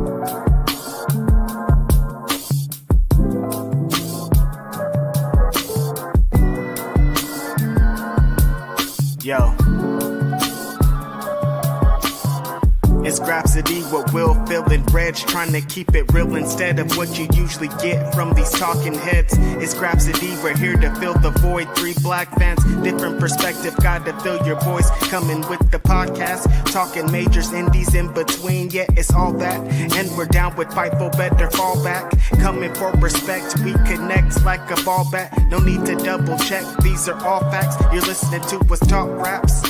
Yo. It's Grapsody with Will, Phil, and Reg, trying to keep it real instead of what you usually get from these talking heads. It's Grapsody, we're here to fill the void. 3 black fans, different perspective, got to fill your voice. Coming with the podcast, talking majors, indies in between. Yeah, it's all that, and we're down with Fightful, better fall back. Coming for respect, we connect like a ball bat. No need to double check, these are all facts. You're listening to us talk raps.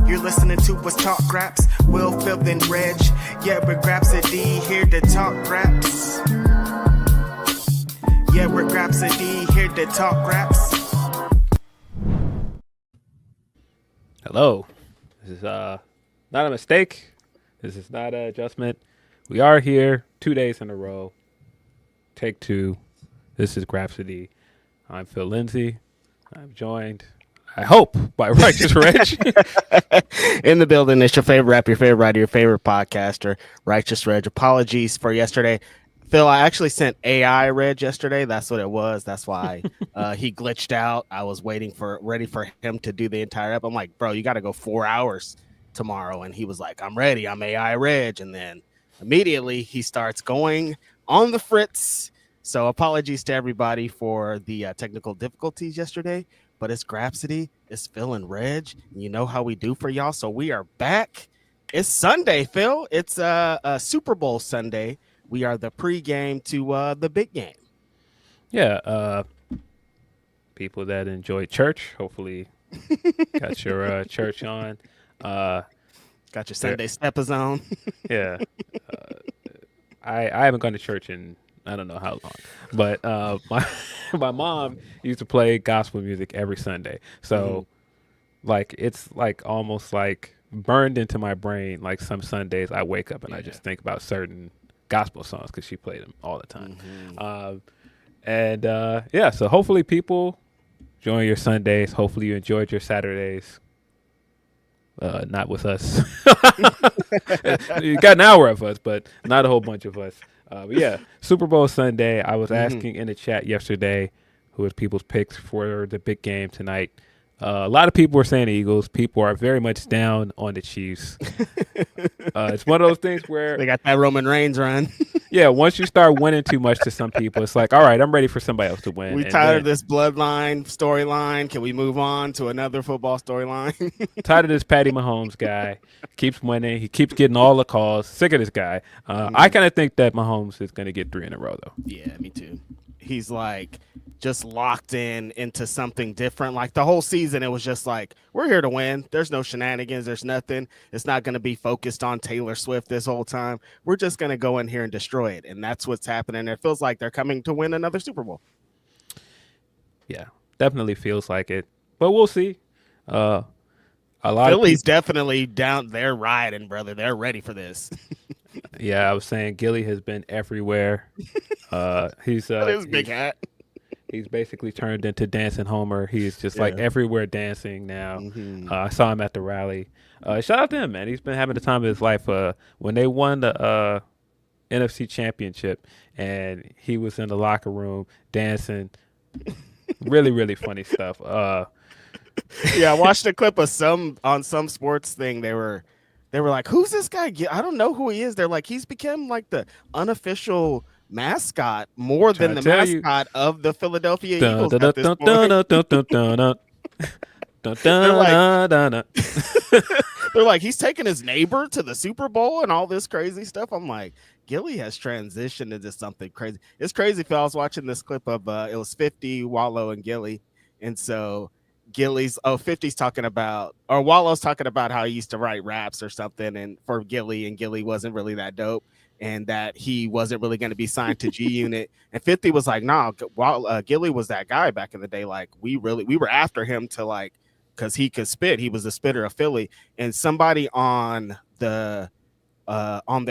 You're listening to us talk raps. Will, Phil, and Reg. Yeah, we're Grapsody, here to talk raps. Yeah, we're Grapsody, here to talk raps. Hello. This is not a mistake. This is not an adjustment. We are here 2 days in a row. Take 2. This is Grapsody. I'm Phil Lindsay. I'm joined, I hope, by Righteous Reg. In the building, it's your favorite rapper, your favorite writer, your favorite podcaster, Righteous Reg. Apologies for yesterday. Phil, I actually sent AI Reg yesterday. That's what it was. That's why he glitched out. I was ready for him to do the entire app. I'm like, bro, you got to go 4 hours tomorrow. And he was like, I'm ready. I'm AI Reg. And then immediately he starts going on the fritz. So apologies to everybody for the technical difficulties yesterday. But it's Grapsody, it's Phil and Reg. You know how we do for y'all. So we are back. It's Sunday, Phil. It's a Super Bowl Sunday. We are the pregame to the big game. Yeah. People that enjoy church, hopefully got your church on. Got your Sunday steppers on. Yeah. I haven't gone to church in I don't know how long, but my mom used to play gospel music every Sunday. So like, it's like almost like burned into my brain. Like some Sundays I wake up and I just think about certain gospel songs because she played them all the time. So hopefully people enjoy your Sundays. Hopefully you enjoyed your Saturdays. Not with us. You got an hour of us, but not a whole bunch of us. But yeah, Super Bowl Sunday. I was asking in the chat yesterday who is people's picks for the big game tonight. A lot of people were saying the Eagles. People are very much down on the Chiefs. It's one of those things where they got that Roman Reigns run. Yeah, once you start winning too much to some people, it's like, all right, I'm ready for somebody else to win. We tired of this bloodline storyline. Can we move on to another football storyline? Tired of this Patty Mahomes guy. Keeps winning. He keeps getting all the calls. Sick of this guy. I kind of think that Mahomes is going to get 3 in a row, though. Yeah, me too. He's like just locked into something different. Like the whole season, it was just like, we're here to win. There's no shenanigans. There's nothing. It's not going to be focused on Taylor Swift this whole time. We're just going to go in here and destroy it. And that's what's happening. It feels like they're coming to win another Super Bowl. Yeah, definitely feels like it. But we'll see. A lot Philly's definitely down. They're riding, brother. They're ready for this. Yeah, I was saying Gilly has been everywhere. He's big hat. He's basically turned into Dancing Homer. He's just like everywhere dancing now. I saw him at the rally. Shout out to him, man. He's been having the time of his life. When they won the NFC Championship and he was in the locker room dancing, really, really funny stuff. Yeah, I watched a clip of some sports thing. They were like, who's this guy? I don't know who he is. They're like, he's become like the unofficial mascot more than the mascot of the Philadelphia Eagles at this point. They're like, he's taking his neighbor to the Super Bowl and all this crazy stuff. I'm like, Gilly has transitioned into something crazy. It's crazy, Phil. I was watching this clip of it was 50, Wallow, and Gilly. And so Gilly's 50's talking about, or Wallow's talking about how he used to write raps or something, and for Gilly, and Gilly wasn't really that dope, and that he wasn't really going to be signed to G Unit. And 50 was like, nah, Gilly was that guy back in the day. Like we were after him to like, because he could spit. He was the spitter of Philly. And somebody on their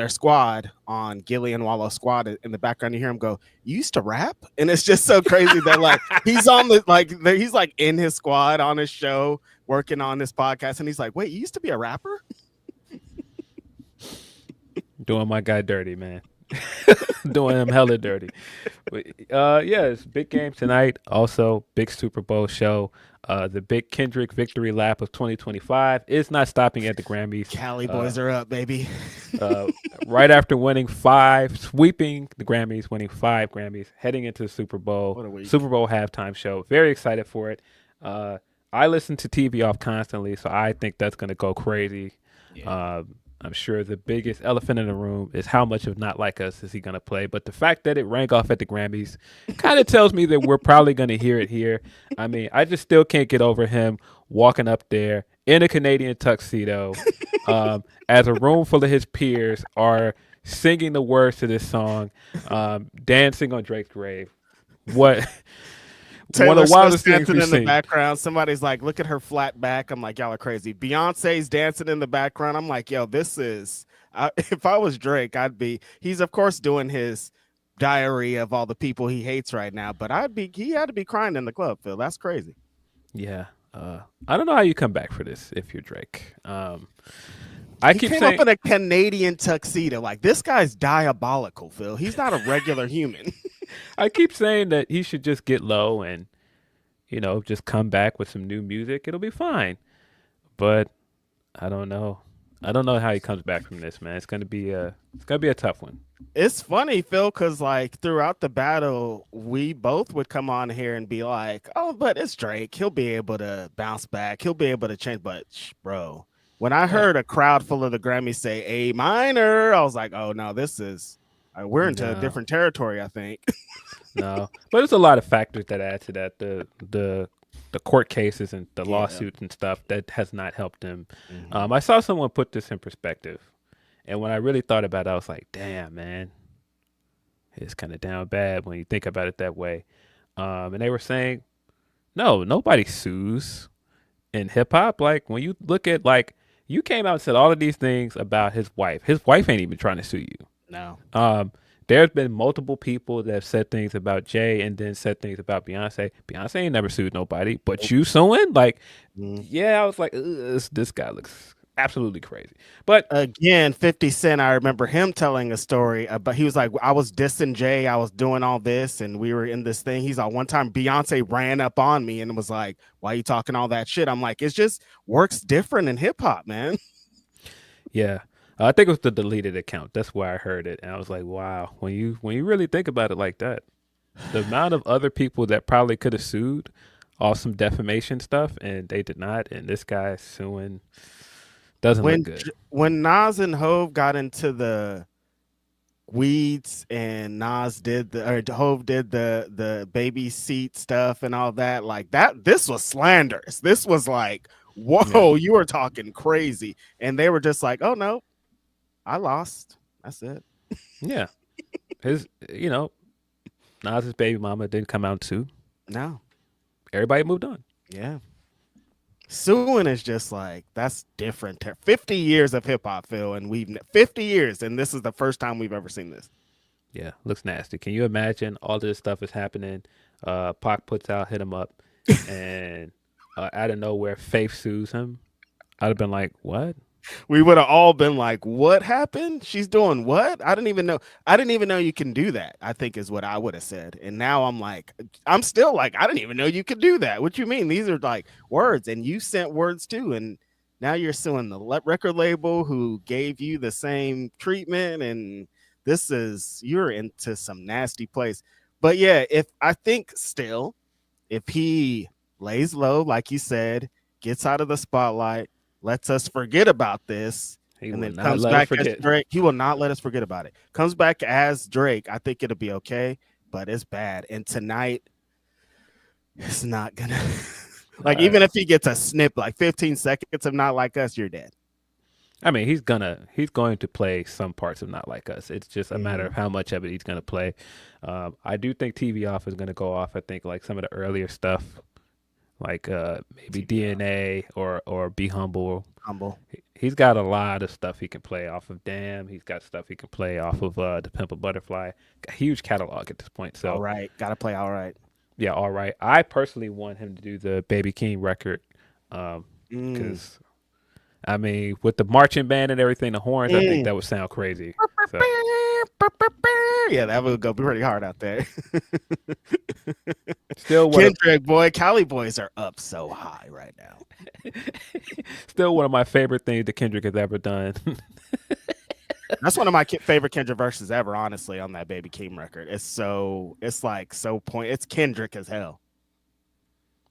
squad, on Gilly and Wallow's squad, in the background, you hear him go, "You used to rap?" And it's just so crazy that like he's on the he's like in his squad on his show working on this podcast, and he's like, "Wait, you used to be a rapper?" Doing my guy dirty, man. doing him hella dirty. But, yeah, it's a big game tonight. Also, big Super Bowl show. The big Kendrick victory lap of 2025 is not stopping at the Grammys. Cali boys are up, baby. Right after sweeping the Grammys, winning 5 Grammys, heading into the Super Bowl. What a week. Super Bowl halftime show. Very excited for it. I listen to TV off constantly, so I think that's going to go crazy. Yeah. I'm sure the biggest elephant in the room is how much of Not Like Us is he going to play. But the fact that it rang off at the Grammys kind of tells me that we're probably going to hear it here. I mean, I just still can't get over him walking up there in a Canadian tuxedo as a room full of his peers are singing the words to this song, dancing on Drake's grave. What? Taylor One of the wildest Swift's things dancing we've in the seen. background. Somebody's like, look at her flat back. I'm like, y'all are crazy. Beyonce's dancing in the background. I'm like, yo, this is. If I was Drake, I'd be. He's of course doing his diary of all the people he hates right now, but He had to be crying in the club, Phil. That's crazy. Yeah, I don't know how you come back for this if you're Drake. He came up in a Canadian tuxedo. Like, this guy's diabolical, Phil. He's not a regular human. I keep saying that he should just get low and, just come back with some new music. It'll be fine. But I don't know. I don't know how he comes back from this, man. It's gonna be a tough one. It's funny, Phil, because like throughout the battle, we both would come on here and be like, "Oh, but it's Drake. He'll be able to bounce back. He'll be able to change." But bro, when I heard a crowd full of the Grammys say A minor, I was like, "Oh no, this is we're into a different territory." I think. No, but there's a lot of factors that add to that. The court cases and the lawsuits and stuff that has not helped him. I saw someone put this in perspective, and when I really thought about it, I was like, "Damn, man, it's kind of down bad when you think about it that way." And they were saying, "No, nobody sues in hip hop. Like when you look at you came out and said all of these things about his wife. His wife ain't even trying to sue you. No. There's been multiple people that have said things about Jey and then said things about Beyonce. Beyonce ain't never sued nobody, but you suing? Yeah, I was like, this guy looks absolutely crazy. But again, 50 Cent, I remember him telling a story about, he was like, I was dissing Jey, I was doing all this, and we were in this thing. He's like, one time Beyonce ran up on me and was like, why are you talking all that shit? I'm like, it just works different in hip hop, man. Yeah. I think it was the deleted account. That's where I heard it. And I was like, wow, when you really think about it like that, the amount of other people that probably could have sued off some defamation stuff and they did not. And this guy suing doesn't look good. When Nas and Hove got into the weeds and Hove did the baby seat stuff and all that, this was slanderous. This was like, whoa, you were talking crazy. And they were just like, oh no, I lost. That's it. Yeah. Nas's baby mama didn't come out too. No. Everybody moved on. Yeah. Suing is just like, that's different. 50 years of hip hop, Phil, and 50 years, and this is the first time we've ever seen this. Yeah, looks nasty. Can you imagine all this stuff is happening? Pac puts out Hit 'Em Up, and out of nowhere, Faith sues him. I'd have been like, what? We would have all been like, what happened? She's doing what? I didn't even know you can do that, I think is what I would have said. And now I'm still like, I didn't even know you could do that. What you mean? These are like words, and you sent words too. And now you're suing the record label who gave you the same treatment. And you're into some nasty place. But yeah, if he lays low, like you said, gets out of the spotlight, lets us forget about this, and then comes back as Drake. He will not let us forget about it. Comes back as Drake. I think it'll be okay, but it's bad. And tonight, it's not gonna even if he gets a snip, 15 seconds of Not Like Us, you're dead. I mean, he's going to play some parts of Not Like Us. It's just a matter of how much of it he's going to play. I do think TV Off is going to go off. I think some of the earlier stuff, maybe DNA or Be Humble. He's got a lot of stuff he can play off of Damn. He's got stuff he can play off of The Pimp a Butterfly. Got a huge catalog at this point. So all right, gotta play All Right. Yeah, All Right. I personally want him to do the Baby King record because I mean, with the marching band and everything, the horns, I think that would sound crazy. So, Yeah, that would go pretty hard out there. Still Kendrick, boy, Cali boys are up so high right now. Still one of my favorite things that Kendrick has ever done. That's one of my favorite Kendrick verses ever, honestly, on that Baby Keem record. It's Kendrick as hell.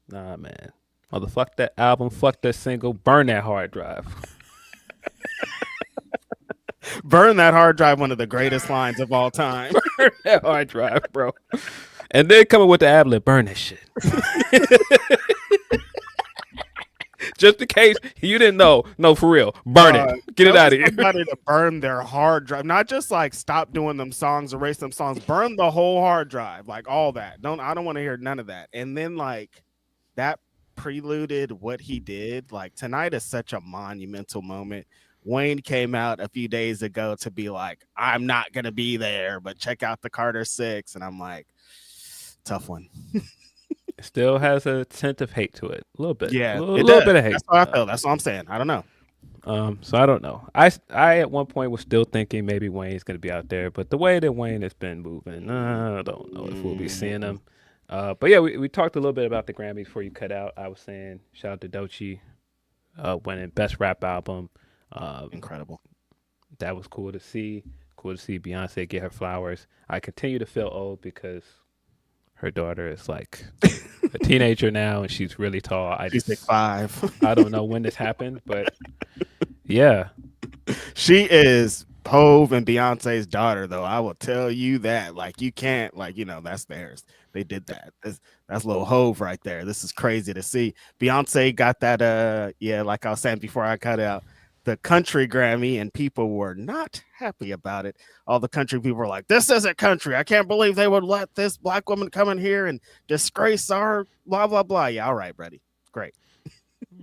Nah, man. Fuck that album, fuck that single, burn that hard drive. Burn that hard drive, one of the greatest lines of all time. Burn that hard drive, bro. And then coming with the ad-lib, burn that shit. Just in case you didn't know. No, for real. Burn it. Get it out of here. Somebody to burn their hard drive. Not just like stop doing them songs, erase them songs. Burn the whole hard drive. Like all that. I don't want to hear none of that. And then like that preluded what he did. Like tonight is such a monumental moment. Wayne came out a few days ago to be like, I'm not going to be there, but check out the Carter 6. And I'm like, tough one. Still has a tint of hate to it. A little bit. Yeah. A little bit of hate. That's what I feel. That's what I'm saying. I don't know. So I don't know. I at one point was still thinking maybe Wayne's going to be out there, but the way that Wayne has been moving, I don't know if we'll be seeing him. But yeah, we talked a little bit about the Grammys before you cut out. I was saying shout out to Doechii winning Best Rap Album. Incredible. That was cool to see. Cool to see Beyonce get her flowers. I continue to feel old because her daughter is like a teenager now and she's really tall. She's like 5. I don't know when this happened, but yeah. She is Hove and Beyonce's daughter, though. I will tell you that. Like, you can't, like, that's theirs. They did that. That's little Hove right there. This is crazy to see. Beyonce got that, like I was saying before I cut out, the country Grammy, and people were not happy about it. All the country people were like, this isn't country. I can't believe they would let this black woman come in here and disgrace our blah, blah, blah. Yeah, all right, buddy. Great.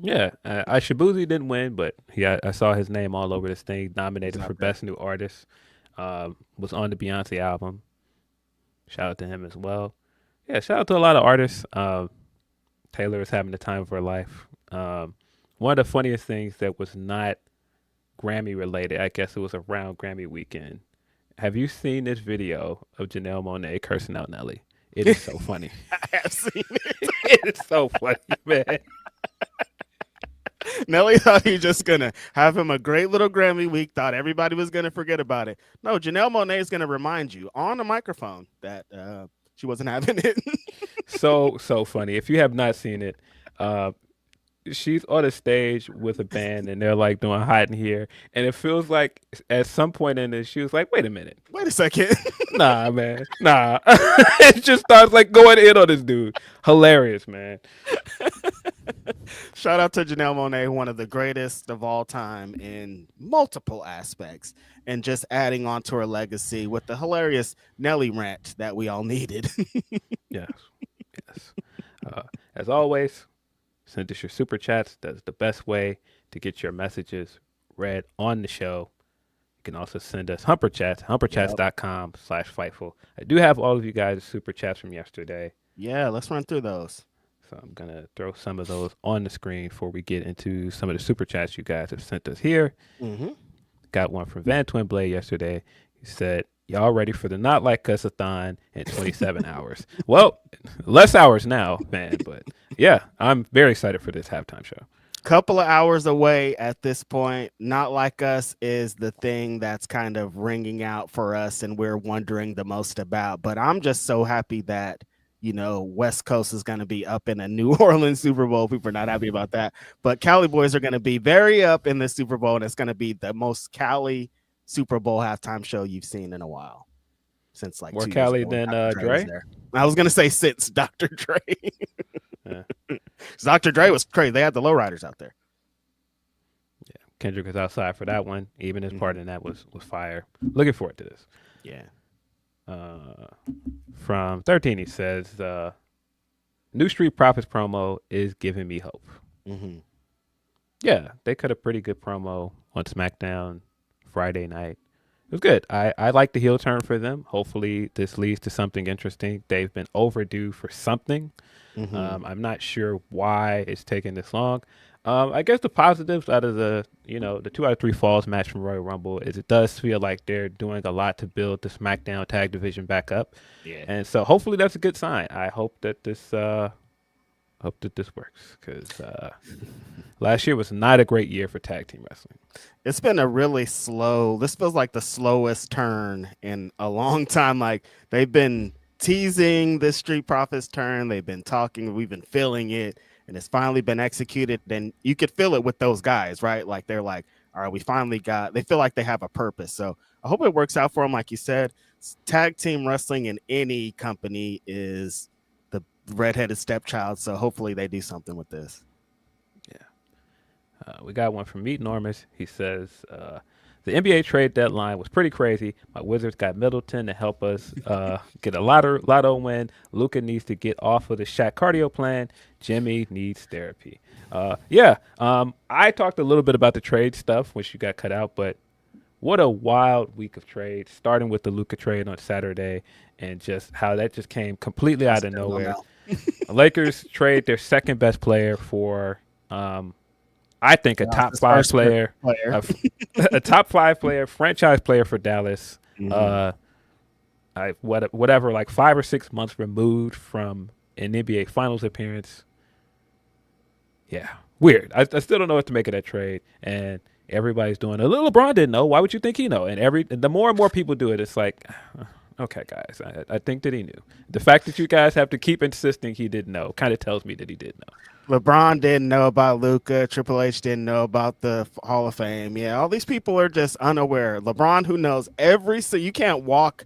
Yeah, Shabuzi didn't win, but I saw his name all over this thing, nominated for Best New Artist. Was on the Beyonce album. Shout out to him as well. Yeah, shout out to a lot of artists. Taylor is having the time of her life. One of the funniest things that was not Grammy related, I guess it was around Grammy weekend. Have you seen this video of Janelle Monáe cursing out Nelly? It is so funny. I have seen it. It is so funny, man. Nelly thought he was just going to have him a great little Grammy week, thought everybody was going to forget about it. No, Janelle Monáe is going to remind you on the microphone that she wasn't having it. So funny. If you have not seen it, she's on a stage with a band and they're like doing Hot in Here, and it feels like at some point in this she was like, wait a second. Nah, man. Nah. It just starts like going in on this dude. Hilarious, man. Shout out to Janelle Monáe, one of the greatest of all time in multiple aspects, and just adding on to her legacy with the hilarious Nelly rant that we all needed. Yes. As always, send us your super chats. That's the best way to get your messages read on the show. You can also send us humper chats, humperchats.com/Fightful. I do have all of you guys' super chats from yesterday. Yeah, let's run through those. So I'm going to throw some of those on the screen before we get into some of the super chats you guys have sent us here. Mm-hmm. Got one from Van Twinblade yesterday. He said, y'all ready for the Not Like Us-a-thon in 27 hours? Well, less hours now, man. But yeah, I'm very excited for this halftime show. Couple of hours away at this point. Not Like Us is the thing that's kind of ringing out for us and we're wondering the most about. But I'm just so happy that, West Coast is going to be up in a New Orleans Super Bowl. People are not happy about that. But Cali boys are going to be very up in the Super Bowl, and it's going to be the most Cali Super Bowl halftime show you've seen in a while. Since like more Cali than Dre? I was going to say since Dr. Dre. Yeah. Dr. Dre was crazy. They had the lowriders out there. Yeah, Kendrick was outside for that one. Even his part in that was fire. Looking forward to this. Yeah. From 13, he says, New Street Profits promo is giving me hope. Mm-hmm. Yeah, they cut a pretty good promo on SmackDown Friday night. It was good. I like the heel turn for them. Hopefully this leads to something interesting. They've been overdue for something. Mm-hmm. I'm not sure why it's taking this long. I guess the positives out of the 2 out of 3 falls match from Royal Rumble is it does feel like they're doing a lot to build the SmackDown tag division back up. Yeah. And so hopefully that's a good sign. I hope that this works because last year was not a great year for tag team wrestling. It's been a really slow. This feels like the slowest turn in a long time. Like they've been teasing this Street Profits turn. They've been talking. We've been feeling it. And it's finally been executed, then you could feel it with those guys, right? Like they're like, all right, we finally they feel like they have a purpose. So I hope it works out for them. Like you said, tag team wrestling in any company is the redheaded stepchild. So hopefully they do something with this. Yeah. We got one from Meet Normus. He says, the NBA trade deadline was pretty crazy. My Wizards got Middleton to help us get a lotto win. Luka needs to get off of the Shaq cardio plan. Jimmy needs therapy. I talked a little bit about the trade stuff, which you got cut out, but what a wild week of trades, starting with the Luka trade on Saturday and just how that just came completely out of nowhere. Lakers trade their second best player for I think a top 5 player, a top 5 player, franchise player for Dallas. Whatever, like 5 or 6 months removed from an NBA Finals appearance. Yeah, weird. I still don't know what to make of that trade, and everybody's doing it. Little LeBron didn't know. Why would you think he know? And the more and more people do it, it's like, okay, guys, I think that he knew. The fact that you guys have to keep insisting he didn't know kind of tells me that he did know. LeBron didn't know about Luka. Triple H didn't know about the Hall of Fame. Yeah, all these people are just unaware. LeBron, who knows you can't walk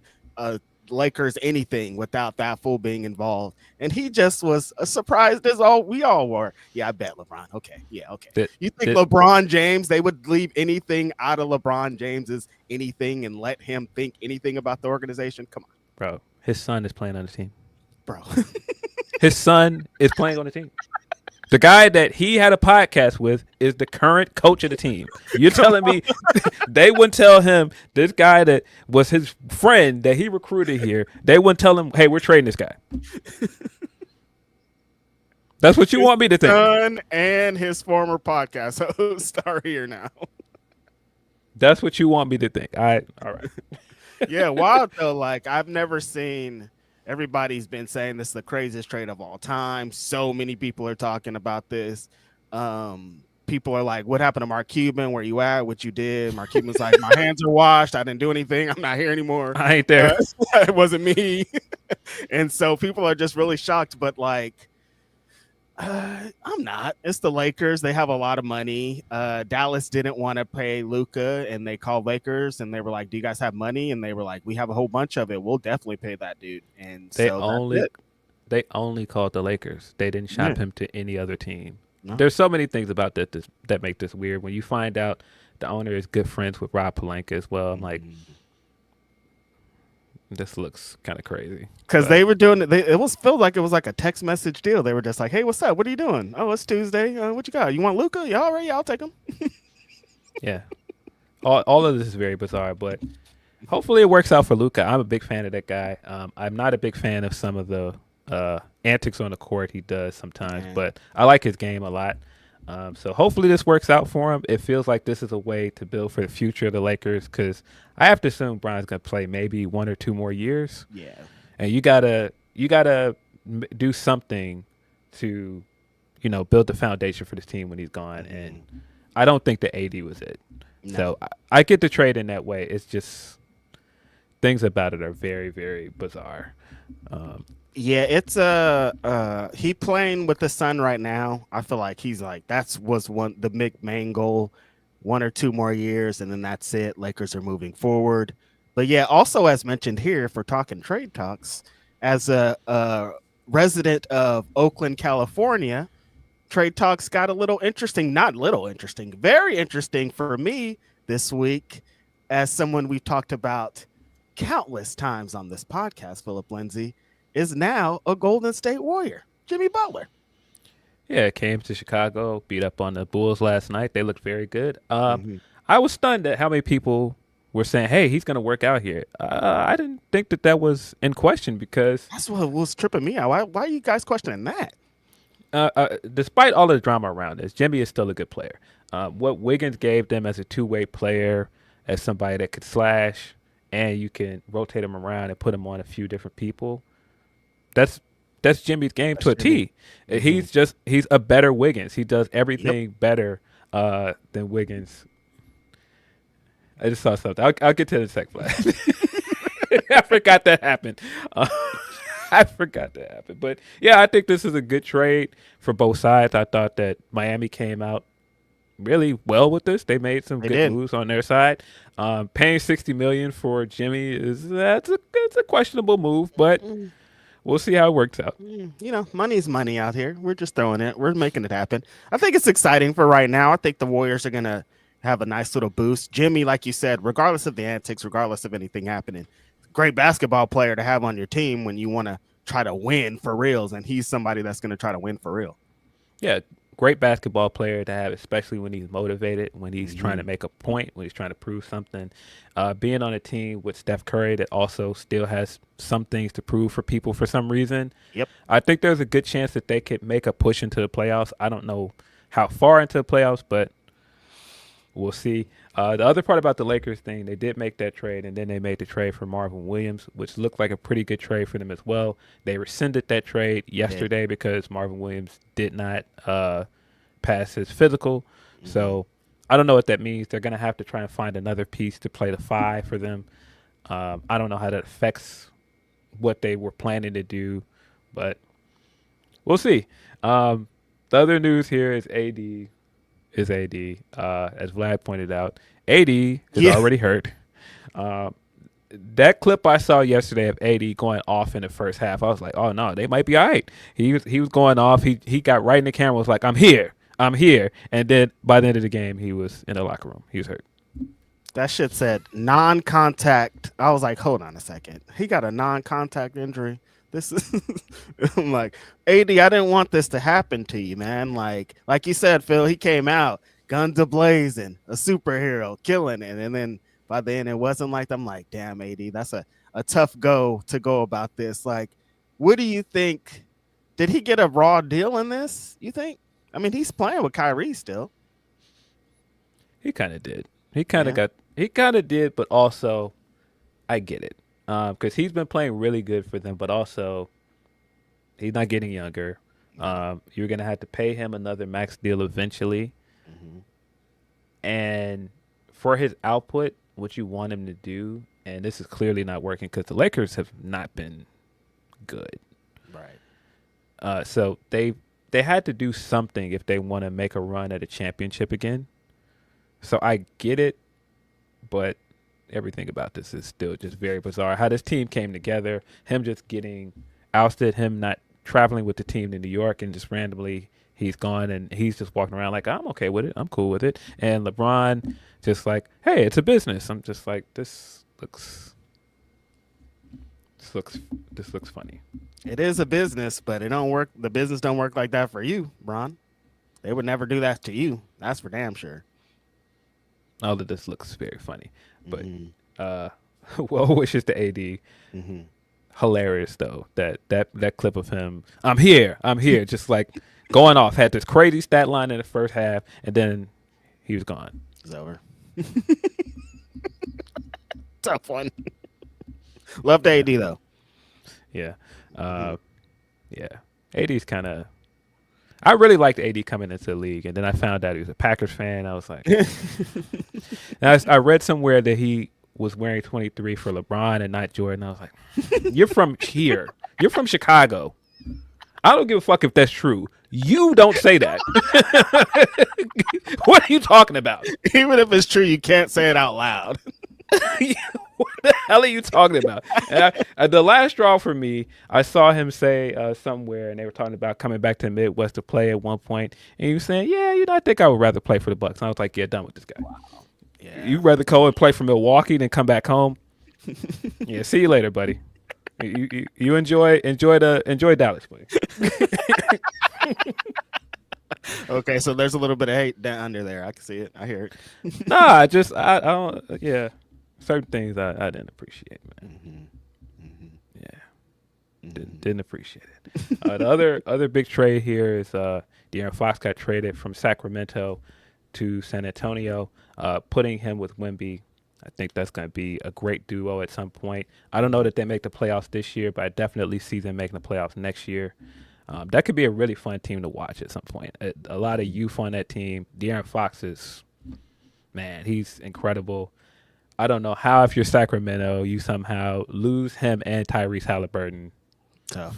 Lakers anything without that fool being involved. And he just was surprised as we all were. Yeah, I bet LeBron. Okay. Yeah, okay. You think LeBron James, they would leave anything out of LeBron James's anything and let him think anything about the organization? Come on. Bro, his son is playing on the team. Bro. His son is playing on the team. The guy that he had a podcast with is the current coach of the team. You're telling me they wouldn't tell him, this guy that was his friend that he recruited here, they wouldn't tell him, hey, we're trading this guy. That's what you want me to think. Son and his former podcast host are here now. That's what you want me to think. All right. Yeah, wild though. Like I've never seen. Everybody's been saying this is the craziest trade of all time. So many people are talking about this. People are like, what happened to Mark Cuban? Where you at? What you did? Mark Cuban's like, my hands are washed. I didn't do anything. I'm not here anymore. I ain't there. It wasn't me. And so people are just really shocked. But like, I'm not. It's the Lakers. They have a lot of money. Dallas didn't want to pay Luka, and they called Lakers, and they were like, "Do you guys have money?" And they were like, "We have a whole bunch of it. We'll definitely pay that dude." And they only called the Lakers. They didn't shop him to any other team. No. There's so many things about that make this weird. When you find out the owner is good friends with Rob Pelinka as well, I'm like, this looks kind of crazy. Because they were doing it. It felt like it was like a text message deal. They were just like, hey, what's up? What are you doing? Oh, it's Tuesday. What you got? You want Luka? Yeah, all right. Yeah, I'll take him. Yeah. All of this is very bizarre, but hopefully it works out for Luka. I'm a big fan of that guy. I'm not a big fan of some of the antics on the court he does sometimes, but I like his game a lot. So hopefully this works out for him. It feels like this is a way to build for the future of the Lakers because I have to assume Bron's going to play maybe 1 or 2 more years. Yeah. And you gotta do something to, build the foundation for this team when he's gone. And I don't think the AD was it. No. So I get the trade in that way. It's just things about it are very, very bizarre. Yeah, it's he playing with the Sun right now. I feel like he's like the main goal, 1 or 2 more years, and then that's it. Lakers are moving forward. But yeah, also as mentioned here, if we're talking trade talks, as a resident of Oakland, California, trade talks got a little interesting. Not little interesting, very interesting for me this week. As someone we've talked about countless times on this podcast, Philip Lindsay is now a Golden State Warrior. Jimmy Butler. Yeah, came to Chicago, beat up on the Bulls last night. They looked very good. I was stunned at how many people were saying, hey, he's going to work out here. I didn't think that was in question because... That's what was tripping me out. Why are you guys questioning that? despite all the drama around this, Jimmy is still a good player. What Wiggins gave them as a two-way player, as somebody that could slash, and you can rotate him around and put him on a few different people. That's Jimmy's game to a T. Mm-hmm. He's a better Wiggins. He does everything better than Wiggins. I just saw something. I'll get to the second flag. I forgot that happened. But yeah, I think this is a good trade for both sides. I thought that Miami came out really well with this. They made some good moves on their side. Paying $60 million for Jimmy it's a questionable move, but we'll see how it works out. Money's money out here. We're just throwing it. We're making it happen. I think it's exciting for right now. I think the Warriors are gonna have a nice little boost. Jimmy, like you said, regardless of the antics, regardless of anything happening, great basketball player to have on your team when you want to try to win for reals, and he's somebody that's going to try to win for real. Yeah, great basketball player to have, especially when he's motivated, when he's trying to make a point, when he's trying to prove something. Being on a team with Steph Curry that also still has some things to prove for people for some reason. Yep. I think there's a good chance that they could make a push into the playoffs. I don't know how far into the playoffs, but we'll see. The other part about the Lakers thing, they did make that trade, and then they made the trade for Marvin Williams, which looked like a pretty good trade for them as well. They rescinded that trade yesterday because Marvin Williams did not pass his physical. So I don't know what that means. They're going to have to try and find another piece to play the 5 for them. I don't know how that affects what they were planning to do, but we'll see. The other news here is AD. As Vlad pointed out. AD is already hurt. That clip I saw yesterday of AD going off in the first half, I was like, oh, no, they might be all right. He was going off. He got right in the camera, was like, I'm here. And then by the end of the game, he was in the locker room. He was hurt. That shit said non-contact. I was like, hold on a second. He got a non-contact injury. This is I'm like, AD, I didn't want this to happen to you, man. Like you said, Phil, he came out, guns a-blazing, a superhero, killing it. And then by the end, it wasn't like that. I'm like, damn, AD, that's a tough go about this. Like, what do you think? Did he get a raw deal in this, you think? I mean, he's playing with Kyrie still. He kind of did. He kind of did, but also I get it. Because he's been playing really good for them, but also he's not getting younger. You're going to have to pay him another max deal eventually. And for his output, what you want him to do, and this is clearly not working because the Lakers have not been good. Right. So they had to do something if they want to make a run at a championship again. So I get it, but everything about this is still just very bizarre. How this team came together, him just getting ousted, him not traveling with the team to New York, and just randomly he's gone and he's just walking around like, I'm okay with it. I'm cool with it. And LeBron just like, hey, it's a business. I'm just like, this looks funny. It is a business, but it don't work. The business don't work like that for you, Bron. They would never do that to you. That's for damn sure. All of this looks very funny. But well wishes to AD. Hilarious though. That clip of him, I'm here, just like going off. Had this crazy stat line in the first half, and then he was gone. It's over. Tough one. Love the AD though. Yeah. Yeah. AD's kind of. I really liked AD coming into the league, and then I found out he was a Packers fan. I was like, I read somewhere that he was wearing 23 for LeBron and not Jordan. I was like, you're from here. You're from Chicago. I don't give a fuck if that's true. You don't say that. What are you talking about? Even if it's true, you can't say it out loud. What the hell are you talking about? And the last straw for me, I saw him say somewhere, and they were talking about coming back to the Midwest to play at one point, and he was saying, yeah, I think I would rather play for the Bucks. And I was like, yeah, done with this guy. Wow. Yeah. You'd rather go and play for Milwaukee than come back home? Yeah, see you later, buddy. You enjoy Dallas, buddy. Okay, so there's a little bit of hate down under there. I can see it. I hear it. Nah, I don't. Yeah, certain things I didn't appreciate, man. Yeah. Didn't appreciate it. The other big trade here is De'Aaron Fox got traded from Sacramento to San Antonio, putting him with Wemby. I think that's going to be a great duo at some point. I don't know that they make the playoffs this year, but I definitely see them making the playoffs next year. That could be a really fun team to watch at some point. A lot of youth on that team. De'Aaron Fox is, man, he's incredible. I don't know how, if you're Sacramento, you somehow lose him and Tyrese Halliburton. Tough.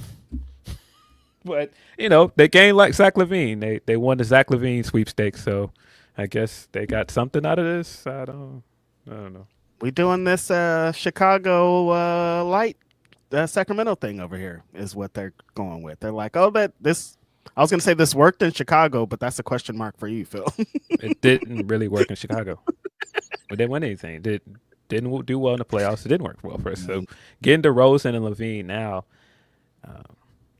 But, they gained like Zach LaVine. They won the Zach LaVine sweepstakes, so I guess they got something out of this. I don't know. We doing this Chicago light Sacramento thing over here is what they're going with. They're like, I was going to say this worked in Chicago, but that's a question mark for you, Phil. It didn't really work in Chicago. We didn't win anything. Didn't do well in the playoffs. It didn't work well for us. So getting DeRozan and LaVine now,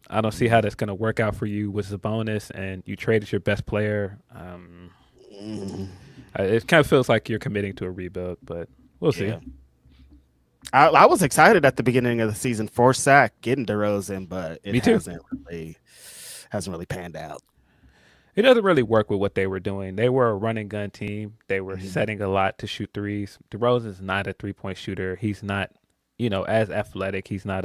I don't see how that's going to work out for you with Sabonis, and you traded your best player. It kind of feels like you're committing to a rebuild, but we'll see. Yeah. I was excited at the beginning of the season for Sac getting DeRozan, but it hasn't really panned out. It doesn't really work with what they were doing. They were a run and gun team. They were setting a lot to shoot threes. DeRozan's not a 3-point shooter. He's not, as athletic. He's not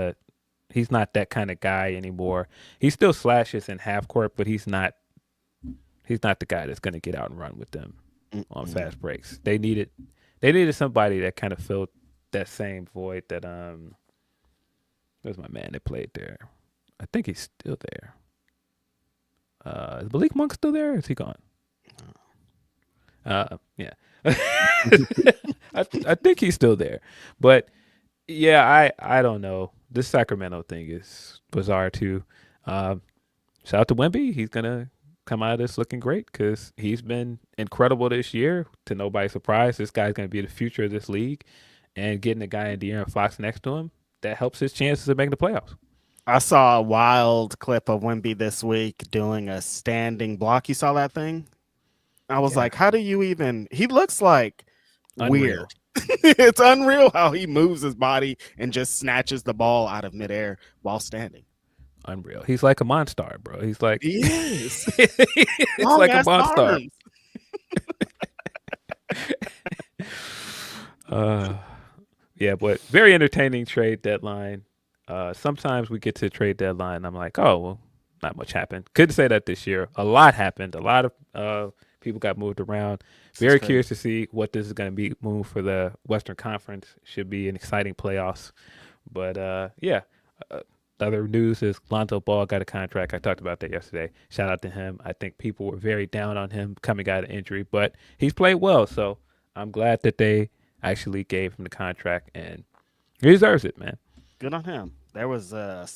that kind of guy anymore. He still slashes in half court, but he's not the guy that's going to get out and run with them on fast breaks. They needed somebody that kind of filled that same void that where's my man that played there? I think he's still there. Is Malik Monk still there? Or is he gone? Yeah. I think he's still there. But yeah, I don't know. This Sacramento thing is bizarre too. Shout out to Wemby. He's gonna come out of this looking great because he's been incredible this year. To nobody's surprise, this guy's gonna be the future of this league. And getting a guy in De'Aaron Fox next to him, that helps his chances of making the playoffs. I saw a wild clip of Wemby this week doing a standing block. You saw that thing? I was like, how do you even... He looks like weird. It's unreal how he moves his body and just snatches the ball out of midair while standing. Unreal. He's like a monster, bro. He's like... He is. He's like a monster. Yeah, but very entertaining trade deadline. Sometimes we get to the trade deadline and I'm like, oh, well, not much happened. Couldn't say that this year. A lot happened. A lot of people got moved around. Very curious to see what this is going to be moved for the Western Conference. Should be an exciting playoffs. But, other news is Lonzo Ball got a contract. I talked about that yesterday. Shout out to him. I think people were very down on him coming out of injury, but he's played well. So I'm glad that they actually gave him the contract, and he deserves it, man. Good on him. There was a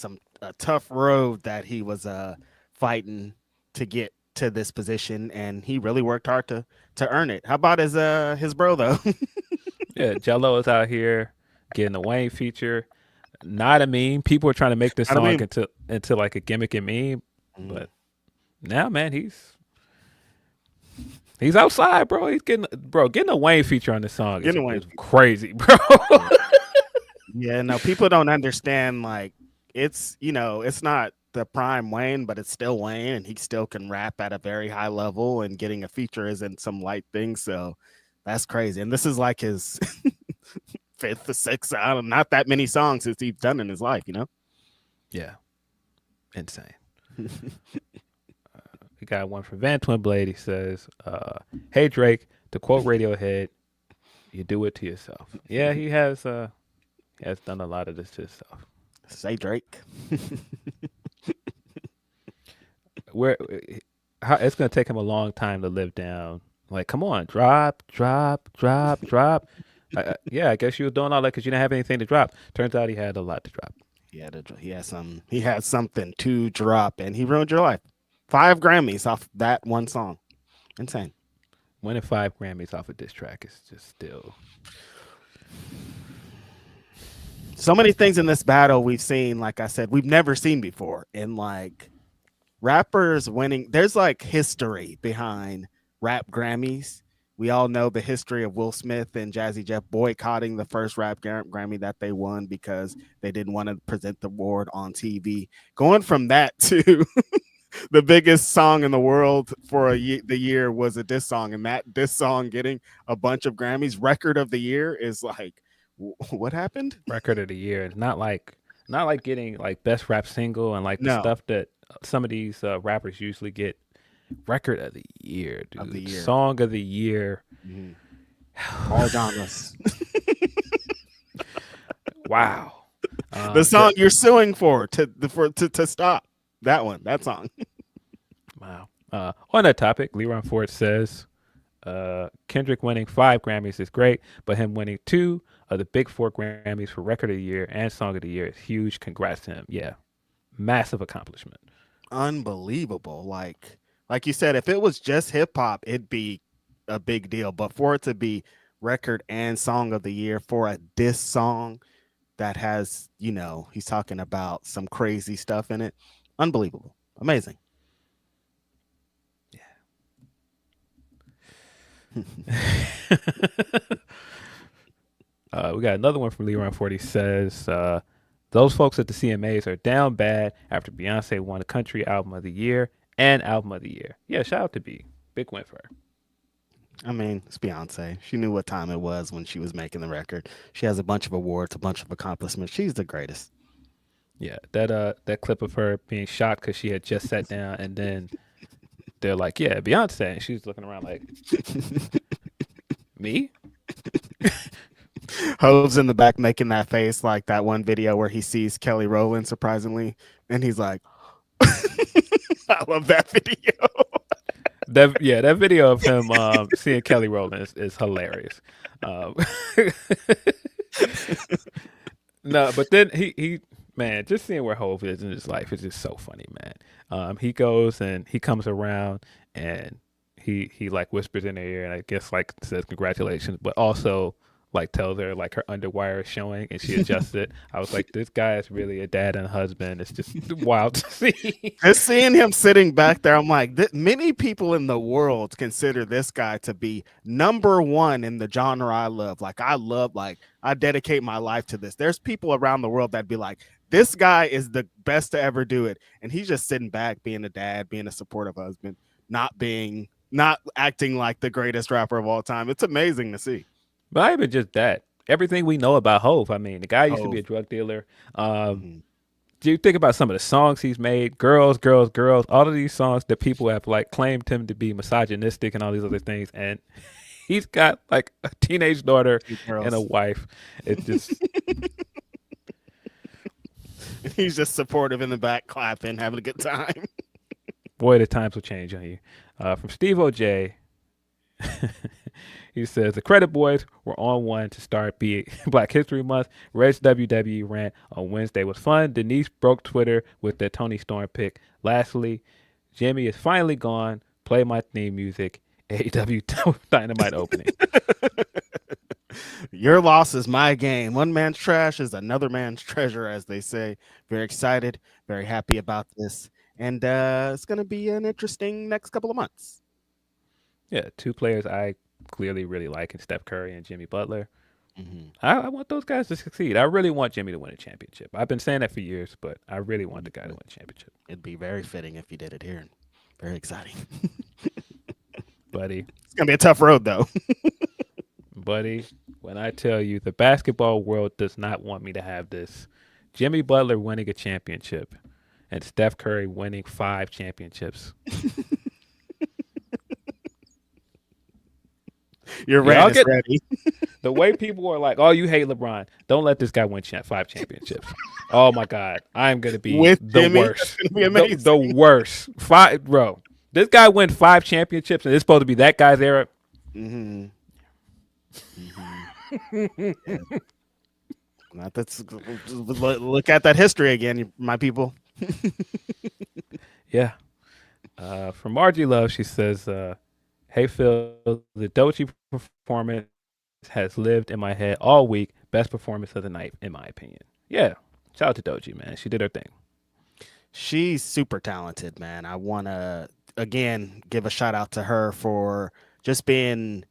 tough road that he was fighting to get to this position, and he really worked hard to earn it. How about his bro though? Yeah, Jello is out here getting the Wayne feature. Not a meme. People are trying to make this song into like a gimmick and meme, but now, man, he's outside, bro. He's getting a Wayne feature on this song is crazy, bro. Yeah, no, people don't understand. Like, it's not the prime Wayne, but it's still Wayne, and he still can rap at a very high level. And getting a feature isn't some light thing, so that's crazy. And this is like his fifth or sixth, not that many songs since he's done in his life, Yeah, insane. We got one from Van Twinblade. He says, "Hey Drake, to quote Radiohead, you do it to yourself." Yeah, he has done a lot of this to himself. Say Drake. It's gonna take him a long time to live down. Like, come on, drop. Yeah, I guess you were doing all that because you didn't have anything to drop. Turns out he had a lot to drop. He had something to drop, and he ruined your life. 5 Grammys off that one song. Insane. Winning 5 Grammys off a diss track is just still. So many things in this battle we've seen, like I said, we've never seen before. And like rappers winning, there's like history behind rap Grammys. We all know the history of Will Smith and Jazzy Jeff boycotting the first rap Grammy that they won because they didn't want to present the award on TV. Going from that to the biggest song in the world for the year was a diss song, and that diss song getting a bunch of Grammys. Record of the year is like, what happened? Record of the year. It's not like getting like best rap single and like the stuff that some of these rappers usually get. Record of the year, dude. Of the year. Song of the year. All genres. Wow. The song you're suing for to stop. That song. Wow. On that topic, Leron Ford says Kendrick winning 5 Grammys is great, but him winning 2 of the big 4 Grammys for Record of the Year and Song of the Year is huge. Congrats to him. Yeah. Massive accomplishment. Unbelievable. Like you said, if it was just hip hop, it'd be a big deal. But for it to be record and song of the year for a diss song that has, he's talking about some crazy stuff in it. Unbelievable. Amazing. Yeah. We got another one from Leron 40 says, those folks at the CMAs are down bad after Beyonce won a country album of the year and album of the year. Yeah, shout out to B. Big win for her. I mean, it's Beyonce. She knew what time it was when she was making the record. She has a bunch of awards, a bunch of accomplishments. She's the greatest. Yeah, that clip of her being shot because she had just sat down, and then they're like, yeah, Beyonce. And she's looking around like, me? Hove's in the back making that face like that one video where he sees Kelly Rowland, surprisingly, and he's like, I love that video. That video of him seeing Kelly Rowland is hilarious. No, but then he man, just seeing where Hove is in his life is just so funny, man. He goes and he comes around and he like whispers in her ear and I guess like says congratulations, but also like tells her like her underwire is showing and she adjusts it. I was like, this guy is really a dad and a husband. It's just wild to see. Just seeing him sitting back there, I'm like, many people in the world consider this guy to be number one in the genre I love. I dedicate my life to this. There's people around the world that'd be like, this guy is the best to ever do it. And he's just sitting back, being a dad, being a supportive husband, not acting like the greatest rapper of all time. It's amazing to see. But not even just that. Everything we know about Hove. I mean, the guy used to be a drug dealer. Do you think about some of the songs he's made? Girls, girls, girls. All of these songs that people have like claimed him to be misogynistic and all these other things. And he's got like a teenage daughter and a wife. It's just... He's just supportive in the back, clapping, having a good time. Boy, the times will change on you. From Steve OJ. He says, the Credit Boys were on one to start Black History Month. Reg's WWE rant on Wednesday was fun. Denise broke Twitter with the Tony Storm pick. Lastly, Jimmy is finally gone. Play my theme music. AEW Dynamite opening. Your loss is my gain. One man's trash is another man's treasure, as they say. Very excited, very happy about this. And it's going to be an interesting next couple of months. Yeah, 2 players I clearly really like in Steph Curry and Jimmy Butler. I want those guys to succeed. I really want Jimmy to win a championship. I've been saying that for years, but I really want the guy to win a championship. It'd be very fitting if he did it here. Very exciting. Buddy. It's going to be a tough road, though. Buddy, when I tell you the basketball world does not want me to have this. Jimmy Butler winning a championship and Steph Curry winning 5 championships. You're ready. Ready. The way people are like, oh, you hate LeBron. Don't let this guy win 5 championships. Oh, my God. I'm going to be with the Jimmy, worst. Be the worst. 5, bro. This guy win 5 championships, and it's supposed to be that guy's era. Yeah. Look at that history again, my people. Yeah. From Margie Love, she says, hey, Phil, the Doechii performance has lived in my head all week. Best performance of the night, in my opinion. Yeah. Shout out to Doechii, man. She did her thing. She's super talented, man. I want to, again, give a shout out to her for just being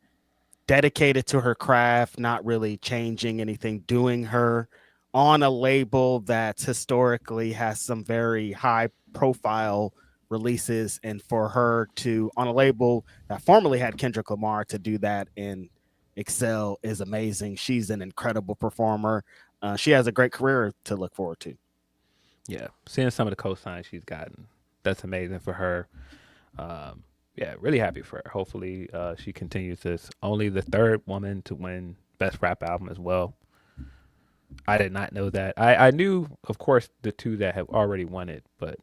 dedicated to her craft, not really changing anything, doing her on a label that historically has some very high profile releases, and for her to on a label that formerly had Kendrick Lamar to do that and excel is amazing. She's an incredible performer. She has a great career to look forward to. Yeah, seeing some of the cosigns she's gotten, that's amazing for her. Yeah, really happy for her. Hopefully, she continues this. Only the third woman to win Best Rap Album as well. I did not know that. I knew, of course, the two that have already won it, but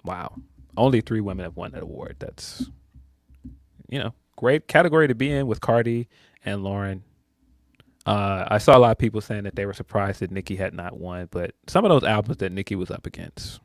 wow, only 3 women have won that award. That's, great category to be in with Cardi and Lauren. I saw a lot of people saying that they were surprised that Nicki had not won, but some of those albums that Nicki was up against,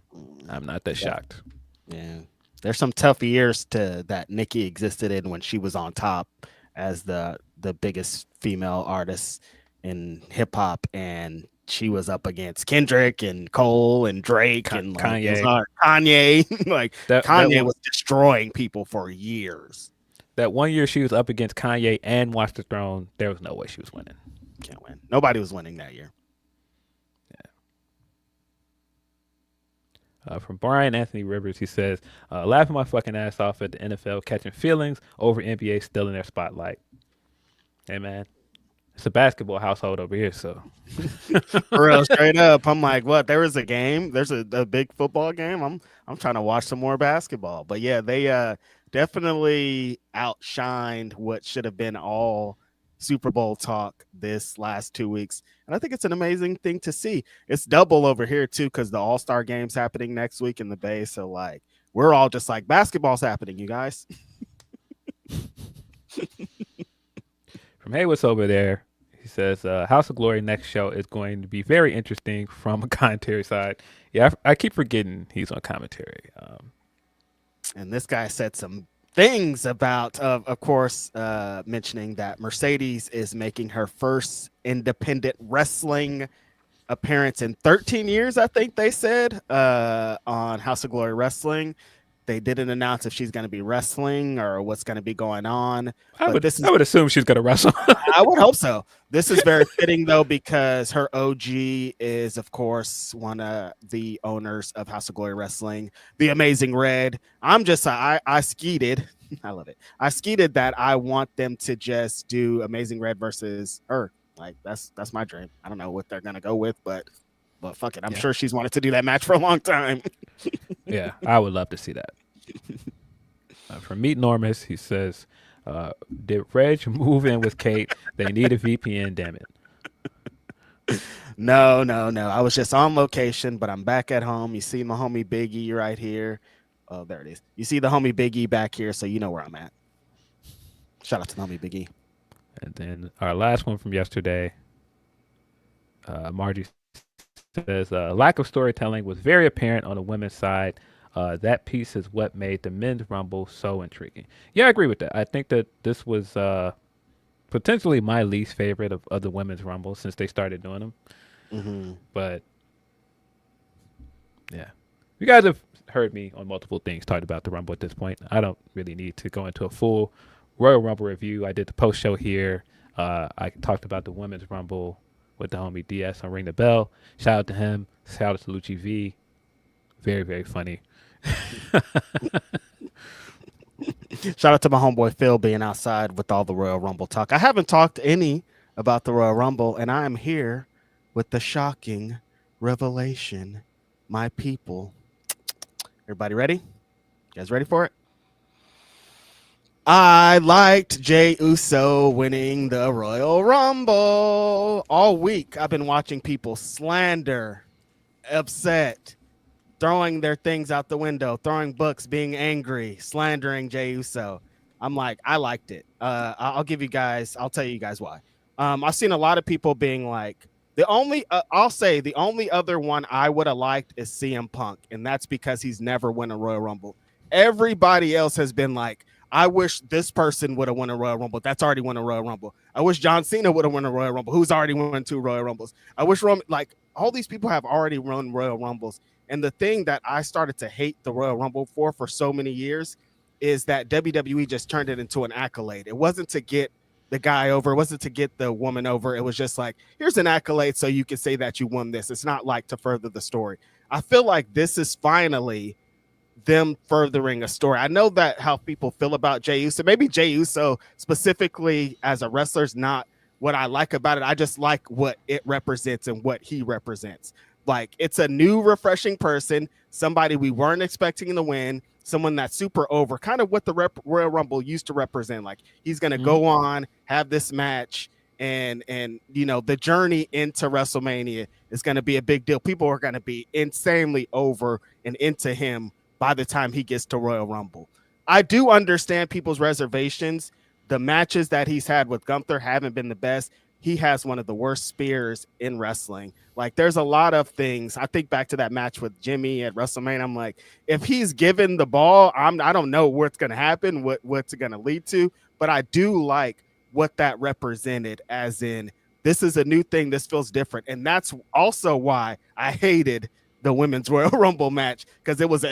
I'm not that shocked. Yeah. There's some tough years that Nicki existed in when she was on top as the biggest female artist in hip hop, and she was up against Kendrick and Cole and Drake and Kanye. Kanye. Like Kanye that was destroying people for years. That one year she was up against Kanye and Watch the Throne, there was no way she was winning. Can't win. Nobody was winning that year. From Brian Anthony Rivers, he says, laughing my fucking ass off at the NFL catching feelings over NBA still in their spotlight. Hey, man, it's a basketball household over here, so. For real, straight up. I'm like, what? There was a game. There's a big football game. I'm trying to watch some more basketball. But yeah, they definitely outshined what should have been all Super Bowl talk this last 2 weeks. And I think it's an amazing thing to see. It's double over here too, because the All-Star game's happening next week in the Bay. So like we're all just like, basketball's happening, you guys. From Haywood's over there, he says, House of Glory next show is going to be very interesting from a commentary side. Yeah, I keep forgetting he's on commentary. And this guy said some things about, of course, mentioning that Mercedes is making her first independent wrestling appearance in 13 years, I think they said, on House of Glory Wrestling. They didn't announce if she's going to be wrestling or what's going to be going on. I would assume she's going to wrestle. I would hope so. This is very fitting, though, because her OG is, of course, one of the owners of House of Glory Wrestling, the Amazing Red. I skeeted. I love it. I skeeted that I want them to just do Amazing Red versus her. Like, that's my dream. I don't know what they're going to go with, but fuck it. I'm sure she's wanted to do that match for a long time. Yeah, I would love to see that. From Meet Normus, he says, did Reg move in with Kate? They need a VPN, damn it. No. I was just on location, but I'm back at home. You see my homie Biggie right here. Oh, there it is. You see the homie Biggie back here, so you know where I'm at. Shout out to the homie Biggie. And then our last one from yesterday, Margie says, lack of storytelling was very apparent on the women's side. That piece is what made the men's rumble so intriguing. Yeah, I agree with that. I think that this was potentially my least favorite of the women's rumble since they started doing them. Mm-hmm. But yeah, you guys have heard me on multiple things talking about the rumble at this point. I don't really need to go into a full Royal Rumble review. I did the post show here. I talked about the women's rumble with the homie DS on Ring the Bell. Shout out to him. Shout out to Lucci V. Very, very funny. Shout out to my homeboy Phil being outside with all the Royal Rumble talk. I haven't talked any about the Royal Rumble, and I am here with the shocking revelation. My people. Everybody ready? You guys ready for it? I liked Jey Uso winning the Royal Rumble. All week, I've been watching people slander, upset, throwing their things out the window, throwing books, being angry, slandering Jey Uso. I'm like, I liked it. I'll tell you guys why. I've seen a lot of people being like, the only other one I would have liked is CM Punk, and that's because he's never won a Royal Rumble. Everybody else has been like, I wish this person would have won a Royal Rumble. That's already won a Royal Rumble. I wish John Cena would have won a Royal Rumble, who's already won 2 Royal Rumbles. I wish all these people have already won Royal Rumbles. And the thing that I started to hate the Royal Rumble for so many years is that WWE just turned it into an accolade. It wasn't to get the guy over. It wasn't to get the woman over. It was just like, here's an accolade so you can say that you won this. It's not like to further the story. I feel like this is finally them furthering a story. I know that how people feel about Jey Uso. Maybe Jey Uso specifically as a wrestler is not what I like about it. I just like what it represents and what he represents. Like, it's a new, refreshing person, somebody we weren't expecting to win, someone that's super over, kind of what the Royal Rumble used to represent. Like, he's going to go on, have this match, and you know, the journey into WrestleMania is going to be a big deal. People are going to be insanely over and into him by the time he gets to Royal Rumble. I do understand people's reservations. The matches that he's had with Gunther haven't been the best. He has one of the worst spears in wrestling. Like, there's a lot of things. I think back to that match with Jimmy at WrestleMania. I'm like, if he's given the ball, I don't know what's going to happen, what's it going to lead to. But I do like what that represented, as in, this is a new thing. This feels different. And that's also why I hated the women's Royal Rumble match, because it was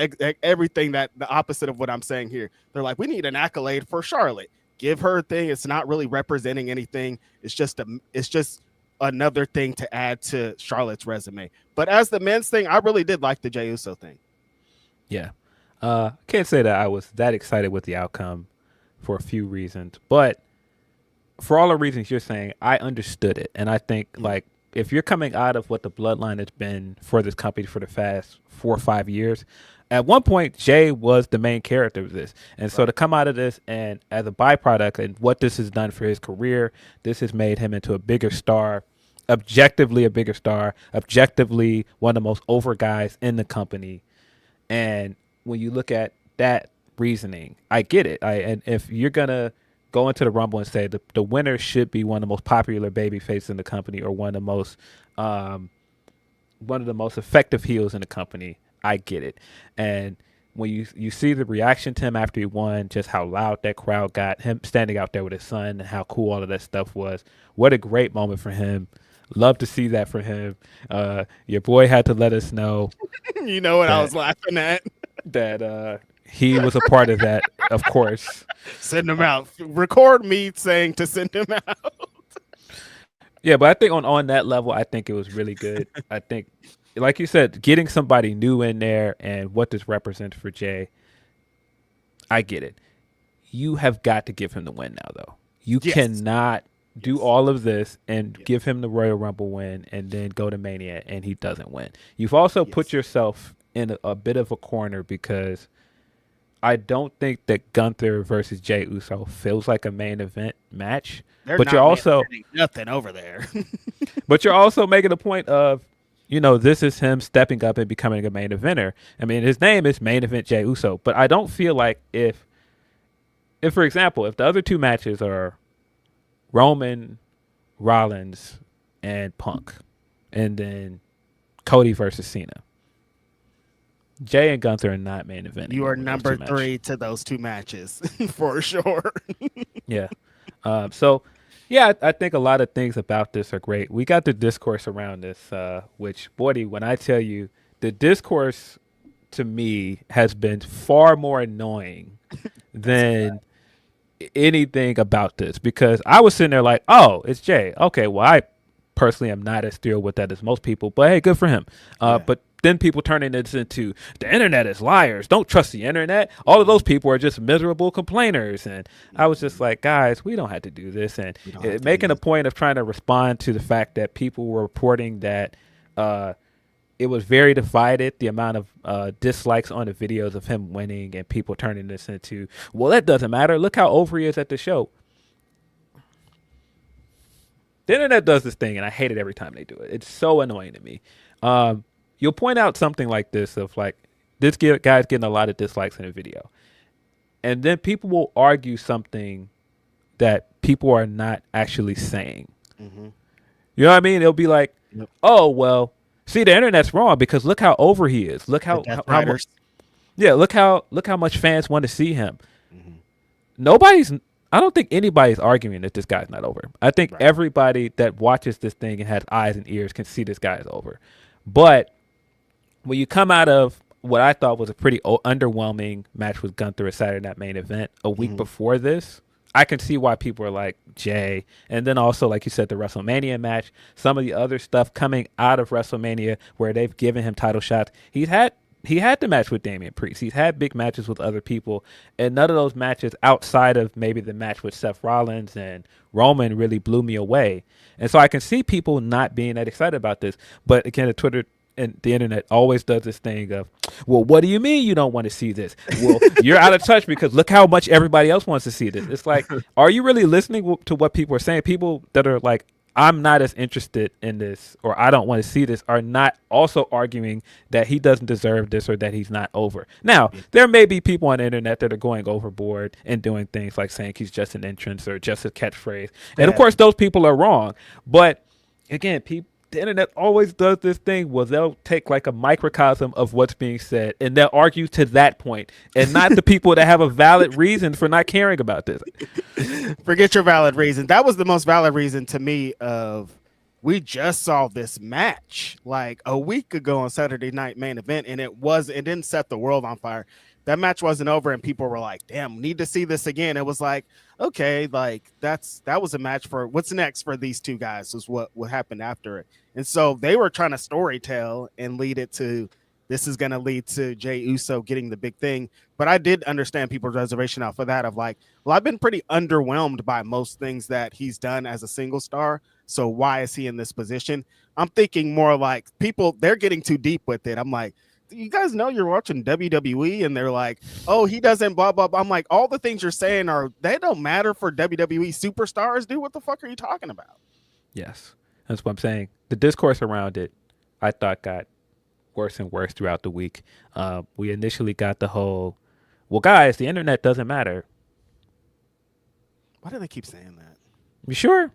everything that the opposite of what I'm saying here. They're like, we need an accolade for Charlotte. Give her a thing. It's not really representing anything. It's just another thing to add to Charlotte's resume. But as the men's thing, I really did like the Jey Uso thing. Yeah. Can't say that I was that excited with the outcome for a few reasons, but for all the reasons you're saying, I understood it. And I think, like, if you're coming out of what the bloodline has been for this company for the past 4 or 5 years, at one point, Jey was the main character of this. And so to come out of this and as a byproduct and what this has done for his career, this has made him into a bigger star, objectively a bigger star, objectively one of the most over guys in the company. And when you look at that reasoning, I get it. And if you're going to go into the Rumble and say the winner should be one of the most popular baby faces in the company or one of the most effective heels in the company, I get it. And when you see the reaction to him after he won, just how loud that crowd got, him standing out there with his son, and how cool all of that stuff was. What a great moment for him. Love to see that for him. Your boy had to let us know. You know what I was laughing at? That he was a part of that, of course. Send him out. Record me saying to send him out. Yeah, but I think on that level, I think it was really good. I think, like you said, getting somebody new in there and what this represents for Jey, I get it. You have got to give him the win now, though. You cannot do all of this and give him the Royal Rumble win and then go to Mania and he doesn't win. You've also put yourself in a bit of a corner, because I don't think that Gunther versus Jey Uso feels like a main event match. But you're also nothing over there. But you're also making a point of, you know, this is him stepping up and becoming a main eventer. I mean, his name is Main Event Jey Uso, but I don't feel like if for example, if the other two matches are Roman, Rollins, and Punk, and then Cody versus Cena, Jey and Gunther are not main event. You are number 3 to those two matches for sure. Yeah. So, yeah, I think a lot of things about this are great. We got the discourse around this, which, Boydie, when I tell you, the discourse to me has been far more annoying than anything about this, because I was sitting there like, oh, it's Jey. Okay, well, I personally am not as thrilled with that as most people, but hey, good for him. But then people turning this into the internet is liars. Don't trust the internet. All of those people are just miserable complainers. And I was just like, guys, we don't have to do this. And making a point of trying to respond to the fact that people were reporting that it was very divided, the amount of dislikes on the videos of him winning, and people turning this into, well, that doesn't matter. Look how over he is at the show. The internet does this thing, and I hate it every time they do it. It's so annoying to me. You'll point out something like this of like, this guy's getting a lot of dislikes in a video. And then people will argue something that people are not actually saying. Mm-hmm. You know what I mean? It'll be like, oh, well, see, the internet's wrong because look how over he is. Look how much, look how much fans want to see him. Mm-hmm. I don't think anybody's arguing that this guy's not over. I think everybody that watches this thing and has eyes and ears can see this guy is over. But when you come out of what I thought was a pretty underwhelming match with Gunther at Saturday Night Main Event a week before this. I can see why people are like Jey. And then also, like you said, the WrestleMania match, some of the other stuff coming out of WrestleMania where they've given him title shots. He had the match with Damian Priest. He's had big matches with other people. And none of those matches outside of maybe the match with Seth Rollins and Roman really blew me away. And so I can see people not being that excited about this. But again, the Twitter and the internet always does this thing of, well, what do you mean you don't want to see this? Well, you're out of touch because look how much everybody else wants to see this. It's like, are you really listening to what people are saying? People that are like, I'm not as interested in this, or I don't want to see this, are not also arguing that he doesn't deserve this or that he's not over. Now, there may be people on the internet that are going overboard and doing things like saying he's just an entrance or just a catchphrase. And of course, those people are wrong. But again, the internet always does this thing where they'll take like a microcosm of what's being said and they'll argue to that point and not the people that have a valid reason for not caring about this. Forget your valid reason. That was the most valid reason to me of we just saw this match like a week ago on Saturday Night Main Event and it didn't set the world on fire. That match wasn't over and people were like, damn, need to see this again. It was like, okay, like that was a match for what's next for these two guys was what happened after it. And so they were trying to storytell and lead it to this is going to lead to Jey Uso getting the big thing. But I did understand people's reservation out for that of like, well, I've been pretty underwhelmed by most things that he's done as a single star. So why is he in this position? I'm thinking more like people, they're getting too deep with it. I'm like, you guys know you're watching WWE and they're like, oh, he doesn't blah, blah, blah. I'm like, all the things you're saying they don't matter for WWE superstars. Dude, what the fuck are you talking about? Yes, that's what I'm saying. The discourse around it, I thought got worse and worse throughout the week. We initially got the whole, well, guys, the internet doesn't matter. Why do they keep saying that? You sure?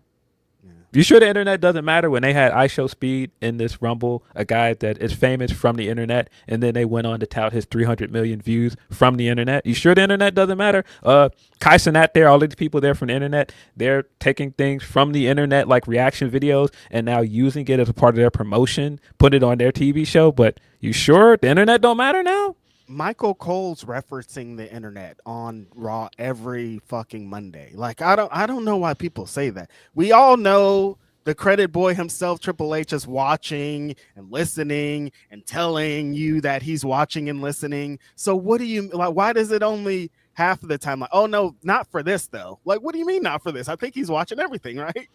You sure the internet doesn't matter when they had IShowSpeed in this Rumble, a guy that is famous from the internet, and then they went on to tout his 300 million views from the internet? You sure the internet doesn't matter? Kai Cenat there, all these people there from the internet, they're taking things from the internet like reaction videos and now using it as a part of their promotion, put it on their TV show. But you sure the internet don't matter now? Michael Cole's referencing the internet on Raw every fucking Monday. Like, I don't know why people say that. We all know the credit boy himself, Triple H, is watching and listening and telling you that he's watching and listening. So what do you like? Why does it only half of the time like, oh no, not for this though? Like, what do you mean not for this? I think he's watching everything, right?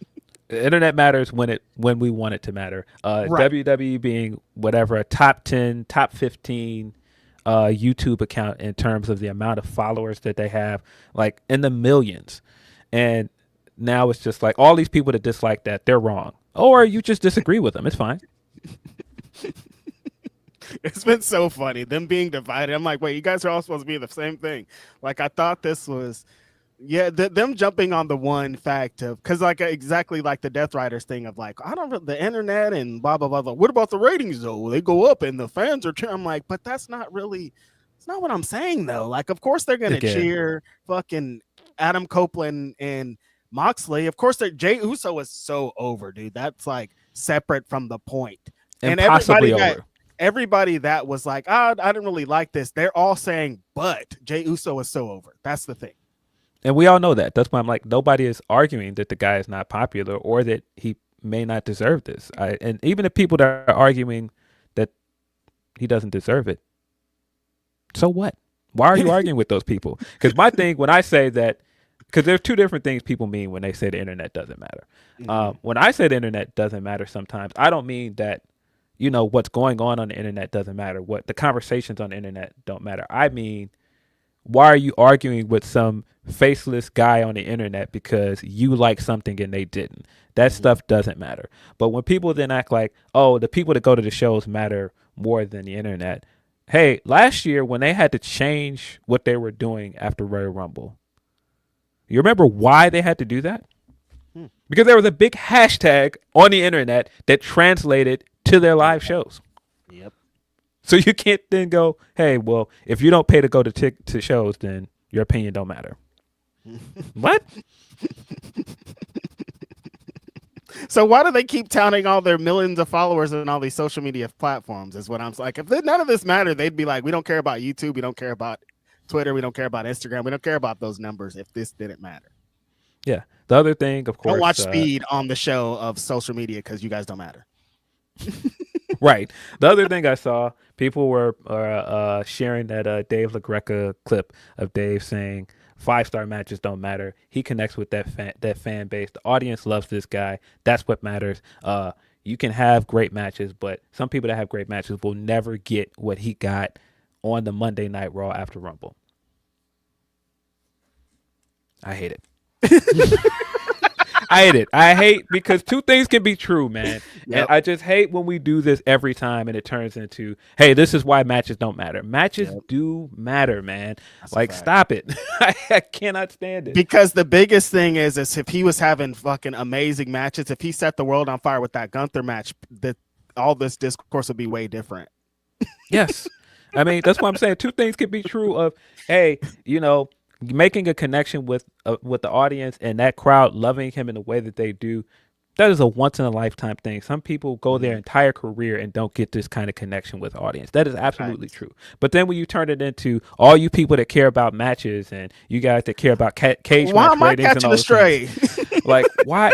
The internet matters when we want it to matter. Right. WWE being whatever a top 10, top 15 YouTube account in terms of the amount of followers that they have, like in the millions. And now it's just like all these people that dislike that, they're wrong. Or you just disagree with them. It's fine. It's been so funny, them being divided. I'm like, wait, you guys are all supposed to be the same thing. Like, I thought this was, them jumping on the one fact of, because like exactly like the Death Riders thing of like, I don't know, the internet and blah, blah, blah, blah. What about the ratings though? They go up and the fans are cheering. I'm like, but that's not really, it's not what I'm saying though. Like, of course they're going to cheer fucking Adam Copeland and Moxley. Of course, Jey Uso is so over, dude. That's like separate from the point. And everybody that was like, I didn't really like this. They're all saying, but Jey Uso is so over. That's the thing. And we all know that. That's why I'm like, nobody is arguing that the guy is not popular or that he may not deserve this. And even the people that are arguing that he doesn't deserve it, so what? Why are you arguing with those people? Because my thing, when I say that, because there's two different things people mean when they say the internet doesn't matter. Mm-hmm. When I say the internet doesn't matter sometimes, I don't mean that, you know, what's going on the internet doesn't matter. What the conversations on the internet don't matter. I mean, why are you arguing with some faceless guy on the internet because you like something and they didn't? That stuff doesn't matter. But when people then act like, oh, the people that go to the shows matter more than the internet. Hey, last year when they had to change what they were doing after Royal Rumble, you remember why they had to do that? Because there was a big hashtag on the internet that translated to their live shows. Yep. So you can't then go, hey, well, if you don't pay to go to shows, then your opinion don't matter. What? So why do they keep touting all their millions of followers on all these social media platforms? Is what I'm like. If none of this mattered, they'd be like, we don't care about YouTube, we don't care about Twitter, we don't care about Instagram, we don't care about those numbers if this didn't matter. Yeah. The other thing, of course, don't watch Speed on the show of social media because you guys don't matter. Right. The other thing I saw, people were sharing that Dave LaGreca clip of Dave saying 5-star matches don't matter. He connects with that fan base. The audience loves this guy. That's what matters. You can have great matches, but some people that have great matches will never get what he got on the Monday Night Raw after Rumble. I hate it. I hate it. I hate because two things can be true, man. Yep. And I just hate when we do this every time and it turns into, hey, this is why matches don't matter. Matches do matter, man. That's like, stop it. I cannot stand it. Because the biggest thing is if he was having fucking amazing matches, if he set the world on fire with that Gunther match, all this discourse would be way different. Yes. I mean, that's what I'm saying. Two things can be true of, hey, you know, making a connection with the audience and that crowd loving him in the way that they do. That is a once in a lifetime thing. Some people go their entire career and don't get this kind of connection with audience. That is absolutely true. But then when you turn it into all you people that care about matches and you guys that care about cage match ratings and all those things, like why?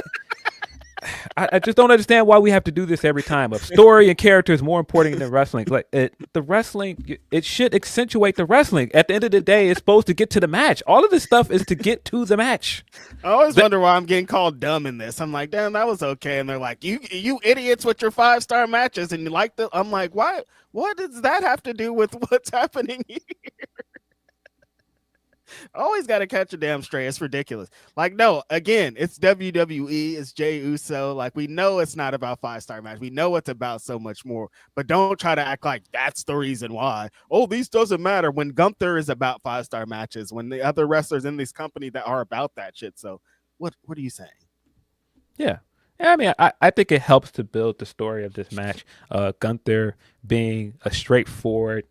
I just don't understand why we have to do this every time. A story and character is more important than wrestling. Like the wrestling, it should accentuate the wrestling. At the end of the day, it's supposed to get to the match. All of this stuff is to get to the match. I always wonder why I'm getting called dumb in this. I'm like, damn, that was okay. And they're like, you idiots with your 5-star matches, and you like the. I'm like, why? What does that have to do with what's happening here? Always got to catch a damn stray. It's ridiculous. Like, no, again, it's WWE. It's Jey Uso. Like, we know it's not about 5-star match. We know it's about so much more. But don't try to act like that's the reason why. Oh, these doesn't matter when Gunther is about 5-star matches, when the other wrestlers in this company that are about that shit. So what are you saying? Yeah. I mean, I think it helps to build the story of this match. Gunther being a straightforward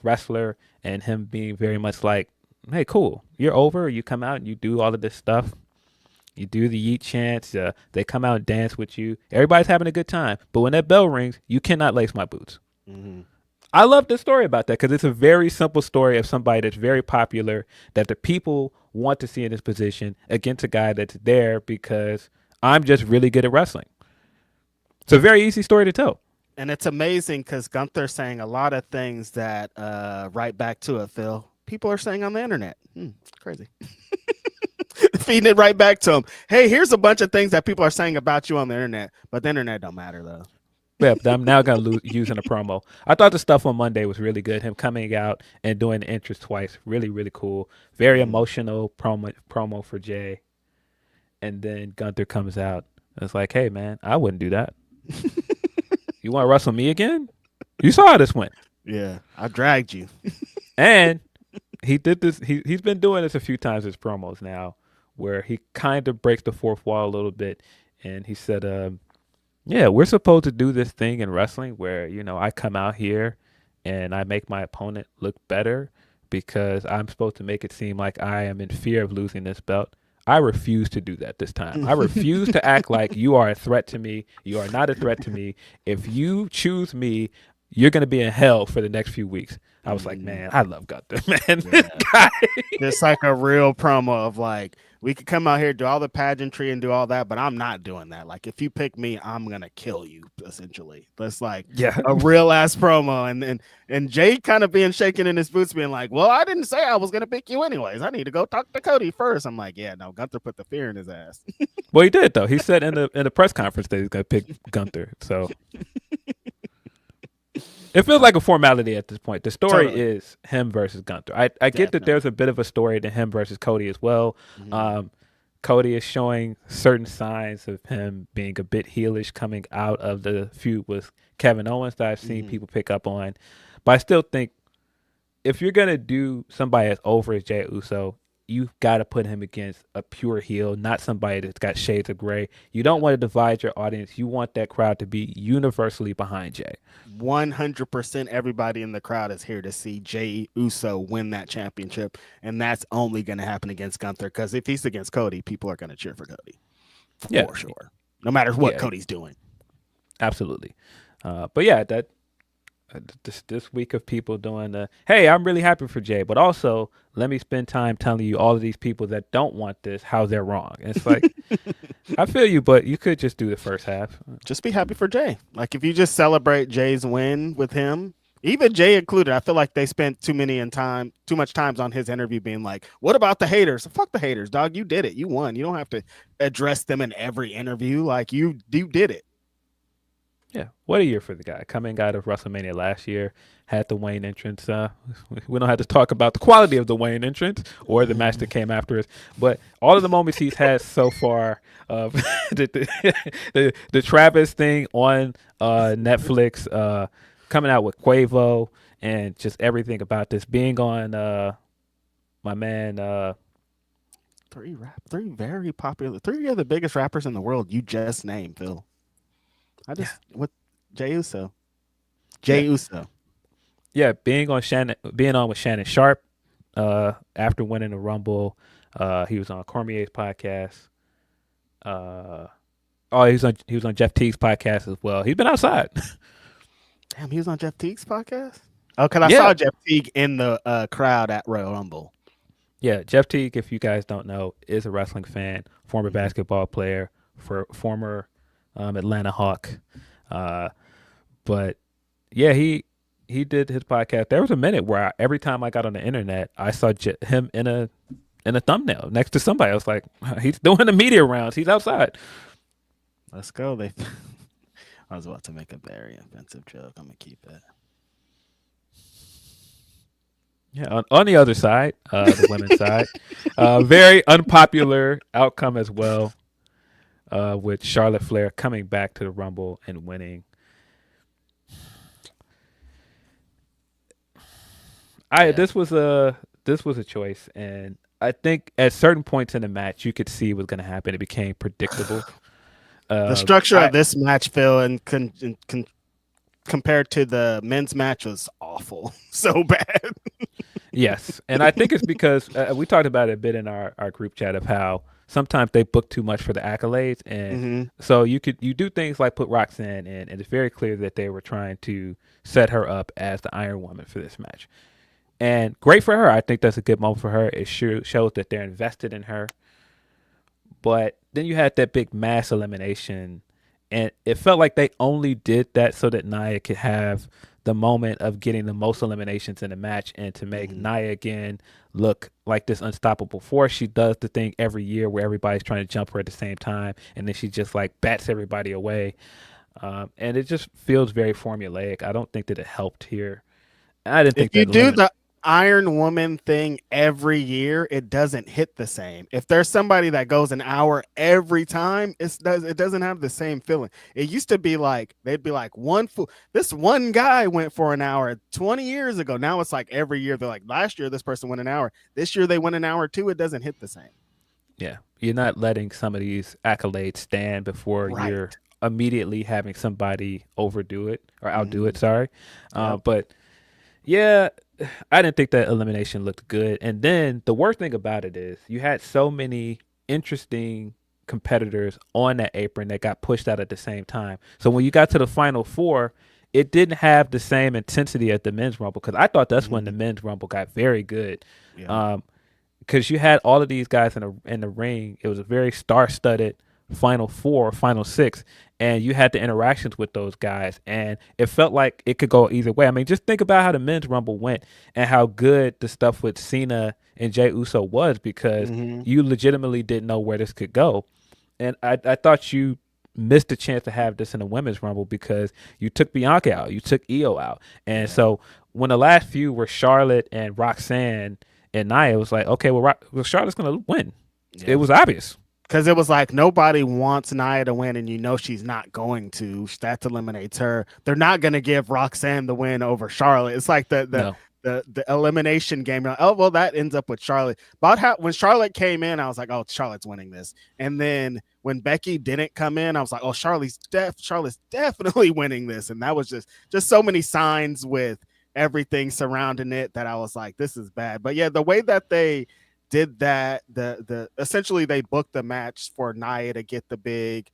wrestler and him being very much like, hey, cool, you're over. You come out and you do all of this stuff. You do the yeet chants. They come out and dance with you. Everybody's having a good time. But when that bell rings, you cannot lace my boots. Mm-hmm. I love the story about that because it's a very simple story of somebody that's very popular that the people want to see in this position against a guy that's there because I'm just really good at wrestling. It's a very easy story to tell. And it's amazing because Gunther's saying a lot of things that right back to it, Phil. People are saying on the internet. Crazy. Feeding it right back to them. Hey, here's a bunch of things that people are saying about you on the internet, but the internet don't matter, though. Yeah, I'm now going to using a promo. I thought the stuff on Monday was really good. Him coming out and doing the entrance twice. Really, really cool. Very emotional promo for Jey. And then Gunther comes out. It's like, hey, man, I wouldn't do that. You want to wrestle me again? You saw how this went. Yeah, I dragged you. And he did this. He's been doing this a few times in his promos now, where he kind of breaks the fourth wall a little bit, and he said, "Yeah, we're supposed to do this thing in wrestling where I come out here and I make my opponent look better because I'm supposed to make it seem like I am in fear of losing this belt. I refuse to do that this time. I refuse to act like you are a threat to me. You are not a threat to me. If you choose me, you're going to be in hell for the next few weeks." I was like, man, I love Gunther, man. Yeah. It's like a real promo of like, we could come out here, do all the pageantry and do all that, but I'm not doing that. Like, if you pick me, I'm going to kill you, essentially. That's like a real ass promo. And Jey kind of being shaken in his boots, being like, well, I didn't say I was going to pick you anyways. I need to go talk to Cody first. I'm like, yeah, no, Gunther put the fear in his ass. Well, he did, though. He said in the press conference that he's going to pick Gunther. So it feels like a formality at this point. The story is him versus Gunther. I get that there's a bit of a story to him versus Cody as well. Mm-hmm. Cody is showing certain signs of him being a bit heelish coming out of the feud with Kevin Owens that I've seen people pick up on. But I still think if you're going to do somebody as over as Jey Uso, you've got to put him against a pure heel, not somebody that's got shades of gray. You don't want to divide your audience. You want that crowd to be universally behind Jey. 100% everybody in the crowd is here to see Jey Uso win that championship, and that's only going to happen against Gunther because if he's against Cody, people are going to cheer for Cody. For sure. no matter what Yeah. Cody's doing. Absolutely. But yeah, that this week of people doing the, hey, I'm really happy for Jey, but also let me spend time telling you all of these people that don't want this, how they're wrong. And it's like, I feel you, but you could just do the first half. Just be happy for Jey. Like if you just celebrate Jey's win with him, even Jey included, I feel like they spent too much times on his interview being like, what about the haters? Fuck the haters, dog. You did it. You won. You don't have to address them in every interview. Like you did it. Yeah, what a year for the guy. Coming out of WrestleMania last year, had the Wayne entrance. We don't have to talk about the quality of the Wayne entrance or the match that came after it, but all of the moments he's had so far, the Travis thing on Netflix, coming out with Quavo, and just everything about this being on my man. Three very popular, 3 of the biggest rappers in the world. You just named, Phil. What Jey Uso. Uso. Yeah, being on with Shannon Sharp after winning the Rumble. He was on Cormier's podcast. He was on Jeff Teague's podcast as well. He's been outside. Damn, he was on Jeff Teague's podcast? Oh, because I saw Jeff Teague in the crowd at Royal Rumble. Yeah, Jeff Teague, if you guys don't know, is a wrestling fan, former basketball player, former Atlanta Hawk. But yeah, he did his podcast. There was a minute where every time I got on the internet, I saw him in a thumbnail next to somebody. I was like, he's doing the media rounds. He's outside. Let's go. I was about to make a very offensive joke. I'm going to keep it. Yeah, on the other side, the women's side, very unpopular outcome as well, with Charlotte Flair coming back to the Rumble and winning. This was a choice, and I think at certain points in the match you could see what's going to happen. It became predictable. The structure of this match, Phil, and compared to the men's match was awful, so bad. Yes, and I think it's because we talked about it a bit in our group chat of how sometimes they book too much for the accolades, and so you do things like put Roxanne in, and it's very clear that they were trying to set her up as the Iron Woman for this match. And great for her. I think that's a good moment for her. It shows that they're invested in her. But then you had that big mass elimination, and it felt like they only did that so that Nia could have the moment of getting the most eliminations in the match and to make Nia again look like this unstoppable force. She does the thing every year where everybody's trying to jump her at the same time, and then she just like bats everybody away. And it just feels very formulaic. I don't think that it helped here. I didn't think if you do the Iron Woman thing every year, it doesn't hit the same. If there's somebody that goes an hour every time, it doesn't have the same feeling. It used to be like they'd be like this one guy went for an hour 20 years ago. Now it's like every year they're like, last year this person went an hour. This year they went an hour too. It doesn't hit the same. Yeah, you're not letting some of these accolades stand before you're immediately having somebody overdo it or outdo it. Sorry, but yeah. I didn't think that elimination looked good. And then the worst thing about it is you had so many interesting competitors on that apron that got pushed out at the same time. So when you got to the final four, it didn't have the same intensity as the men's rumble, because I thought that's when the men's rumble got very good. Because you had all of these guys in the ring. It was a very star-studded final four, final six, and you had the interactions with those guys, and it felt like it could go either way. I mean, just think about how the men's rumble went and how good the stuff with Cena and Jey Uso was, because you legitimately didn't know where this could go. And I thought you missed a chance to have this in the women's rumble because you took Bianca out, you took Io out, and so when the last few were Charlotte and Roxanne and Nia, it was like, okay, well Charlotte's gonna win. It was obvious. Because it was like nobody wants Nia to win, and you know she's not going to. That eliminates her. They're not going to give Roxanne the win over Charlotte. It's like the elimination game. Like, oh, well, that ends up with Charlotte. When Charlotte came in, I was like, oh, Charlotte's winning this. And then when Becky didn't come in, I was like, oh, Charlotte's definitely winning this. And that was just so many signs with everything surrounding it that I was like, this is bad. But yeah, the way that they did that, essentially they booked the match for Nia to get the big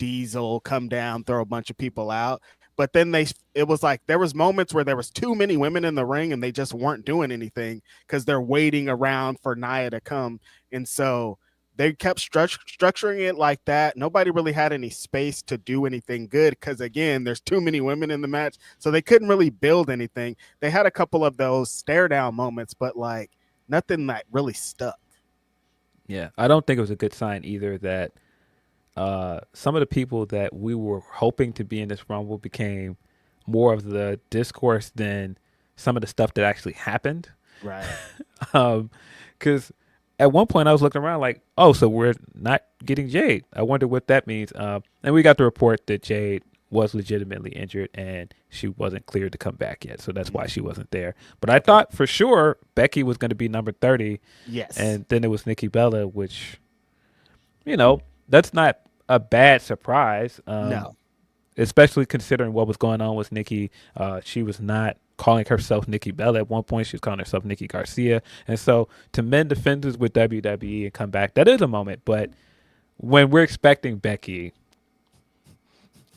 Diesel come down, throw a bunch of people out. But then it was like there was moments where there was too many women in the ring and they just weren't doing anything because they're waiting around for Nia to come. And so they kept structuring it like that. Nobody really had any space to do anything good because, again, there's too many women in the match. So they couldn't really build anything. They had a couple of those stare down moments, but like nothing that really stuck. Yeah, I don't think it was a good sign either that some of the people that we were hoping to be in this Rumble became more of the discourse than some of the stuff that actually happened. Right. Because at one point I was looking around like, oh, so we're not getting Jade. I wonder what that means. And we got the report that Jade was legitimately injured and she wasn't cleared to come back yet. So that's why she wasn't there. But I thought for sure Becky was going to be number 30. Yes. And then it was Nikki Bella, which, you know, that's not a bad surprise. No. Especially considering what was going on with Nikki. She was not calling herself Nikki Bella at one point. She was calling herself Nikki Garcia. And so to mend the fences with WWE and come back, that is a moment. But when we're expecting Becky,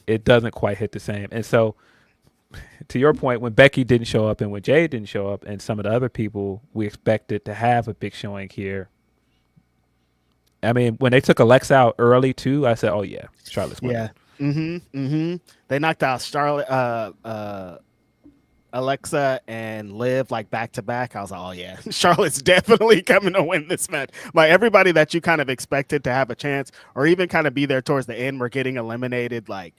it doesn't quite hit the same. And so to your point, when Becky didn't show up and when Jade didn't show up and some of the other people we expected to have a big showing here, I mean, when they took Alexa out early too, I said, oh yeah, Charlotte's winning. Yeah. They knocked out Charlotte, Alexa and Liv like back to back. I was like, oh yeah, Charlotte's definitely coming to win this match. Like everybody that you kind of expected to have a chance or even kind of be there towards the end were getting eliminated like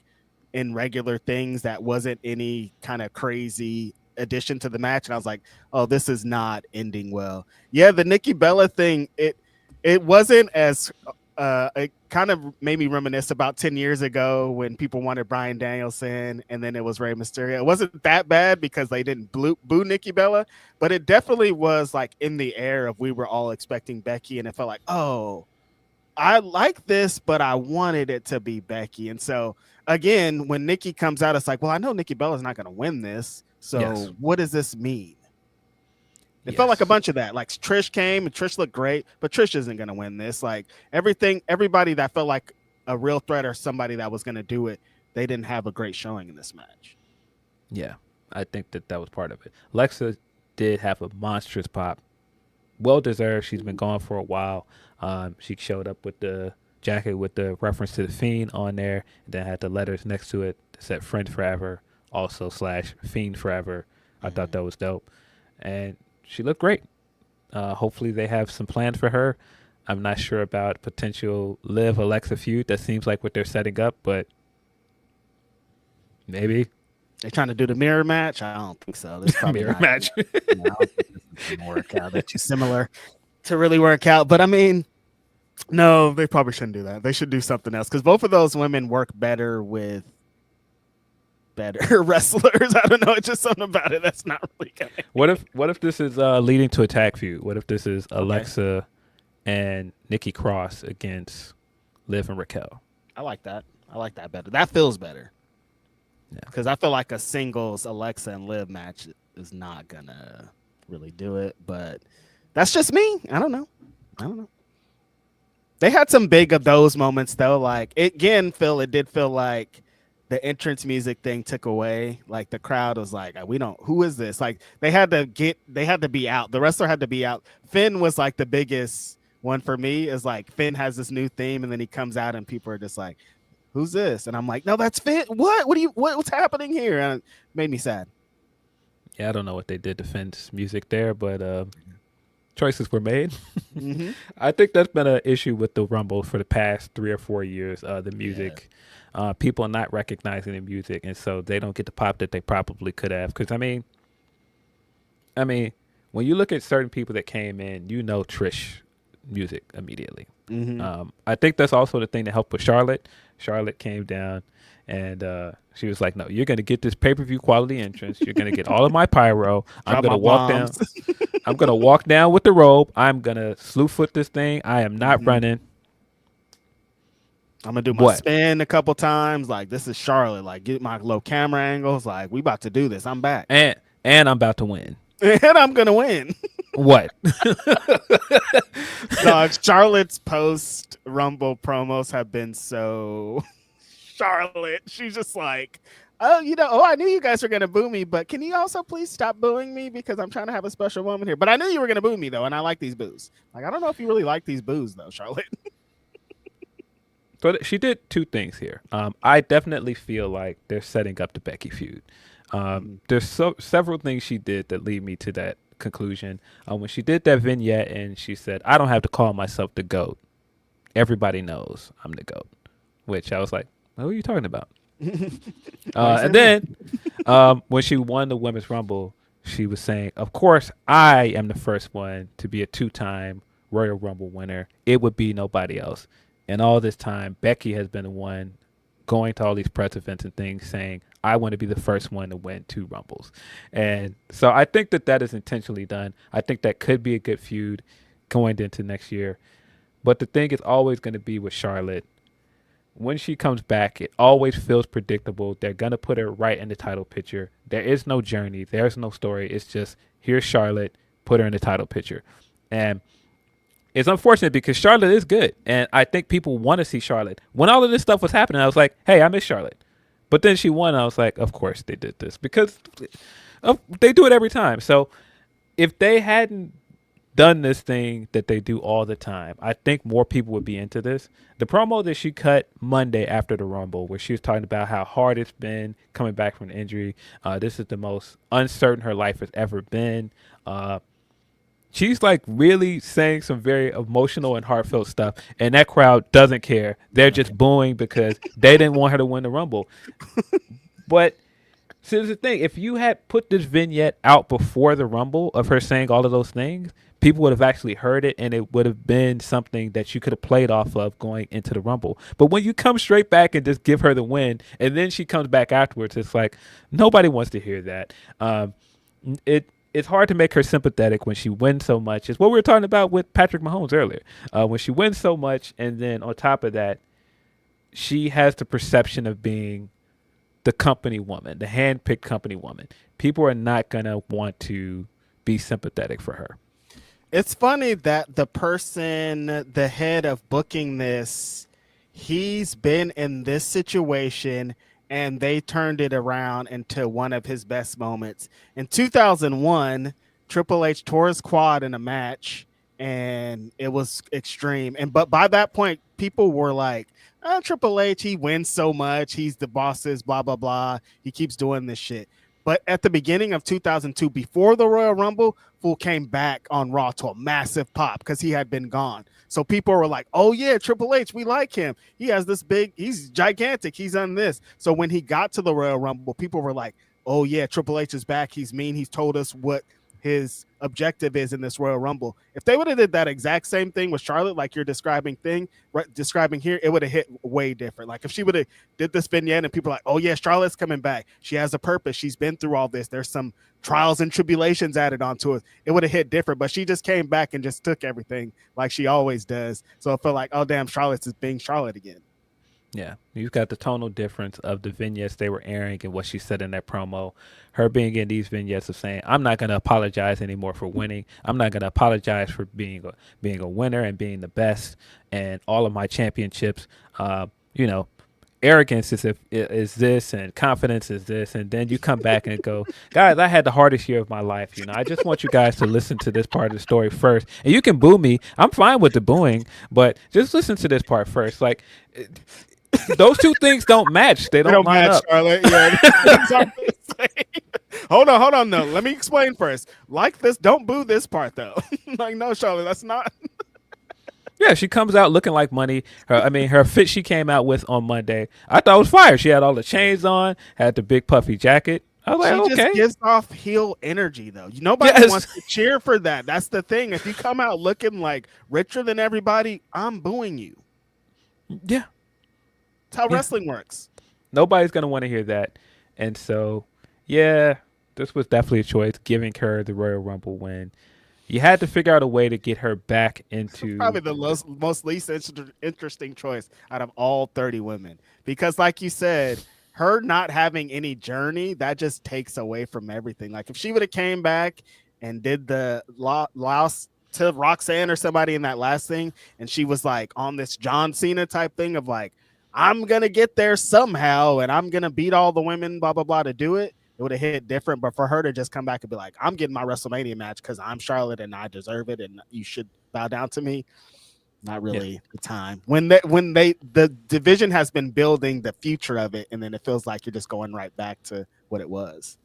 in regular things that wasn't any kind of crazy addition to the match. And I was like, oh, this is not ending well. Yeah, the Nikki Bella thing, it wasn't as it kind of made me reminisce about 10 years ago when people wanted Bryan Danielson and then it was Rey Mysterio. It wasn't that bad because they didn't boo Nikki Bella, but it definitely was like in the air of we were all expecting Becky and it felt like, oh, I like this, but I wanted it to be Becky. And so again, when Nikki comes out, it's like, well, I know Nikki Bella's not going to win this. So what does this mean? It felt like a bunch of that. Like Trish came and Trish looked great, but Trish isn't going to win this. Like everybody that felt like a real threat or somebody that was going to do it, they didn't have a great showing in this match. Yeah, I think that was part of it. Alexa did have a monstrous pop. Well deserved. She's been gone for a while. She showed up with the jacket with the reference to the Fiend on there, and then had the letters next to it that said Friend Forever, also / Fiend Forever. I thought that was dope. And she looked great. Hopefully they have some plans for her. I'm not sure about potential Liv Alexa feud. That seems like what they're setting up, but maybe. They're trying to do the mirror match? I don't think so. There's probably mirror match. I don't think this is going to work out. They're too similar to really work out. But I mean, no, they probably shouldn't do that. They should do something else because both of those women work better with better wrestlers. I don't know. It's just something about it that's not really connected. What if this is leading to a tag feud? What if this is Alexa and Nikki Cross against Liv and Raquel? I like that. I like that better. That feels better. Yeah. Because I feel like a singles Alexa and Liv match is not gonna really do it. But that's just me. I don't know. They had some big of those moments though. Like again, Phil, it did feel like the entrance music thing took away. Like the crowd was like, who is this? Like they had to be out. The wrestler had to be out. Finn was like the biggest one for me, is like Finn has this new theme and then he comes out and people are just like, who's this? And I'm like, no, that's Finn. What's happening here? And it made me sad. Yeah, I don't know what they did to Finn's music there, but choices were made. Mm-hmm. I think that's been an issue with the Rumble for the past 3 or 4 years. The music. People are not recognizing the music, and so they don't get the pop that they probably could have. Because I mean, when you look at certain people that came in, you know Trish music immediately. Mm-hmm. I think that's also the thing that helped with Charlotte. Charlotte came down, and she was like, "No, you're going to get this pay-per-view quality entrance. You're going to get all of my pyro. I'm going to walk down. I'm going to walk down with the robe. I'm going to slew foot this thing. I am not running." I'm gonna do my spin a couple times. Like, this is Charlotte. Like, get my low camera angles. Like, we about to do this. I'm back. And I'm about to win. And I'm gonna win. What? No, Charlotte's post Rumble promos have been so Charlotte. She's just like, oh, I knew you guys were going to boo me, but can you also please stop booing me because I'm trying to have a special moment here. But I knew you were going to boo me, though, and I like these boos. Like, I don't know if you really like these boos, though, Charlotte. So she did two things here. I definitely feel like they're setting up the Becky feud. There's several things she did that lead me to that conclusion. When she did that vignette and she said, I don't have to call myself the GOAT. Everybody knows I'm the GOAT. Which I was like, what are you talking about? And then when she won the Women's Rumble, she was saying, of course, I am the first one to be a 2-time Royal Rumble winner. It would be nobody else. And all this time, Becky has been the one going to all these press events and things saying, I want to be the first one to win 2 Rumbles. And so I think that is intentionally done. I think that could be a good feud going into next year. But the thing is always going to be with Charlotte. When she comes back, it always feels predictable. They're going to put her right in the title picture. There is no journey. There's no story. It's just, here's Charlotte, put her in the title picture. And it's unfortunate because Charlotte is good. And I think people want to see Charlotte. When all of this stuff was happening, I was like, hey, I miss Charlotte. But then she won. I was like, of course they did this because they do it every time. So if they hadn't done this thing that they do all the time, I think more people would be into this. The promo that she cut Monday after the Rumble, where she was talking about how hard it's been coming back from an injury. This is the most uncertain her life has ever been. She's like really saying some very emotional and heartfelt stuff, and that crowd doesn't care. They're just booing because they didn't want her to win the Rumble. But so here's the thing. If you had put this vignette out before the Rumble of her saying all of those things, people would have actually heard it, and it would have been something that you could have played off of going into the Rumble. But when you come straight back and just give her the win, and then she comes back afterwards, it's like nobody wants to hear that. It's hard to make her sympathetic when she wins so much. It's what we were talking about with Patrick Mahomes earlier. When she wins so much, and then on top of that, she has the perception of being the company woman, the hand-picked company woman. People are not going to want to be sympathetic for her. It's funny that the person, the head of booking this, he's been in this situation and they turned it around into one of his best moments. In 2001, Triple H tore his quad in a match and it was extreme. But by that point, people were like, Triple H, he wins so much. He's the bosses, blah, blah, blah. He keeps doing this shit. But at the beginning of 2002, before the Royal Rumble, Fool came back on Raw to a massive pop because he had been gone. So people were like, oh, yeah, Triple H, we like him. He has this big, he's gigantic. He's done this. So when he got to the Royal Rumble, people were like, oh, yeah, Triple H is back. He's mean. He's told us what his objective is in this Royal Rumble. If they would have did that exact same thing with Charlotte, like you're describing here, it would have hit way different. Like if she would have did this vignette and people are like, oh yeah, Charlotte's coming back. She has a purpose. She's been through all this. There's some trials and tribulations added onto it. It would have hit different, but she just came back and just took everything like she always does. So I felt like, oh damn, Charlotte's is being Charlotte again. Yeah, you've got the tonal difference of the vignettes they were airing and what she said in that promo. Her being in these vignettes of saying, I'm not going to apologize anymore for winning. I'm not going to apologize for being a winner and being the best and all of my championships. Arrogance is this and confidence is this. And then you come back and go, guys, I had the hardest year of my life. I just want you guys to listen to this part of the story first. And you can boo me. I'm fine with the booing, but just listen to this part first. Like, those two things don't match. They don't line match, up. Charlotte. Yeah. Hold on. No, let me explain first. Like this, don't boo this part though. Like, no, Charlotte, that's not. Yeah, she comes out looking like money. Her fit she came out with on Monday, I thought it was fire. She had all the chains on, had the big puffy jacket. I was like, she just gives off heel energy though. Nobody wants to cheer for that. That's the thing. If you come out looking like richer than everybody, I'm booing you. Yeah. That's how wrestling works. Nobody's going to want to hear that. And so, yeah, this was definitely a choice, giving her the Royal Rumble win. You had to figure out a way to get her back into... Probably the most least interesting choice out of all 30 women. Because like you said, her not having any journey, that just takes away from everything. Like if she would have came back and did the lost to Roxanne or somebody in that last thing, and she was like on this John Cena type thing of like, I'm gonna get there somehow, and I'm gonna beat all the women, blah blah blah, to do it, it would have hit different. But for her to just come back and be like, I'm getting my WrestleMania match because I'm Charlotte and I deserve it, and you should bow down to me. Not really the time when the division has been building the future of it, and then it feels like you're just going right back to what it was.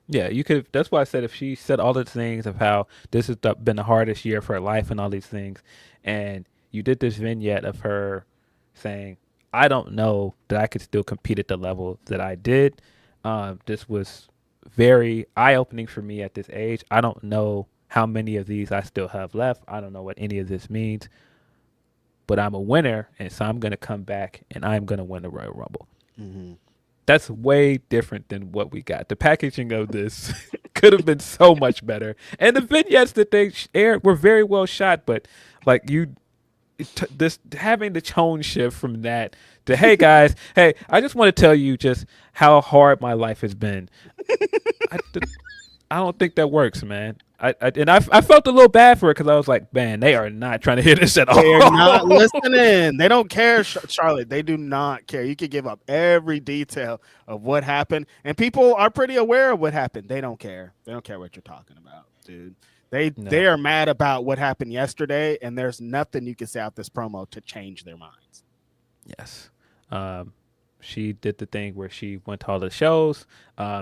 Yeah, you could. That's why I said if she said all the things of how this has been the hardest year of her life and all these things, and you did this vignette of her saying, "I don't know that I could still compete at the level that I did." This was very eye-opening for me at this age. I don't know how many of these I still have left. I don't know what any of this means, but I'm a winner, and so I'm going to come back and I'm going to win the Royal Rumble. Mm-hmm. That's way different than what we got. The packaging of this could have been so much better. And the vignettes that they aired were very well shot, but like this having the tone shift from that to, hey guys, hey, I just want to tell you just how hard my life has been. I don't think that works, man. I felt a little bad for it because I was like, man, they are not trying to hear this at all. They're not listening. They don't care, Charlotte. They do not care. You could give up every detail of what happened, and people are pretty aware of what happened. They don't care. They don't care what you're talking about, dude. They are mad about what happened yesterday, and there's nothing you can say out this promo to change their minds. Yes. She did the thing where she went to all the shows.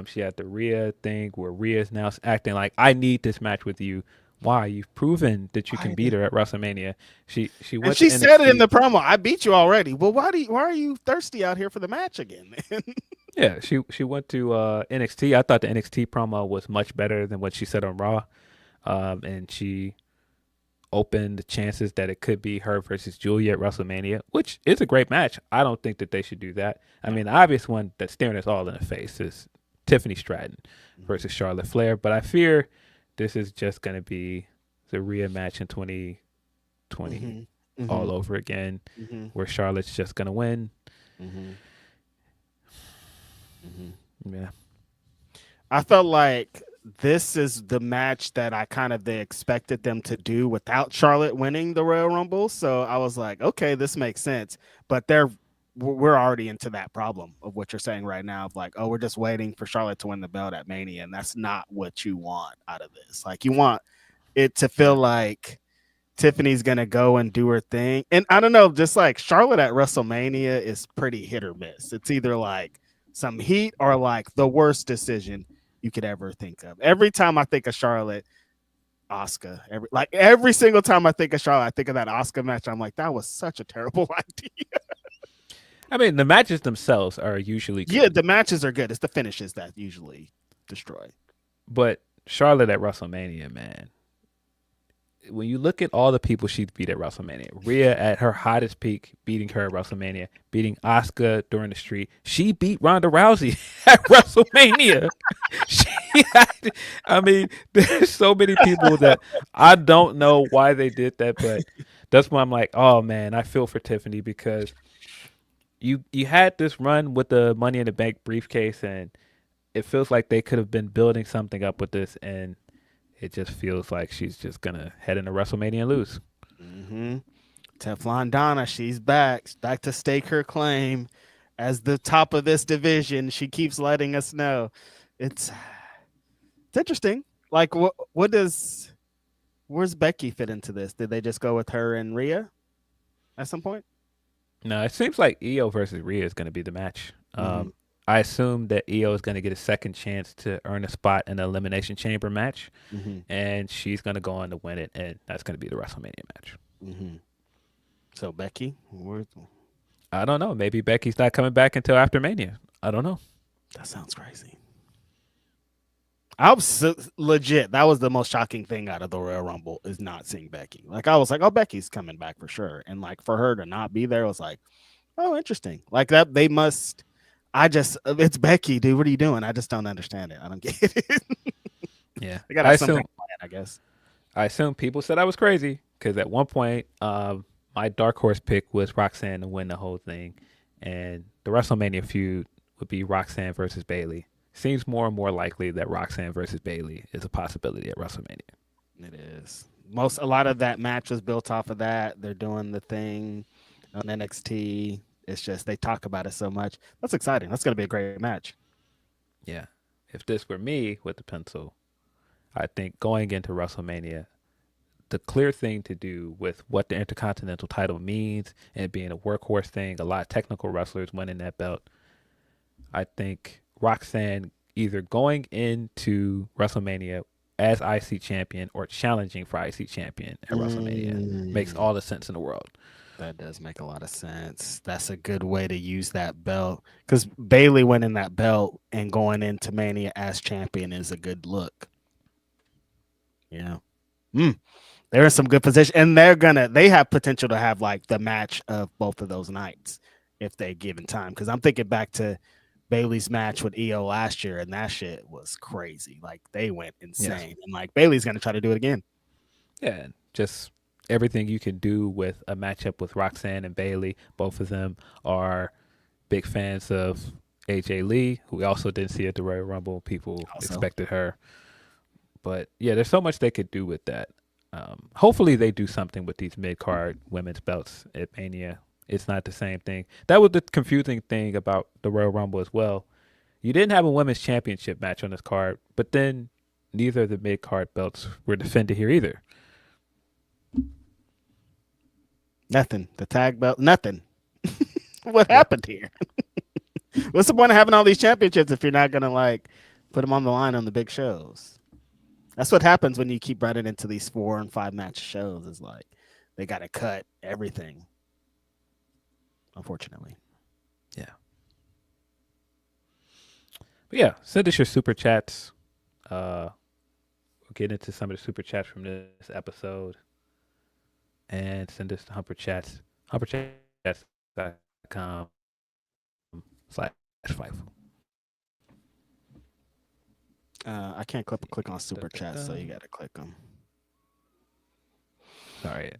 She had the Rhea thing where Rhea's now acting like, I need this match with you. Why? You've proven that you can beat her at WrestleMania. She went and she to said NXT. it in the promo. I beat you already. Well, why are you thirsty out here for the match again, man? Yeah, she went to NXT. I thought the NXT promo was much better than what she said on Raw. And she opened the chances that it could be her versus Julia at WrestleMania, which is a great match. I don't think that they should do that. I mean, the obvious one that's staring us all in the face is Tiffany Stratton versus Charlotte Flair, but I fear this is just going to be the Rhea match in 2020 all over again, where Charlotte's just going to win. Yeah. I felt like this is the match that I kind of expected them to do without Charlotte winning the Royal Rumble. So I was like, okay, this makes sense. But we're already into that problem of what you're saying right now of like, oh, we're just waiting for Charlotte to win the belt at Mania. And that's not what you want out of this. Like, you want it to feel like Tiffany's going to go and do her thing. And I don't know, just like Charlotte at WrestleMania is pretty hit or miss. It's either like some heat or like the worst decision you could ever think of. Every time I think of Charlotte, Asuka, every single time I think of Charlotte, I think of that Asuka match. I'm like, that was such a terrible idea. I mean, the matches themselves are usually good. Yeah, the matches are good. It's the finishes that usually destroy. But Charlotte at WrestleMania, man, when you look at all the people she's beat at WrestleMania, Rhea at her hottest peak, beating her at WrestleMania, beating Asuka during the streak. She beat Ronda Rousey at WrestleMania. I mean, there's so many people that I don't know why they did that, but that's why I'm like, oh man, I feel for Tiffany because you had this run with the Money in the Bank briefcase, and it feels like they could have been building something up with this, and it just feels like she's just going to head into WrestleMania and lose. Teflon Donna, she's back to stake her claim as the top of this division. She keeps letting us know. It's interesting. Like, where's Becky fit into this? Did they just go with her and Rhea at some point? No, it seems like Io versus Rhea is going to be the match. I assume that Io is going to get a second chance to earn a spot in the Elimination Chamber match, and she's going to go on to win it, and that's going to be the WrestleMania match. So Becky, I don't know. Maybe Becky's not coming back until after Mania. I don't know. That sounds crazy. I was legit. That was the most shocking thing out of the Royal Rumble is not seeing Becky. Like, I was like, oh, Becky's coming back for sure. And like for her to not be there was like, oh, interesting. Like that they must. It's Becky, dude. What are you doing? I just don't understand it. I don't get it. Yeah, I gotta have something planned, I guess. I assume people said I was crazy because at one point, my dark horse pick was Roxanne to win the whole thing, and the WrestleMania feud would be Roxanne versus Bayley. Seems more and more likely that Roxanne versus Bayley is a possibility at WrestleMania. It is. A lot of that match was built off of that. They're doing the thing on NXT. It's just they talk about it so much. That's exciting. That's going to be a great match. Yeah. If this were me with the pencil, I think going into WrestleMania, the clear thing to do with what the Intercontinental title means and being a workhorse thing, a lot of technical wrestlers winning that belt, I think Roxanne either going into WrestleMania as IC champion or challenging for IC champion at WrestleMania makes all the sense in the world. That does make a lot of sense. That's a good way to use that belt because Bayley winning that belt and going into Mania as champion is a good look. Yeah. They're in some good position, and they have potential to have like the match of both of those nights if they given time. Because I'm thinking back to Bayley's match with EO last year, and that shit was crazy. Like they went insane, and like Bayley's gonna try to do it again. Yeah, just everything you can do with a matchup with Roxanne and Bayley. Both of them are big fans of AJ Lee, who we also didn't see at the Royal Rumble. People expected her, but yeah, there's so much they could do with that. Hopefully they do something with these mid-card women's belts at Mania. It's not the same thing. That was the confusing thing about the Royal Rumble as well. You didn't have a women's championship match on this card, but then neither of the mid-card belts were defended here either. Nothing. The tag belt, nothing. What happened here? What's the point of having all these championships if you're not going to like put them on the line on the big shows? That's what happens when you keep running into these 4 and 5 match shows. Is like they got to cut everything. Unfortunately. Yeah. But yeah, send us your super chats. We'll get into some of the super chats from this episode. And send us to humperchats.com/Fightful. I can't click on super chats, so you got to click them. Sorry,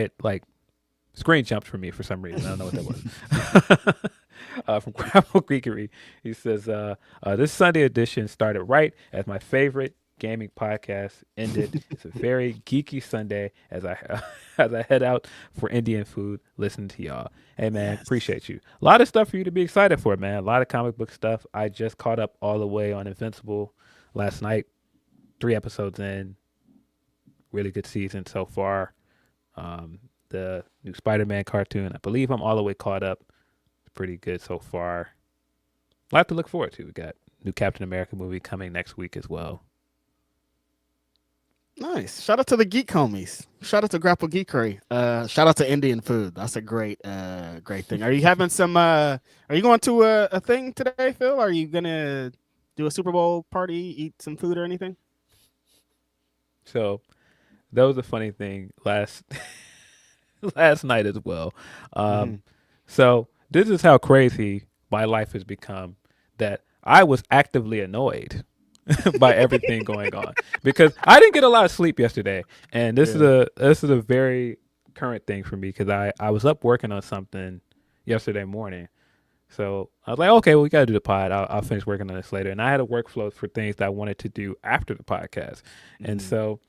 it like screen jumped for me for some reason. I don't know what that was. From Grapple Geekery, he says, this Sunday edition started right as my favorite gaming podcast ended. It's a very geeky Sunday as I head out for Indian food listening to y'all. Hey man, appreciate you. A lot of stuff for you to be excited for, man. A lot of comic book stuff. I just caught up all the way on Invincible last night. 3 episodes in. Really good season so far. The new Spider-Man cartoon, I believe I'm all the way caught up. Pretty good so far. A lot to look forward to. We got new Captain America movie coming next week as well. Nice. Shout out to the geek homies. Shout out to Grapple Geekery. Shout out to Indian food. That's a great thing. Are you having some are you going to a thing today, Phil? Are you gonna do a Super Bowl party, eat some food or anything? So that was a funny thing last night as well. So this is how crazy my life has become, that I was actively annoyed by everything going on because I didn't get a lot of sleep yesterday, and this is a very current thing for me because I was up working on something yesterday morning, so I was like, okay, well, we got to do the pod. I'll finish working on this later, and I had a workflow for things that I wanted to do after the podcast, and so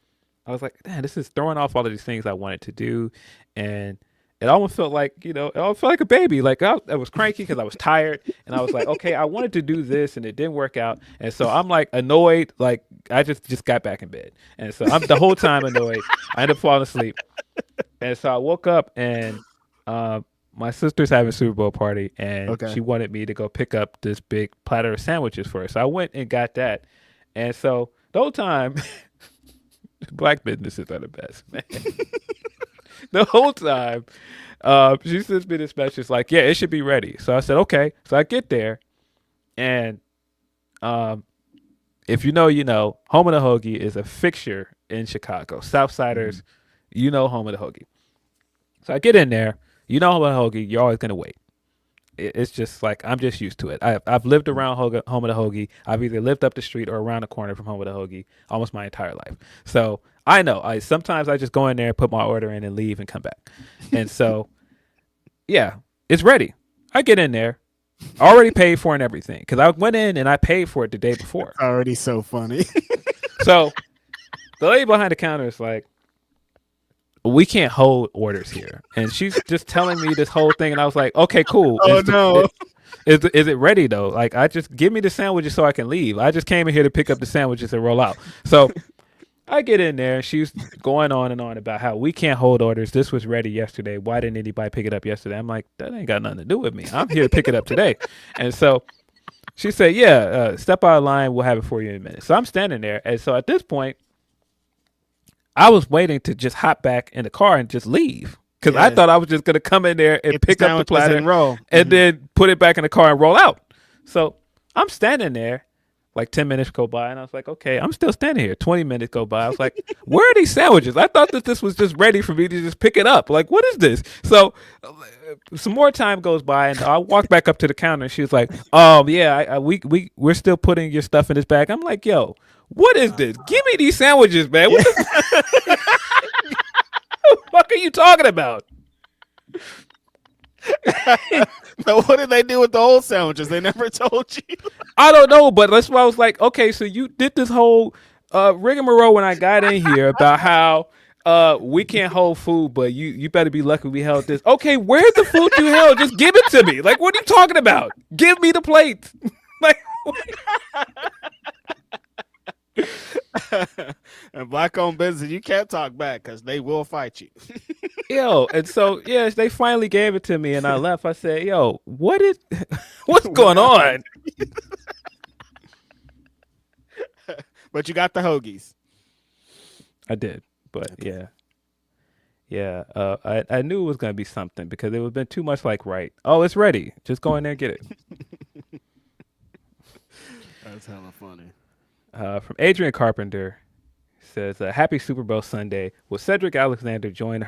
I was like, man, this is throwing off all of these things I wanted to do, and it almost felt like, it almost felt like a baby. Like I was cranky because I was tired, and I was like, okay, I wanted to do this, and it didn't work out, and so I'm like annoyed. Like I just got back in bed, and so I'm the whole time annoyed. I ended up falling asleep, and so I woke up, and my sister's having a Super Bowl party, and she wanted me to go pick up this big platter of sandwiches for her. So I went and got that, and so the whole time, black businesses are the best, man. The whole time, she sends me this message like, yeah, it should be ready. So I said, okay. So I get there, and if you know, you know, Home of the Hoagie is a fixture in Chicago. Southsiders, you know Home of the Hoagie. So I get in there. You know Home of the Hoagie, you're always going to wait. It's just like, I'm just used to it. I've lived around Home of the Hoagie. I've either lived up the street or around the corner from Home of the Hoagie almost my entire life. So I know. Sometimes I just go in there, put my order in, and leave and come back. And so, yeah, it's ready. I get in there, already paid for and everything, because I went in and I paid for it the day before. It's already so funny. So the lady behind the counter is like, we can't hold orders here. And she's just telling me this whole thing. And I was like, okay, cool. Oh, no. Is it ready though? Like, I just give me the sandwiches so I can leave. I just came in here to pick up the sandwiches and roll out. So I get in there and she's going on and on about how we can't hold orders. This was ready yesterday. Why didn't anybody pick it up yesterday? I'm like, that ain't got nothing to do with me. I'm here to pick it up today. And so she said, yeah, step out of line. We'll have it for you in a minute. So I'm standing there. And so at this point, I was waiting to just hop back in the car and just leave. Because I thought I was just going to come in there and pick up the platter and roll. And then put it back in the car and roll out. So I'm standing there. Like 10 minutes go by, and I was like, okay, I'm still standing here. 20 minutes go by. I was like, where are these sandwiches? I thought that this was just ready for me to just pick it up. Like, what is this? So some more time goes by, and I walk back up to the counter, and she was like, oh, yeah, we're still putting your stuff in this bag. I'm like, yo, what is this? Give me these sandwiches, man. What the fuck are you talking about? So what did they do with the old sandwiches? They never told you. I don't know, but that's why I was like, okay, so you did this whole rigmarole when I got in here about how we can't hold food, but you better be lucky we held this. Okay, where's the food you held? Just give it to me. Like, what are you talking about? Give me the plates. Like, and black-owned business, you can't talk back because they will fight you. yo, and so yes, they finally gave it to me, and I left. I said, "Yo, what's going on?" But you got the hoagies. I did, but yeah. I knew it was gonna be something because it would have been too much like, right? Oh, it's ready. Just go in there and get it. That's hella funny. From Adrian Carpenter says, happy Super Bowl Sunday. Will Cedric Alexander join the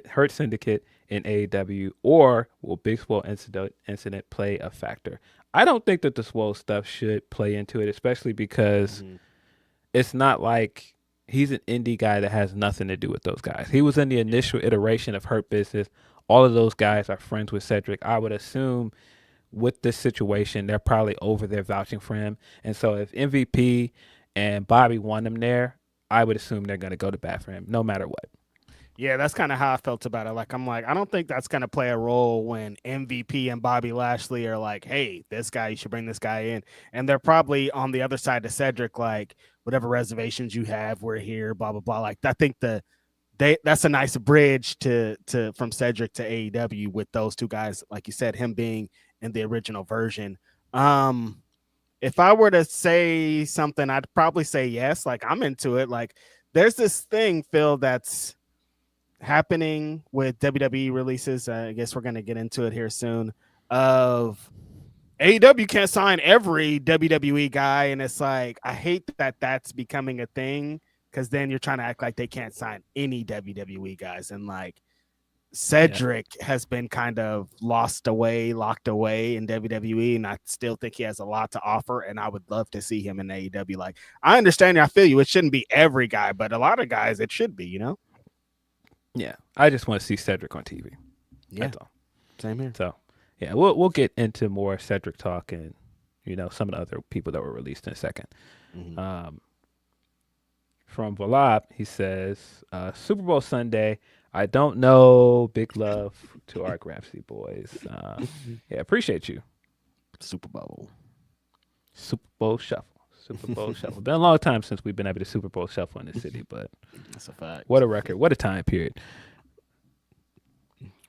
Hurt Syndicate in AEW, or will Big Swole incident play a factor? I don't think that the Swole stuff should play into it, especially because it's not like he's an indie guy that has nothing to do with those guys. He was in the initial iteration of Hurt Business. All of those guys are friends with Cedric. I would assume with this situation, they're probably over there vouching for him. And so if MVP and Bobby want him there, I would assume they're going to go to bat for him no matter what. Yeah, that's kind of how I felt about it. Like, I don't think that's going to play a role when MVP and Bobby Lashley are like, hey, this guy, you should bring this guy in. And they're probably on the other side of Cedric, like, whatever reservations you have, we're here, blah, blah, blah. Like, I think that's a nice bridge to from Cedric to AEW with those two guys. Like you said, him being in the original version. If I were to say something, I'd probably say yes. Like, I'm into it. Like, there's this thing, Phil, that's happening with WWE releases. I guess we're going to get into it here soon. Of AEW can't sign every WWE guy. And it's like, I hate that that's becoming a thing, because then you're trying to act like they can't sign any WWE guys. And like, Cedric has been kind of locked away in WWE, and I still think he has a lot to offer, and I would love to see him in AEW. Like, I understand you, I feel you. It shouldn't be every guy, but a lot of guys it should be, you know? Yeah, I just want to see Cedric on TV. Yeah, that's all. Same here. So, yeah, we'll get into more Cedric talk and, you know, some of the other people that were released in a second. From Volab, he says, Super Bowl Sunday. I don't know. Big love to our Grapsody boys. Yeah, appreciate you. Super Bowl Shuffle. Been a long time since we've been able to Super Bowl Shuffle in this city, but that's a fact. What a record. What a time period.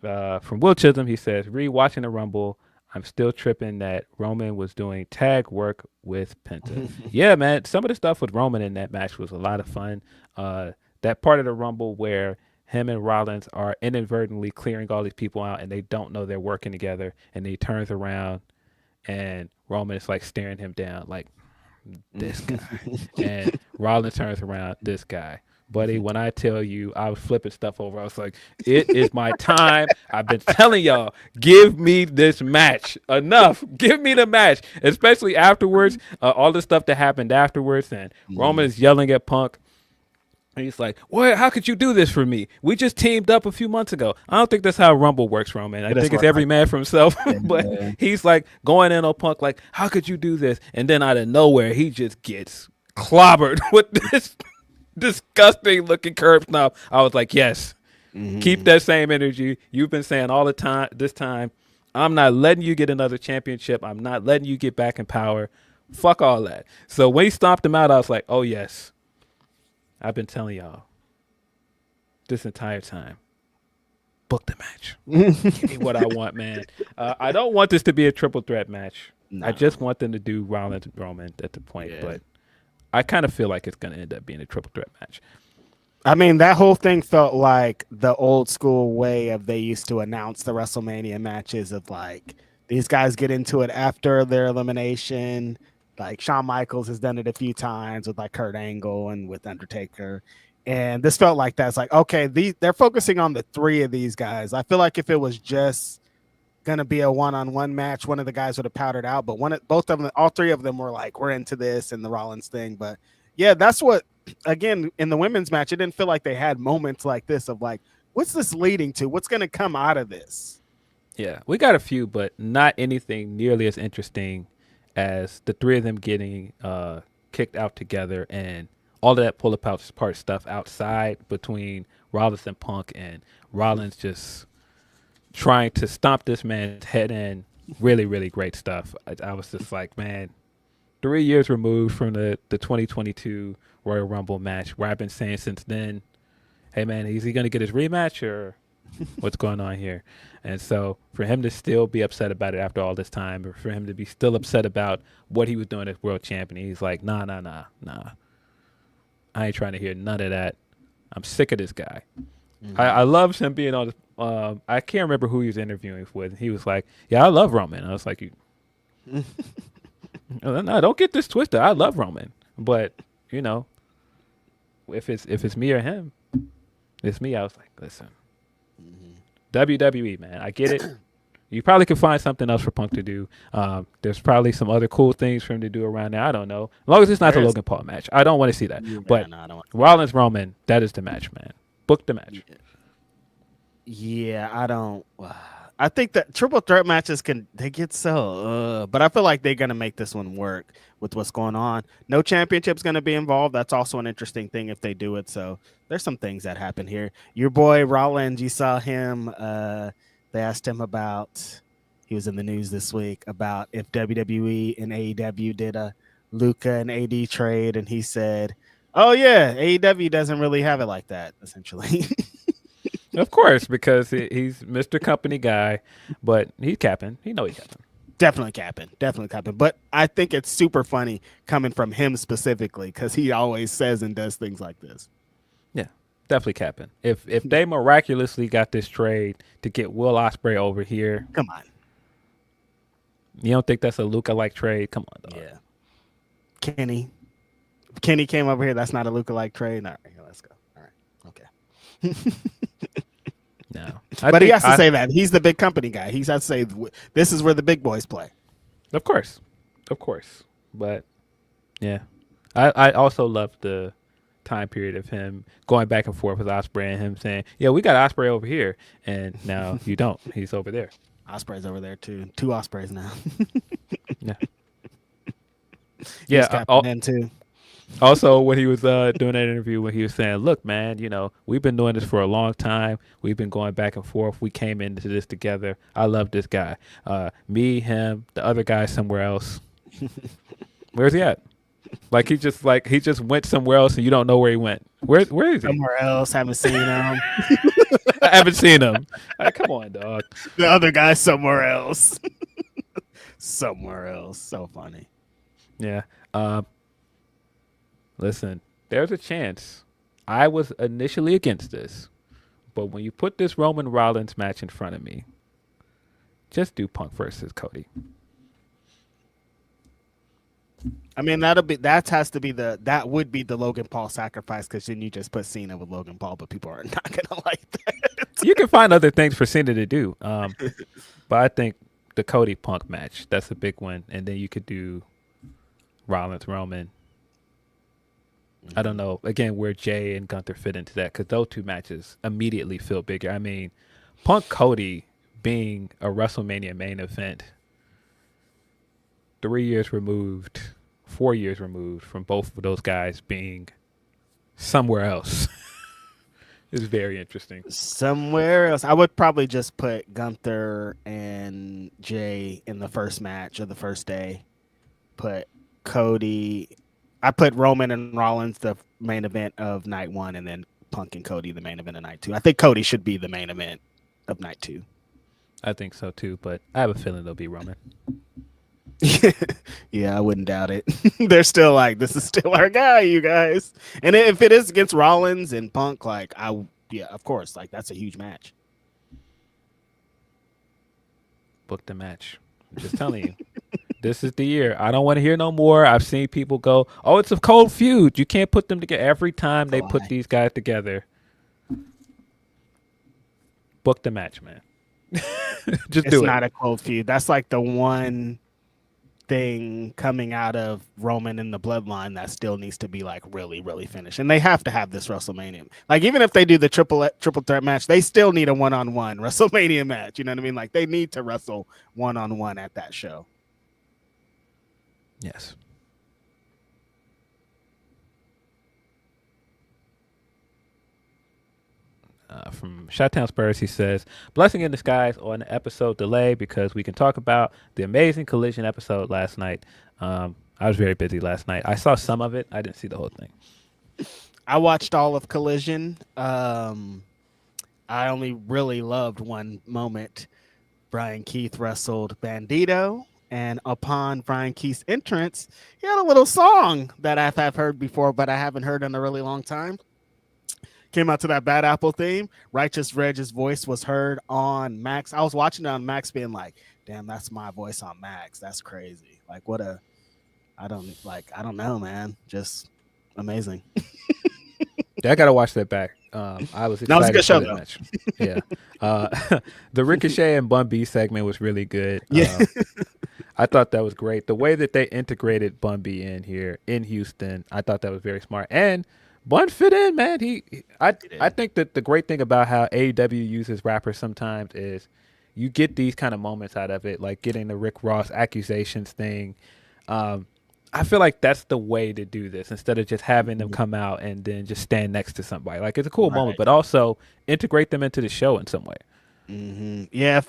From Will Chisholm, he says, re-watching the Rumble, I'm still tripping that Roman was doing tag work with Penta. Yeah, man. Some of the stuff with Roman in that match was a lot of fun. That part of the Rumble where him and Rollins are inadvertently clearing all these people out and they don't know they're working together, and he turns around and Roman is like staring him down like, this guy. And Rollins turns around, this guy. Buddy, when I tell you I was flipping stuff over, I was like, it is my time. I've been telling y'all, give me this match. Enough. Give me the match. Especially afterwards, all the stuff that happened afterwards, and Roman is yelling at Punk. And he's like, "What? How could you do this for me? We just teamed up a few months ago." I don't think that's how Rumble works, Roman. I think it's every man for himself. But he's like going in on Punk like, "How could you do this?" And then out of nowhere, he just gets clobbered with this disgusting looking curb stomp. I was like, yes, Keep that same energy. You've been saying all the time, this time, I'm not letting you get another championship. I'm not letting you get back in power. Fuck all that. So when he stomped him out, I was like, oh, yes. I've been telling y'all this entire time. Book the match. Give me what I want, man. I don't want this to be a triple threat match. No. I just want them to do Rollins and Roman at the point. Yeah. But I kind of feel like it's going to end up being a triple threat match. I mean, that whole thing felt like the old school way of they used to announce the WrestleMania matches of like these guys get into it after their elimination. Like Shawn Michaels has done it a few times with like Kurt Angle and with Undertaker. And this felt like that's like, okay, they're focusing on the three of these guys. I feel like if it was just going to be a one-on-one match, one of the guys would have powdered out. But both of them, all three of them were like, we're into this and the Rollins thing. But yeah, that's what, again, in the women's match, it didn't feel like they had moments like this of like, what's this leading to? What's going to come out of this? Yeah, we got a few, but not anything nearly as interesting as the three of them getting kicked out together and all of that pull-apart stuff outside between Rollins and Punk, and Rollins just trying to stomp this man's head in. Really, really great stuff. I was just like, man, 3 years removed from the 2022 Royal Rumble match where I've been saying since then, hey, man, is he going to get his rematch or what's going on here? And so for him to still be upset about it after all this time, or for him to be still upset about what he was doing as world champion, he's like, nah. I ain't trying to hear none of that. I'm sick of this guy. Mm-hmm. I loved him being on I can't remember who he was interviewing with. He was like, yeah, I love Roman. I was like, no, don't get this twisted. I love Roman. But, you know, if it's me or him, it's me. I was like, listen, WWE, man, I get it. You probably could find something else for Punk to do. There's probably some other cool things for him to do around there. I don't know. As long as it's not the Logan Paul match. I don't want to see that. But Rollins Roman, that is the match, man. Book the match. Yeah, I don't. I think that triple threat matches they get so. But I feel like they're gonna make this one work with what's going on. No championship's gonna be involved. That's also an interesting thing if they do it. So there's some things that happen here. Your boy Rollins, you saw him. They asked him about, he was in the news this week, about if WWE and AEW did a Luka and AD trade. And he said, oh, yeah, AEW doesn't really have it like that, essentially. Of course, because he's Mr. Company guy, but he's capping. He know he's capping. Definitely capping. But I think it's super funny coming from him specifically because he always says and does things like this. Yeah. Definitely capping. If they miraculously got this trade to get Will Ospreay over here, come on. You don't think that's a Luka-like trade? Come on, dog. Yeah. Kenny came over here. That's not a Luka-like trade. All right, let's go. All right, okay. No, but he has to say that he's the big company guy. He has to say this is where the big boys play. Of course. But yeah, I also love the time period of him going back and forth with Ospreay and him saying, yeah, we got Ospreay over here, and now you don't. He's over there. Ospreay's over there too. 2 Ospreays now. Yeah too. Also, when he was doing that interview, when he was saying, look, man, you know, we've been doing this for a long time. We've been going back and forth. We came into this together. I love this guy. Me, him, the other guy somewhere else. Where's he at? Like he just went somewhere else and you don't know where he went. Where is he? Somewhere else. Haven't seen him. I haven't seen him. Come on, dog. The other guy somewhere else. Somewhere else. So funny. Yeah. Listen, there's a chance. I was initially against this, but when you put this Roman Rollins match in front of me, just do Punk versus Cody. I mean, that would be the Logan Paul sacrifice because then you just put Cena with Logan Paul, but people are not gonna like that. You can find other things for Cena to do, but I think the Cody Punk match, that's a big one, and then you could do Rollins Roman. I don't know again where Jey and Gunther fit into that because those two matches immediately feel bigger. I mean, Punk Cody being a WrestleMania main event. 4 years removed from both of those guys being somewhere else. It's very interesting. Somewhere else, I would probably just put Gunther and Jey in the first match of the first day. Put Cody. I put Roman and Rollins the main event of night 1, and then Punk and Cody the main event of night 2. I think Cody should be the main event of night 2. I think so too, but I have a feeling they'll be Roman. Yeah, I wouldn't doubt it. They're still like, this is still our guy, you guys. And if it is against Rollins and Punk, like, yeah, of course, like, that's a huge match. Book the match. I'm just telling you. This is the year. I don't want to hear no more. I've seen people go, oh, it's a cold feud. You can't put them together. Every time they put these guys together, book the match, man. Just do it. It's not a cold feud. That's like the one thing coming out of Roman and the Bloodline that still needs to be like really, really finished. And they have to have this WrestleMania. Like, even if they do the triple threat match, they still need a one-on-one WrestleMania match. You know what I mean? Like, they need to wrestle one-on-one at that show. Yes. From Shottown Spurs, he says, blessing in disguise on the episode delay because we can talk about the amazing Collision episode last night. I was very busy last night. I saw some of it. I didn't see the whole thing. I watched all of Collision. I only really loved one moment. Brian Keith wrestled Bandito, and upon Brian Keith's entrance, he had a little song that I've heard before, but I haven't heard in a really long time. Came out to that Bad Apple theme. Righteous Reg's voice was heard on Max. I was watching it on Max being like, damn, that's my voice on Max. That's crazy. Like, I don't know, man. Just amazing. Yeah, I got to watch that back. I was excited. That was a good show, though. Match. Yeah. The Ricochet and Bun B segment was really good. Yeah. I thought that was great. The way that they integrated Bun B in here in Houston, I thought that was very smart. And Bun fit in, man. I think that the great thing about how AEW uses rappers sometimes is you get these kind of moments out of it, like getting the Rick Ross accusations thing. I feel like that's the way to do this instead of just having them come out and then just stand next to somebody. Like, it's a cool moment, but also integrate them into the show in some way. Mm-hmm. Yeah,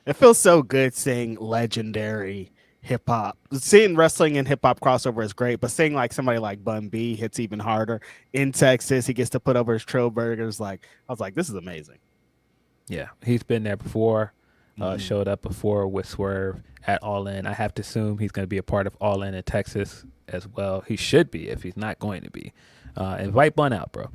it feels so good seeing legendary hip hop. Seeing wrestling and hip hop crossover is great, but seeing like somebody like Bun B hits even harder. In Texas, he gets to put over his Trill Burgers. Like, I was like, this is amazing. Yeah, he's been there before. Showed up before with Swerve at All In. I have to assume he's going to be a part of All In Texas as well. He should be if he's not going to be. Invite Bun out, bro.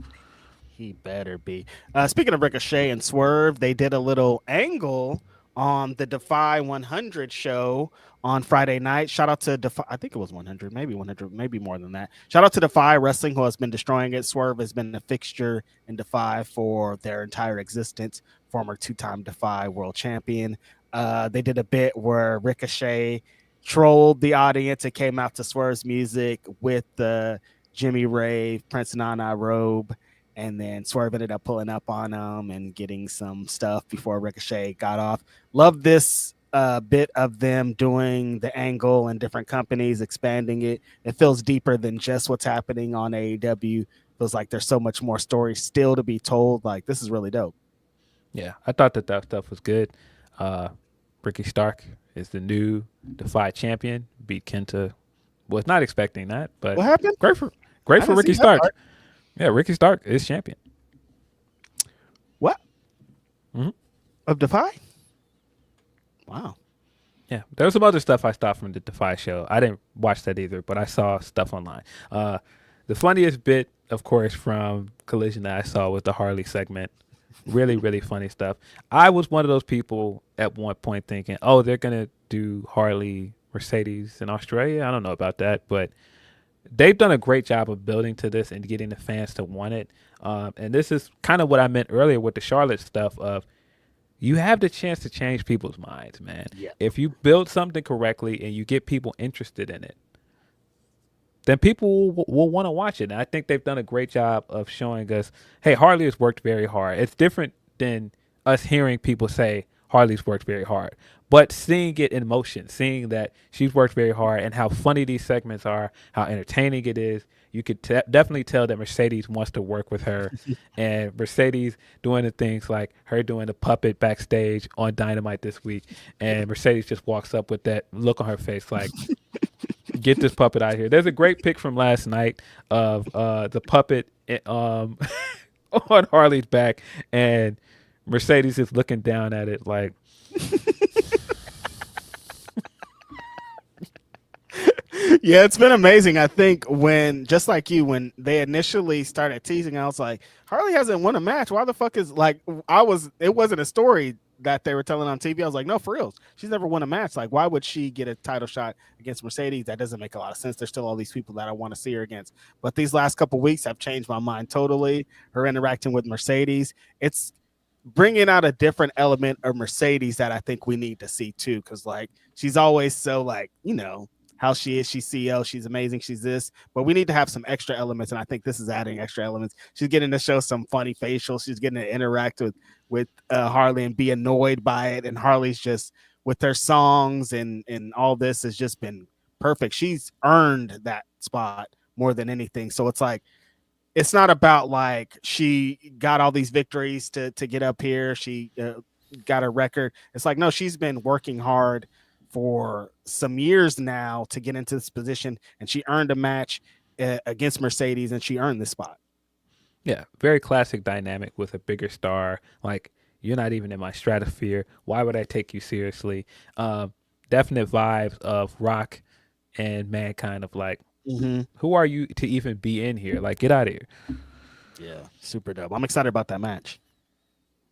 He better be. Speaking of Ricochet and Swerve, they did a little angle on the Defy 100 show on Friday night. Shout out to Defy. I think it was 100, maybe more than that. Shout out to Defy Wrestling, who has been destroying it. Swerve has been a fixture in Defy for their entire existence. Former 2-time Defy world champion. They did a bit where Ricochet trolled the audience and came out to Swerve's music with the Jimmy Rave Prince Nana robe. And then Swerve ended up pulling up on him and getting some stuff before Ricochet got off. Love this bit of them doing the angle and different companies, expanding it. It feels deeper than just what's happening on AEW. Feels like there's so much more story still to be told. Like, this is really dope. Yeah, I thought that stuff was good. Ricky Stark is the new Defy champion. Beat Kenta. Was not expecting that, but what happened? Great for Ricky Stark. Yeah, Ricky Stark is champion. What? Mm-hmm. Of Defy? Wow. Yeah, there was some other stuff I saw from the Defy show. I didn't watch that either, but I saw stuff online. The funniest bit, of course, from Collision that I saw was the Harley segment. Really, really funny stuff. I was one of those people at one point thinking, oh, they're going to do Harley Mercedes in Australia. I don't know about that, but they've done a great job of building to this and getting the fans to want it. And this is kind of what I meant earlier with the Charlotte stuff of you have the chance to change people's minds, man. Yeah. If you build something correctly and you get people interested in it, then people will want to watch it. And I think they've done a great job of showing us, hey, Harley has worked very hard. It's different than us hearing people say, Harley's worked very hard. But seeing it in motion, seeing that she's worked very hard and how funny these segments are, how entertaining it is, you could definitely tell that Mercedes wants to work with her. And Mercedes doing the things like her doing the puppet backstage on Dynamite this week. And Mercedes just walks up with that look on her face like, get this puppet out of here. There's a great pic from last night of the puppet on Harley's back, and Mercedes is looking down at it like... Yeah, it's been amazing. I think when, just like you, when they initially started teasing, I was like, Harley hasn't won a match. Why the fuck is, like, it wasn't a story that they were telling on TV. I was like, no, for real. She's never won a match. Like, why would she get a title shot against Mercedes? That doesn't make a lot of sense. There's still all these people that I want to see her against. But these last couple weeks have changed my mind totally. Her interacting with Mercedes, it's bringing out a different element of Mercedes that I think we need to see too. Because, like, she's always so, like, you know, how she is. She's CEO. She's amazing. She's this. But we need to have some extra elements, and I think this is adding extra elements. She's getting to show some funny facials. She's getting to interact with Harley and be annoyed by it. And Harley's just, with her songs and all this, has just been perfect. She's earned that spot more than anything. So it's like, it's not about like she got all these victories to get up here. She got a record. It's like, no, she's been working hard for some years now to get into this position, and she earned a match against Mercedes, and she earned this spot. Yeah, very classic dynamic with a bigger star. Like, you're not even in my stratosphere. Why would I take you seriously? Definite vibes of Rock and Mankind of like, who are you to even be in here? Like, get out of here. Yeah, super dope. I'm excited about that match.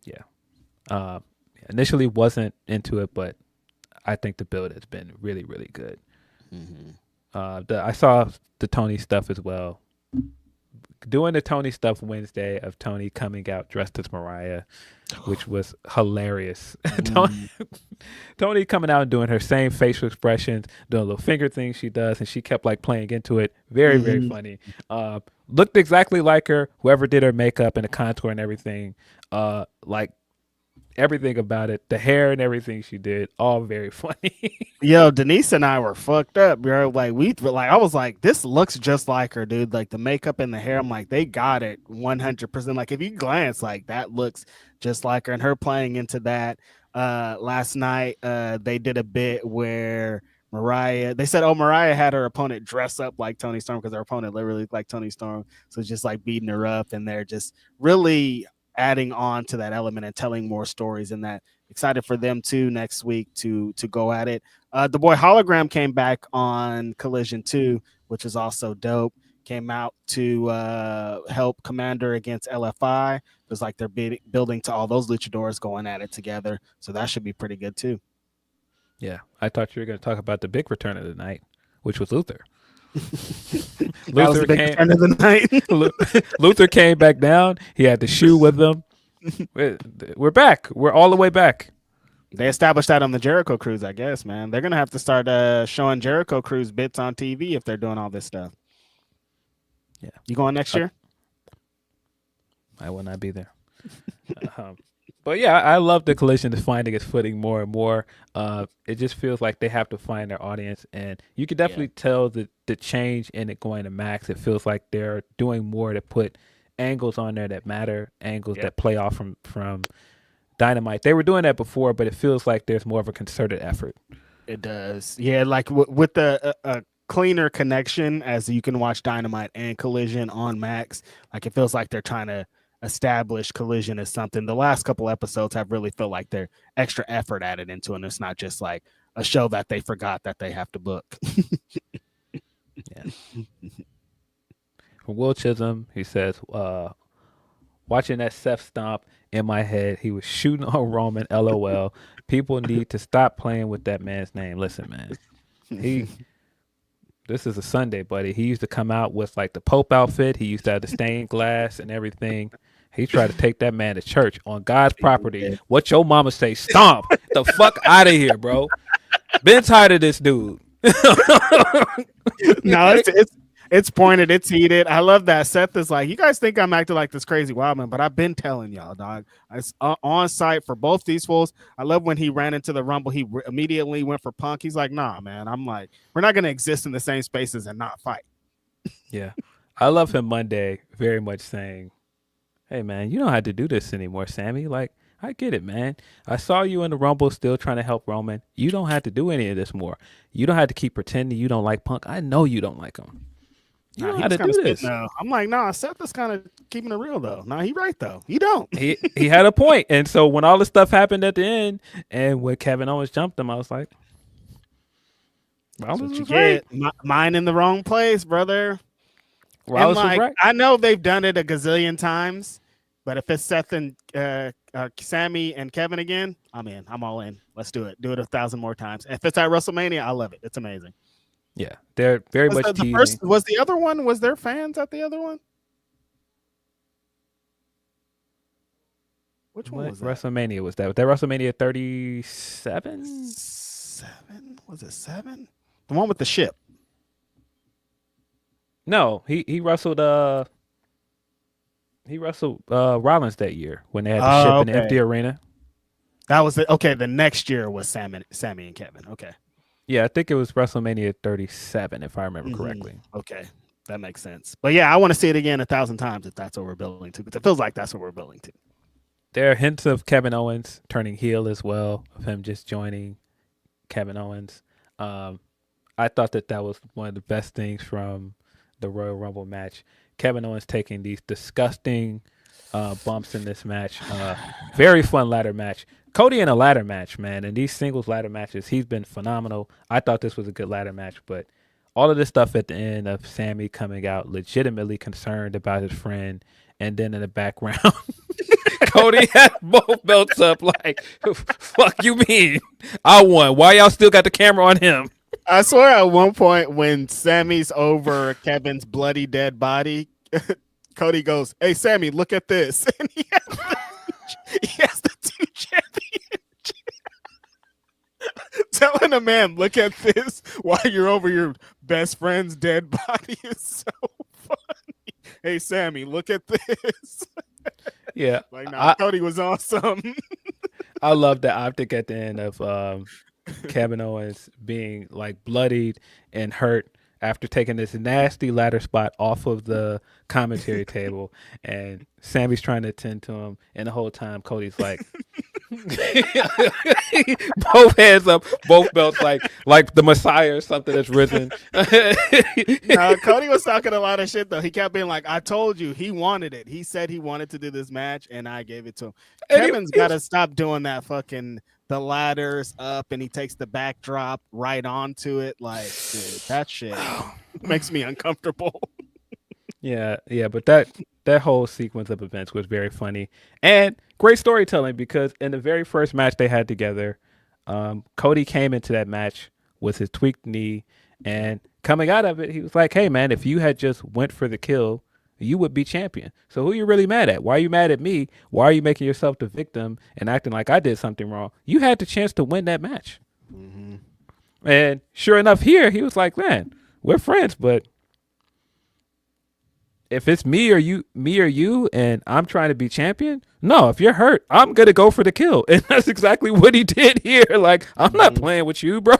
Yeah. Initially wasn't into it, but I think the build has been really, really good. I saw the Tony stuff as well. Doing the Tony stuff Wednesday of Tony coming out dressed as Mariah, which was hilarious. Tony coming out and doing her same facial expressions, doing a little finger thing she does, and she kept like playing into it. Very, very funny. Looked exactly like her. Whoever did her makeup and the contour and everything, like everything about it, the hair and everything she did, all very funny. Yo, Denise and I were fucked up, bro. Like, I was like, this looks just like her, dude. Like the makeup and the hair, I'm like, they got it 100%. Like if you glance, like that looks just like her. And her playing into that. Last night, they did a bit where they said, Mariah had her opponent dress up like Toni Storm because her opponent literally looked like Toni Storm. So it's just like beating her up, and they're just really adding on to that element and telling more stories, and that excited for them too next week to go at it. The boy Hologram came back on Collision 2, which is also dope. Came out to help Commander against LFI. It was like they're building to all those luchadors going at it together, so that should be pretty good too. Yeah, I thought you were going to talk about the big return of the night, which was Luther. Luther came back down. He had the shoe with him. We're back. We're all the way back. They established that on the Jericho Cruise, I guess, man. They're gonna have to start showing Jericho Cruise bits on TV if they're doing all this stuff. Yeah, you going next year? I will not be there. But yeah, I love the Collision is finding its footing more and more. It just feels like they have to find their audience, and you can definitely tell the change in it going to Max. It feels like they're doing more to put angles on there that matter, angles that play off from Dynamite. They were doing that before, but it feels like there's more of a concerted effort. It does. Yeah, like with the cleaner connection as you can watch Dynamite and Collision on Max. Like it feels like they're trying to establish Collision as something. The last couple episodes have really felt like they're extra effort added into it, and it's not just like a show that they forgot that they have to book. Yeah. From Will Chisholm, he says, watching that Seth stomp in my head, he was shooting on Roman, LOL. People need to stop playing with that man's name. Listen, man, this is a Sunday, buddy. He used to come out with like the Pope outfit. He used to have the stained glass and everything. He tried to take that man to church on God's property. What your mama say? Stomp the fuck out of here, bro. Been tired of this dude. No, It's pointed, it's heated. I love that. Seth is like, you guys think I'm acting like this crazy wild man, but I've been telling y'all, dog. It's on site for both these fools. I love when he ran into the Rumble. He immediately went for Punk. He's like, nah, man. I'm like, we're not going to exist in the same spaces and not fight. Yeah. I love him Monday very much saying, hey, man, you don't have to do this anymore, Sami. Like, I get it, man. I saw you in the Rumble still trying to help Roman. You don't have to do any of this more. You don't have to keep pretending you don't like Punk. I know you don't like him. You don't have to do this. I'm like, nah, Seth is kind of keeping it real, though. Nah, he right, though. You don't. He had a point. And so when all this stuff happened at the end and when Kevin Owens jumped him, I was like, that's what you get. Mine in the wrong place, brother. Rollins was right. I know they've done it a gazillion times, but if it's Seth and Sami and Kevin again, I'm in. I'm all in. Let's do it. Do it 1,000 more times. If it's at WrestleMania, I love it. It's amazing. Yeah, they're very much teasing. Was the other one? Was there fans at the other one? Which one was that? WrestleMania was that? Was that WrestleMania 37? 7? Was it 7? The one with the ship. No, he wrestled Rollins that year when they had the ship in the empty arena. That was it. Okay, the next year was Sami and Kevin. Okay. Yeah, I think it was WrestleMania 37, if I remember correctly. Okay, that makes sense. But yeah, I want to see it again 1,000 times if that's what we're building to. Because it feels like that's what we're building to. There are hints of Kevin Owens turning heel as well, of him just joining Kevin Owens. I thought that was one of the best things from the Royal Rumble match. Kevin Owens taking these disgusting bumps in this match. Very fun ladder match. Cody in a ladder match, man. In these singles ladder matches, he's been phenomenal. I thought this was a good ladder match, but all of this stuff at the end of Sami coming out legitimately concerned about his friend, and then in the background, Cody had both belts up like, fuck you mean? I won. Why y'all still got the camera on him? I swear at one point when Sami's over Kevin's bloody dead body, Cody goes, hey, Sami, look at this. And he has the two champions. Telling a man, look at this while you're over your best friend's dead body is so funny. Hey, Sami, look at this. Yeah. Like, nah, Cody was awesome. I love the optic at the end of Kevin Owens being like bloodied and hurt after taking this nasty ladder spot off of the commentary table, and Sami's trying to attend to him, and the whole time Cody's like both hands up, both belts like the Messiah or something that's risen. Cody was talking a lot of shit though. He kept being like, I told you, he wanted it. He said he wanted to do this match and I gave it to him. Kevin's got to stop doing that fucking the ladders up and he takes the backdrop right onto it. Like, dude, that shit makes me uncomfortable. Yeah, but that whole sequence of events was very funny and great storytelling because in the very first match they had together, Cody came into that match with his tweaked knee, and coming out of it, he was like, hey, man, if you had just went for the kill, you would be champion. So who are you really mad at? Why are you mad at me? Why are you making yourself the victim and acting like I did something wrong? You had the chance to win that match. Mm-hmm. And sure enough, here, he was like, man, we're friends, but if it's me or you, and I'm trying to be champion, no, if you're hurt, I'm going to go for the kill. And that's exactly what he did here. Like, I'm not playing with you, bro.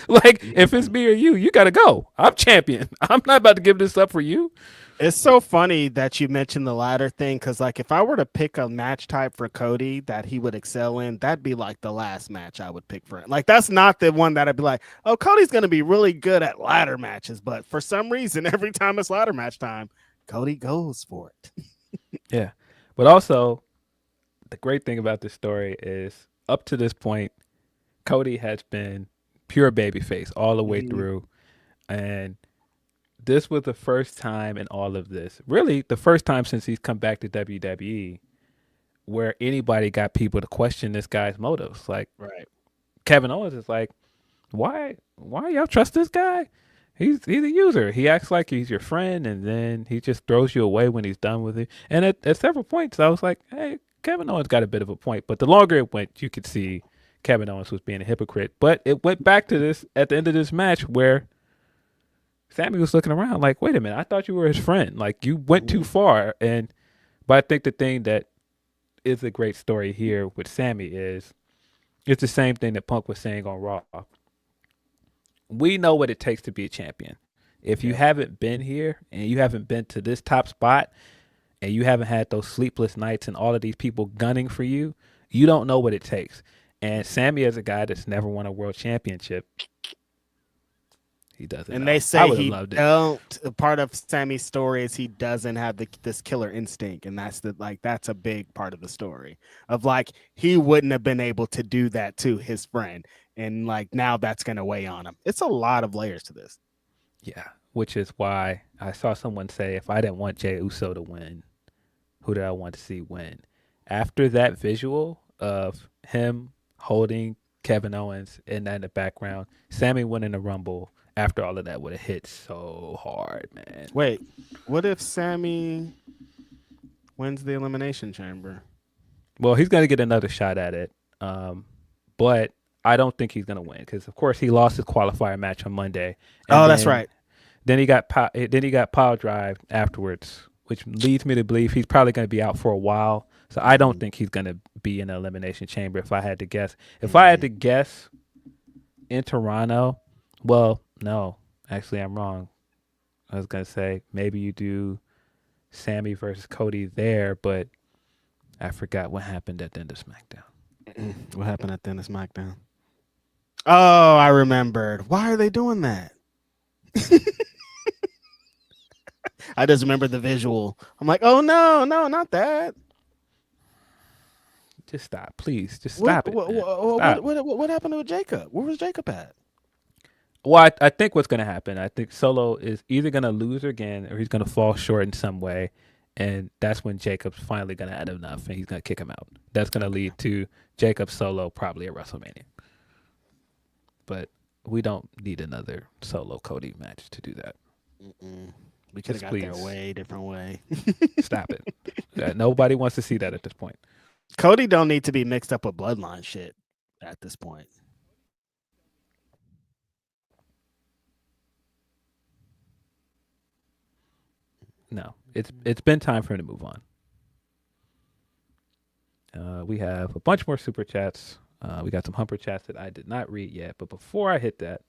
Like, if it's me or you got to go. I'm champion. I'm not about to give this up for you. It's so funny that you mentioned the ladder thing, because like if I were to pick a match type for Cody that he would excel in, that'd be like the last match I would pick for him. Like that's not the one that I'd be like, oh, Cody's going to be really good at ladder matches. But for some reason, every time it's ladder match time, Cody goes for it. Yeah. But also, the great thing about this story is up to this point, Cody has been pure babyface all the way through. And this was the first time in all of this, really the first time since he's come back to WWE, where anybody got people to question this guy's motives. Like, right. Kevin Owens is like, why y'all trust this guy? He's a user. He acts like he's your friend, and then he just throws you away when he's done with it. And at several points, I was like, hey, Kevin Owens got a bit of a point. But the longer it went, you could see Kevin Owens was being a hypocrite. But it went back to this at the end of this match where Sami was looking around like, wait a minute, I thought you were his friend. Like, you went too far. But I think the thing that is a great story here with Sami is it's the same thing that Punk was saying on Raw. We know what it takes to be a champion. If you haven't been here and you haven't been to this top spot and you haven't had those sleepless nights and all of these people gunning for you, you don't know what it takes. And Sami is a guy that's never won a world championship. He doesn't. And know. they say he loved it. don't. Part of Sami's story is he doesn't have this killer instinct, and that's that's a big part of the story. Of like he wouldn't have been able to do that to his friend, and like now that's gonna weigh on him. It's a lot of layers to this. Yeah, which is why I saw someone say if I didn't want Jey Uso to win, who did I want to see win? After that visual of him holding Kevin Owens in the background, Sami winning the Rumble. After all of that would have hit so hard, man. Wait, what if Sami wins the Elimination Chamber? Well, he's going to get another shot at it, but I don't think he's going to win because, of course, he lost his qualifier match on Monday. That's right. Then he got pile drive afterwards, which leads me to believe he's probably going to be out for a while. So I don't think he's going to be in the Elimination Chamber. If I had to guess, I had to guess in Toronto, well. No, actually, I'm wrong. I was going to say maybe you do Sami versus Cody there, but I forgot what happened at the end of SmackDown. What happened at the end of SmackDown? Oh, I remembered. Why are they doing that? I just remember the visual. I'm like, oh, no, not that. Just stop, please. Just stop it. What happened to Jacob? Where was Jacob at? Well, I think what's going to happen, I think Solo is either going to lose again or he's going to fall short in some way. And that's when Jacob's finally going to add enough and he's going to kick him out. That's going to lead to Jacob Solo probably at WrestleMania. But we don't need another Solo Cody match to do that. We could have got there a way different way. Stop it. Nobody wants to see that at this point. Cody don't need to be mixed up with Bloodline shit at this point. No, it's been time for him to move on. We have a bunch more super chats. We got some humper chats that I did not read yet. But before I hit that,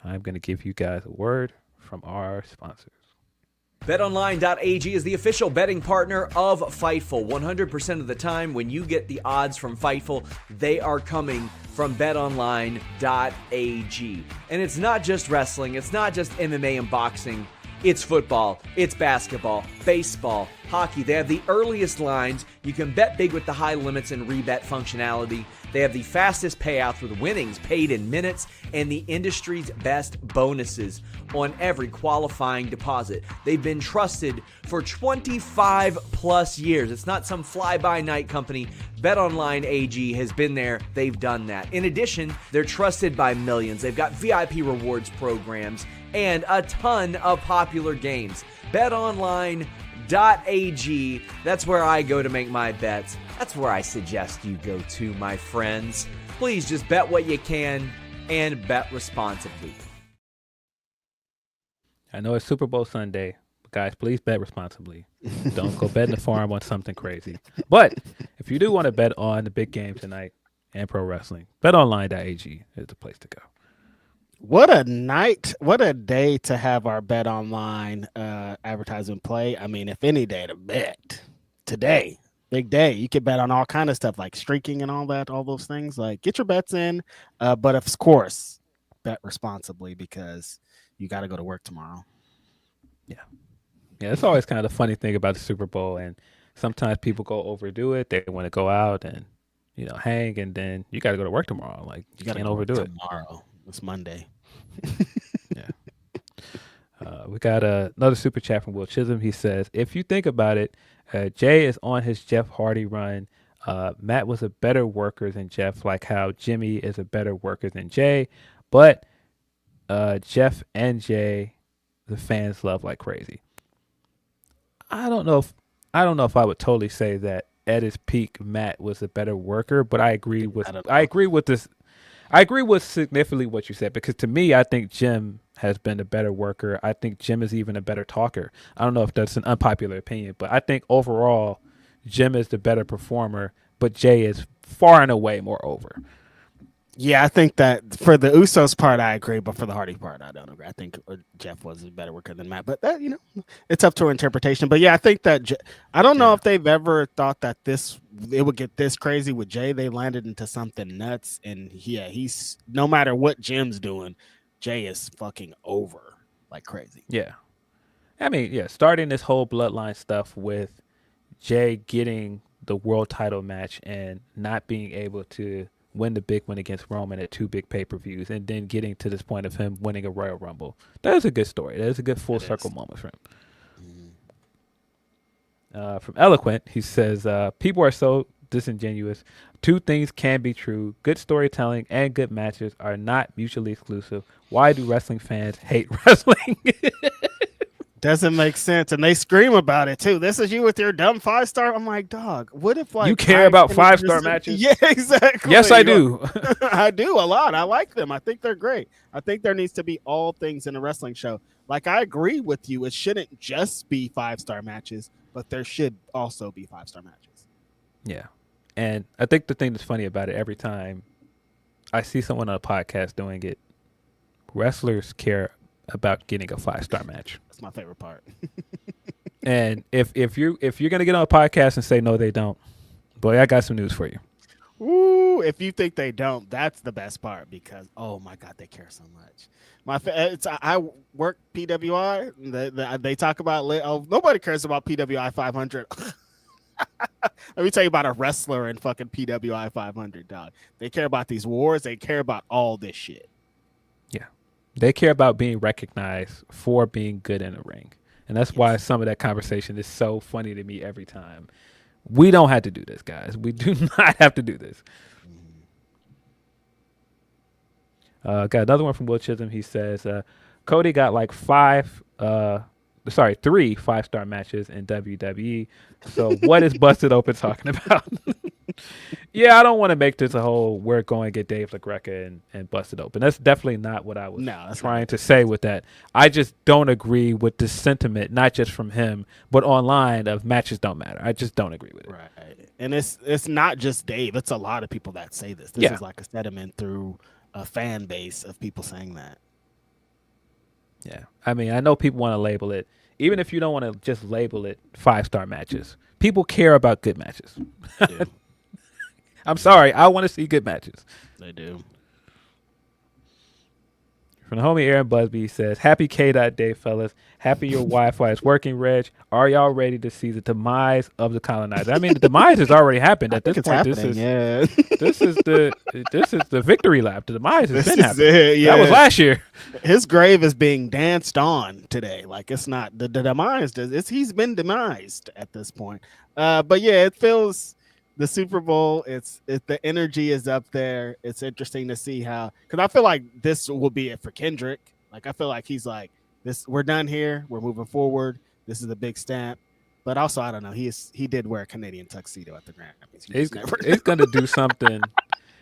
I'm going to give you guys a word from our sponsors. BetOnline.ag is the official betting partner of Fightful. 100% of the time when you get the odds from Fightful, they are coming from BetOnline.ag. And it's not just wrestling, it's not just MMA and boxing. It's football, it's basketball, baseball, hockey. They have the earliest lines. You can bet big with the high limits and rebet functionality. They have the fastest payouts with winnings paid in minutes and the industry's best bonuses on every qualifying deposit. They've been trusted for 25 plus years. It's not some fly-by-night company. BetOnline AG has been there. They've done that. In addition, they're trusted by millions. They've got VIP rewards programs and a ton of popular games. BetOnline.ag, that's where I go to make my bets. That's where I suggest you go to, my friends. Please just bet what you can and bet responsibly. I know it's Super Bowl Sunday, but guys, please bet responsibly. Don't go bet in the farm on something crazy. But if you do want to bet on the big game tonight and pro wrestling, betonline.ag is the place to go. What a night, what a day to have our Bet Online advertisement play. I mean, if any day to bet, today, big day. You can bet on all kind of stuff like streaking and all that, all those things. Like, get your bets in, but of course, bet responsibly because you got to go to work tomorrow. Yeah, it's always kind of the funny thing about the Super Bowl, and sometimes people go overdo it. They want to go out and hang, and then you got to go to work tomorrow. Like, you can't overdo it tomorrow. It's Monday. Yeah. We got another super chat from Will Chisholm. He says, if you think about it, Jay is on his Jeff Hardy run. Matt was a better worker than Jeff, like how Jimmy is a better worker than Jay. But Jeff and Jay, the fans love like crazy. I don't know if I would totally say that at his peak, Matt was a better worker, but I agree with significantly what you said, because to me, I think Jim has been a better worker. I think Jim is even a better talker. I don't know if that's an unpopular opinion, but I think overall Jim is the better performer, but Jey is far and away more over. Yeah, I think that for the Usos part, I agree, but for the Hardy part, I don't agree. I think Jeff was a better worker than Matt, but that, it's up to interpretation. But yeah, I think that I don't know if they've ever thought that it would get this crazy with Jey. They landed into something nuts, and yeah, he's no matter what Jim's doing, Jey is fucking over like crazy. Yeah, I mean, yeah, starting this whole Bloodline stuff with Jey getting the world title match and not being able to win the big one against Roman at 2 big pay-per-views, and then getting to this point of him winning a Royal Rumble. That is a good story. That is a good full circle moment for him. From Eloquent, he says, people are so disingenuous. 2 things can be true. Good storytelling and good matches are not mutually exclusive. Why do wrestling fans hate wrestling? Doesn't make sense, and they scream about it too. This is you with your dumb 5-star. I'm like, dog. What if like you care about 5-star matches? Yeah, exactly. Yes, I do. I do a lot. I like them. I think they're great. I think there needs to be all things in a wrestling show. Like I agree with you. It shouldn't just be 5-star matches, but there should also be 5-star matches. Yeah, and I think the thing that's funny about it, every time I see someone on a podcast doing it, wrestlers care about getting a 5-star match. That's my favorite part. And if you're gonna get on a podcast and say no, they don't, boy, I got some news for you. Ooh, if you think they don't, that's the best part because oh my god, they care so much. I work PWI. They talk about nobody cares about PWI 500. Let me tell you about a wrestler in fucking PWI 500, dog. They care about these wars. They care about all this shit. Yeah. They care about being recognized for being good in the ring. And that's why some of that conversation is so funny to me every time. We don't have to do this, guys. We do not have to do this. Got another one from Will Chisholm. He says, Cody got like 3 5-star matches in WWE. So what is Busted Open talking about? Yeah, I don't want to make this a whole we're going to get Dave LaGreca and Busted Open. That's definitely not what I was trying to say with that. I just don't agree with the sentiment, not just from him, but online of matches don't matter. I just don't agree with it. Right. And it's not just Dave. It's a lot of people that say this. This is like a sediment through a fan base of people saying that. Yeah. I mean, I know people want to label it. Even if you don't want to just label it 5-star matches, people care about good matches. I'm sorry. I want to see good matches. They do. From the homie Aaron Busby, he says, happy K.Day, fellas. Happy your Wi-Fi is working, Reg. Are y'all ready to see the demise of the colonizer? I mean, the demise has already happened at this point. This is the victory lap. The demise has been happening. That was last year. His grave is being danced on today. Like it's not the demise. He's been demised at this point. But yeah, it feels the Super Bowl. The energy is up there. It's interesting to see how, because I feel like this will be it for Kendrick. Like I feel like he's like this. We're done here. We're moving forward. This is a big stamp. But also, I don't know. He did wear a Canadian tuxedo at the Grammys. He's gonna do something.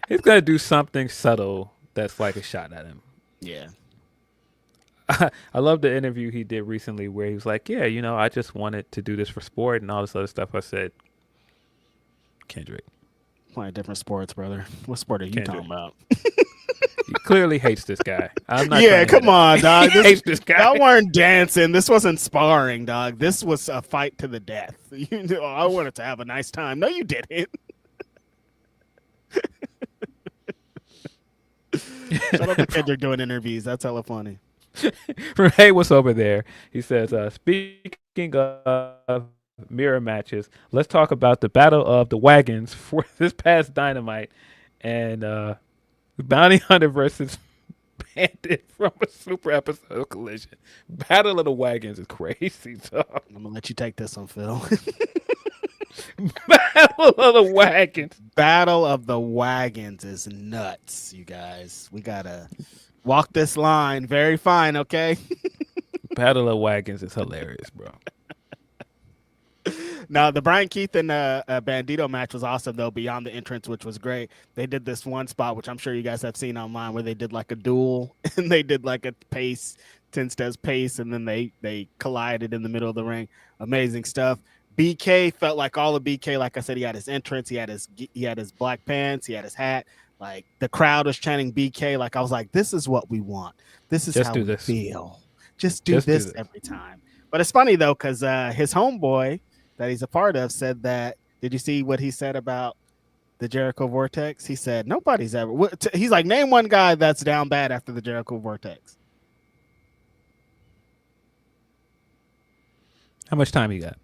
He's gonna do something subtle that's like a shot at him. Yeah. I love the interview he did recently where he was like, yeah, I just wanted to do this for sport and all this other stuff. I said, Kendrick. Playing different sports, brother. What sport are you talking about? He clearly hates this guy. I'm not. Yeah, come on, dog. He hates this guy. Y'all weren't dancing. This wasn't sparring, dog. This was a fight to the death. I wanted to have a nice time. No, you didn't. Shout out to Kendrick doing interviews. That's hella funny. From Hey, what's over there? He says, speaking of mirror matches, let's talk about the battle of the wagons for this past Dynamite and Bounty Hunter versus Bandit from a super episode of Collision. Battle of the Wagons is crazy, dog. I'm gonna let you take this one, Phil. Battle of the Wagons. Battle of the Wagons is nuts, you guys. We gotta walk this line very fine, okay? Battle of Wagons is hilarious, bro. No, the Brian Keith and Bandito match was awesome though. Beyond the entrance, which was great. They did this one spot, which I'm sure you guys have seen online, where they did like a duel and they did like a pace, 10 steps pace, and then they collided in the middle of the ring. Amazing stuff. BK felt like all of BK. Like I said, he had his entrance, he had his black pants, he had his hat. Like the crowd was chanting BK. Like I was like, this is what we want. This is how we feel. Just do this every time. But it's funny though, because his homeboy that he's a part of said that. Did you see what he said about the Jericho Vortex? He said nobody's ever. He's like, name one guy that's down bad after the Jericho Vortex. How much time you got?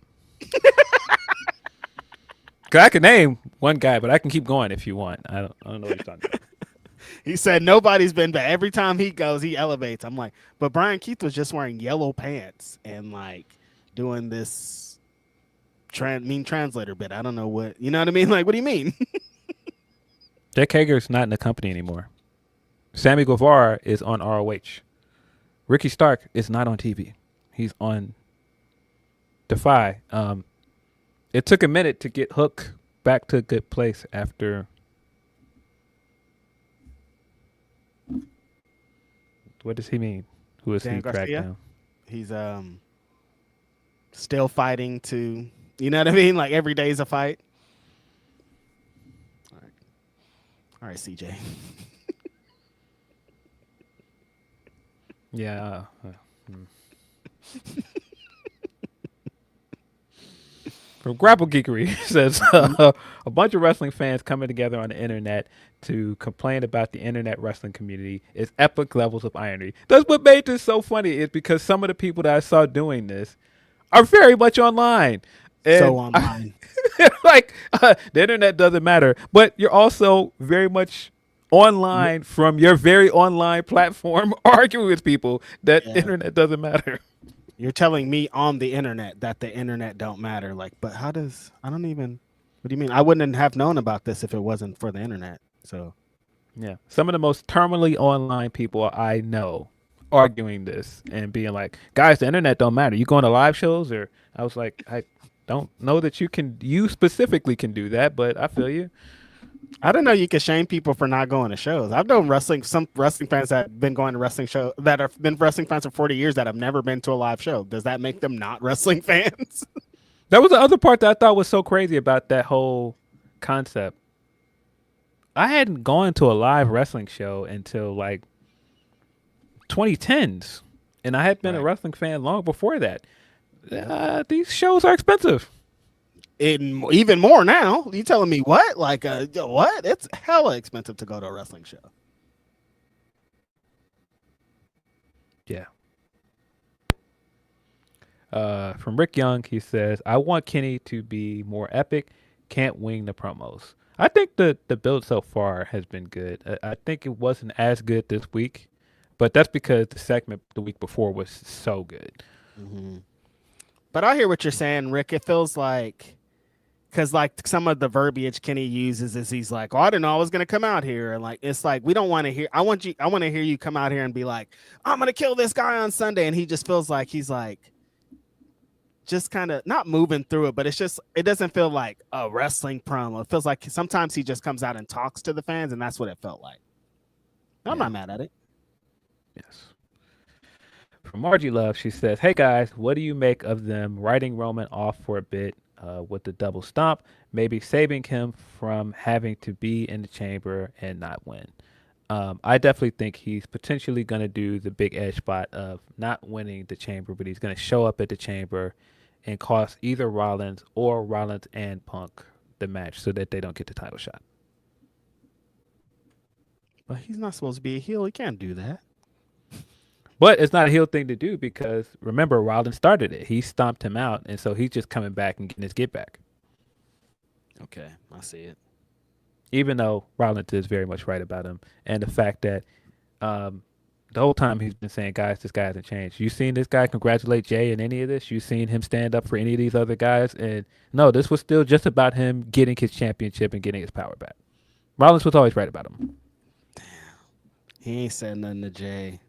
Cause I can name one guy, but I can keep going if you want. I don't know what you're talking about. He said nobody's been bad. Every time he goes, he elevates. I'm like, but Brian Keith was just wearing yellow pants and like doing this mean translator bit. I don't know what, you know what I mean? Like, what do you mean? Jack Hager's not in the company anymore. Sammy Guevara is on ROH. Ricky Stark is not on TV. He's on Defy. It took a minute to get Hook back to a good place after. What does he mean? Who is he dragged down? He's still fighting to, you know what I mean? Like every day is a fight. All right, CJ. Yeah. From Grapple Geekery says a bunch of wrestling fans coming together on the internet to complain about the internet wrestling community is epic levels of irony. That's what made this so funny, is because some of the people that I saw doing this are very much online. And so online. The internet doesn't matter, but you're also very much online from your very online platform arguing with people that internet doesn't matter. You're telling me on the internet that the internet don't matter. Like, but what do you mean? I wouldn't have known about this if it wasn't for the internet. So, yeah. Some of the most terminally online people I know arguing this and being like, guys, the internet don't matter. You going to live shows? Or I was like, I don't know that you specifically can do that, but I feel you. I don't know. You can shame people for not going to shows. I've known some wrestling fans that have been going to wrestling shows that have been wrestling fans for 40 years that have never been to a live show. Does that make them not wrestling fans? That was the other part that I thought was so crazy about that whole concept. I hadn't gone to a live wrestling show until like 2010s, and I had been a wrestling fan long before that. These shows are expensive. Even more now. You telling me what? Like, what? It's hella expensive to go to a wrestling show. Yeah. From Rick Young, he says, I want Kenny to be more epic. Can't wing the promos. I think the build so far has been good. I think it wasn't as good this week, but that's because the segment the week before was so good. Mm-hmm. But I hear what you're saying, Rick. It feels like, because like some of the verbiage Kenny uses is he's like, oh, I didn't know I was going to come out here. And like, it's like, we don't want to hear, I want to hear you come out here and be like, I'm going to kill this guy on Sunday. And he just feels like he's like, just kind of not moving through it, but it doesn't feel like a wrestling promo. It feels like sometimes he just comes out and talks to the fans, and that's what it felt like. I'm not mad at it. Yes. From Margie Love, she says, hey guys, what do you make of them writing Roman off for a bit with the double stomp, maybe saving him from having to be in the chamber and not win? I definitely think he's potentially going to do the big edge spot of not winning the chamber, but he's going to show up at the chamber and cost either Rollins or Rollins and Punk the match so that they don't get the title shot. But he's not supposed to be a heel. He can't do that. But it's not a heel thing to do because, remember, Rollins started it. He stomped him out, and so he's just coming back and getting his get back. Okay, I see it. Even though Rollins is very much right about him. And the fact that the whole time he's been saying, guys, this guy hasn't changed. You seen this guy congratulate Jey in any of this? You seen him stand up for any of these other guys? And no, this was still just about him getting his championship and getting his power back. Rollins was always right about him. Damn. He ain't said nothing to Jey.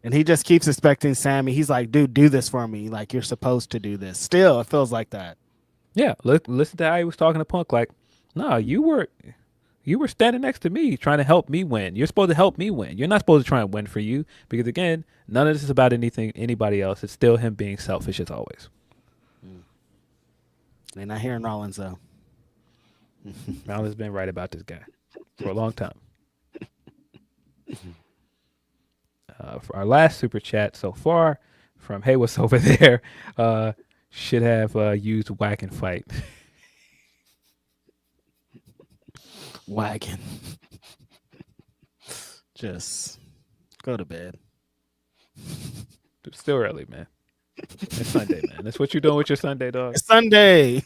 And he just keeps expecting Sami. He's like, dude, do this for me. Like, you're supposed to do this. Still, it feels like that. Yeah, listen to how he was talking to Punk. Like, no, you were standing next to me trying to help me win. You're supposed to help me win. You're not supposed to try and win for you because, again, none of this is about anybody else. It's still him being selfish as always. They're not hearing Rollins, though. Rollins has been right about this guy for a long time. For our last super chat so far from Hey, what's over there? Should have used whack and fight. Wagon. Just go to bed. It's still early, man. It's Sunday, man. That's what you're doing with your Sunday, dog. It's Sunday.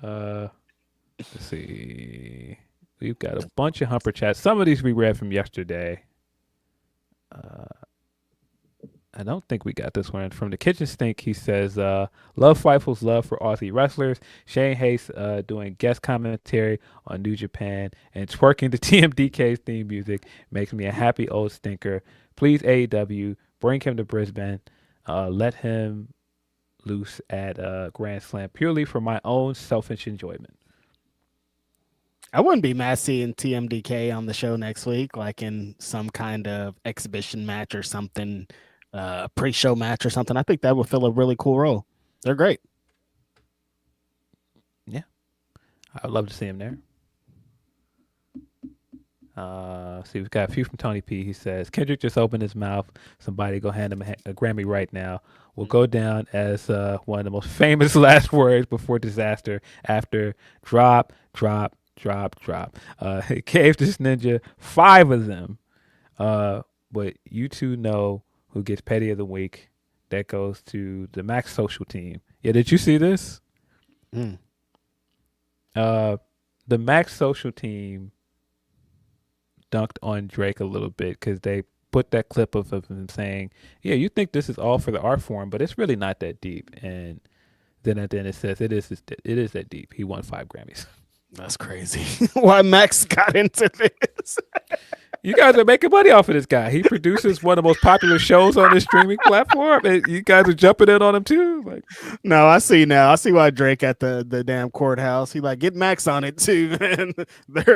Let's see. We've got a bunch of Humper chats. Some of these we read from yesterday. I don't think we got this one. From the Kitchen Stink, he says, love Fightful's love for Aussie wrestlers. Shane Hayes doing guest commentary on New Japan and twerking to TMDK's theme music makes me a happy old stinker. Please, AEW, bring him to Brisbane. Let him loose at Grand Slam purely for my own selfish enjoyment. I wouldn't be mad seeing TMDK on the show next week, like in some kind of exhibition match or something. Pre-show match or something. I think that would fill a really cool role. They're great. Yeah, I would love to see him there. See, we've got a few from Tony P. He says, Kendrick just opened his mouth. Somebody go hand him a Grammy right now. Will go down as one of the most famous last words before disaster after drop. He gave this ninja 5 of them. But you two know who gets petty of the week. That goes to the Max Social team. Yeah, did you see this? The Max Social team dunked on Drake a little bit because they put that clip of him saying, yeah, you think this is all for the art form, but it's really not that deep. And then at the end it says it is that deep. He won 5 Grammys. That's crazy. Why Max got into this? You guys are making money off of this guy. He produces one of the most popular shows on this streaming platform, and you guys are jumping in on him too. Like, no, I see now. I see why Drake at the damn courthouse. He like get Max on it too, man.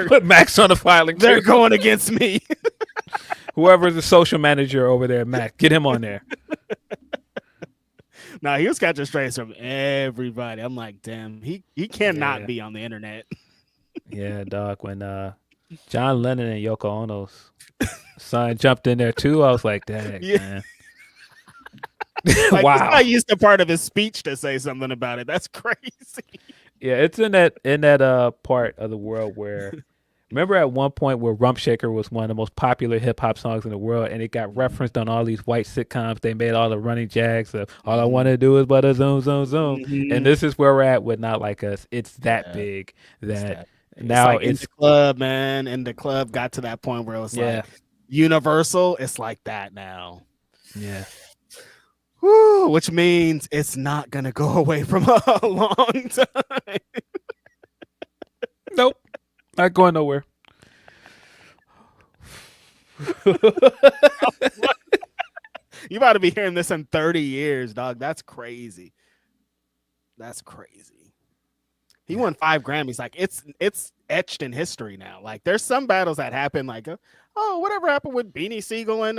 Put Max on the filing. They're going against me. Whoever's the social manager over there, Max, get him on there. No, he was catching strays from everybody. I'm like, damn, he cannot be on the internet. Yeah, dog. When John Lennon and Yoko Ono's son jumped in there too, I was like, dang, man. Like, wow. I used a part of his speech to say something about it. That's crazy. Yeah, it's in that part of the world where remember at one point where Rump Shaker was one of the most popular hip hop songs in the world, and it got referenced on all these white sitcoms. They made all the running jags of all I want to do is but a zoom, zoom, zoom. And this is where we're at with Not Like Us. It's that big that now like it's in the club, man. And the club got to that point where it was like universal. It's like that now. Yeah. Woo, which means it's not gonna go away from a long time. Nope. Not going nowhere. You about to be hearing this in 30 years, dog. That's crazy. That's crazy. He won 5 Grammys. Like it's etched in history now. Like there's some battles that happen like, whatever happened with Beanie Siegel and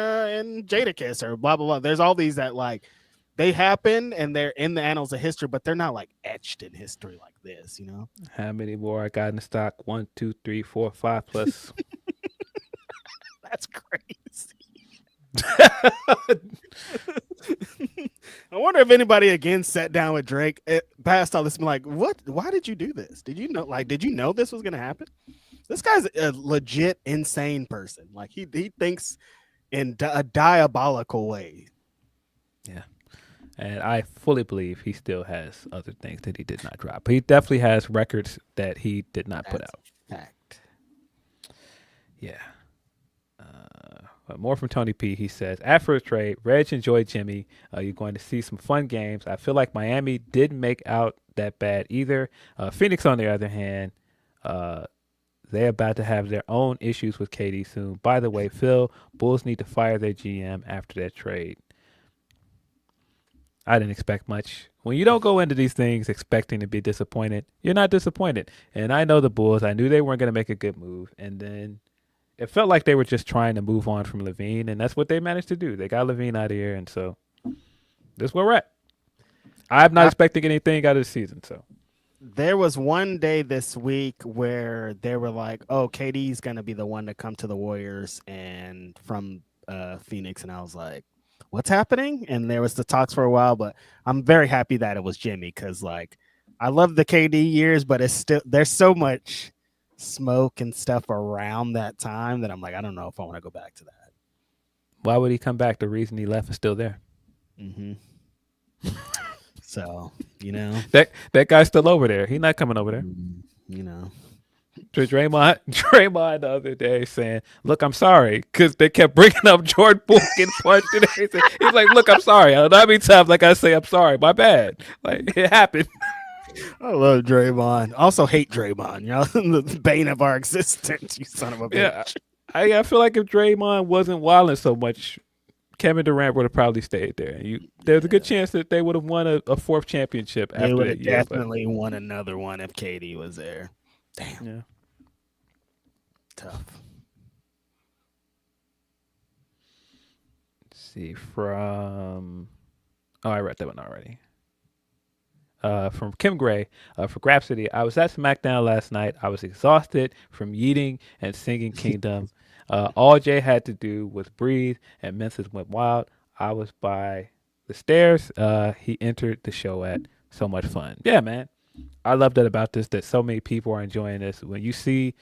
Jadakiss or blah, blah, blah. There's all these that like they happen and they're in the annals of history, but they're not like etched in history like this, you know? How many more I got in stock? 1, 2, 3, 4, 5 plus. That's crazy. I wonder if anybody again sat down with Drake past all this and like, what? Why did you do this? Did you know? Like, did you know this was gonna happen? This guy's a legit insane person. Like he thinks in a diabolical way. Yeah, and I fully believe he still has other things that he did not drop. He definitely has records that he did not put out. Fact. Yeah. But more from Tony P. He says, after a trade, Reg enjoyed Jimmy. You're going to see some fun games. I feel like Miami didn't make out that bad either. Phoenix, on the other hand, they're about to have their own issues with KD soon. By the way, Phil, Bulls need to fire their GM after that trade. I didn't expect much. When you don't go into these things expecting to be disappointed, you're not disappointed. And I know the Bulls. I knew they weren't going to make a good move. And then it felt like they were just trying to move on from Levine, and that's what they managed to do. They got Levine out of here, and so this is where we're at. I'm not expecting anything out of the season. So there was one day this week where they were like, "Oh, KD's gonna be the one to come to the Warriors," and from Phoenix, and I was like, "What's happening?" And there was the talks for a while, but I'm very happy that it was Jimmy because, like, I love the KD years, but it's still there's so much smoke and stuff around that time that I'm like, I don't know if I want to go back to that. why would he come back? The reason he left is still there. Mm-hmm. So, you know, that guy's still over there. He's not coming over there. you know, Draymond the other day saying, "Look, I'm sorry," because they kept bringing up Jordan Poole getting punched today. He's like, "Look, I'm sorry. I don't know how many times like I say I'm sorry. My bad. Like it happened." I love Draymond. Also hate Draymond. You know, the bane of our existence. You son of a bitch. Yeah, I feel like if Draymond wasn't wilding so much, Kevin Durant would have probably stayed there. There's a good chance that they would have won a fourth championship They after would that have year. definitely won another one if KD was there. Damn. Yeah. Tough. Let's see I read that one already. From Kim Gray for Grapsody. I was at SmackDown last night. I was exhausted from yeeting and singing Kingdom. All Jay had to do was breathe, and Memphis went wild. I was by the stairs. He entered the show at. So much fun. Yeah, man. I love that about this, that so many people are enjoying this. When you see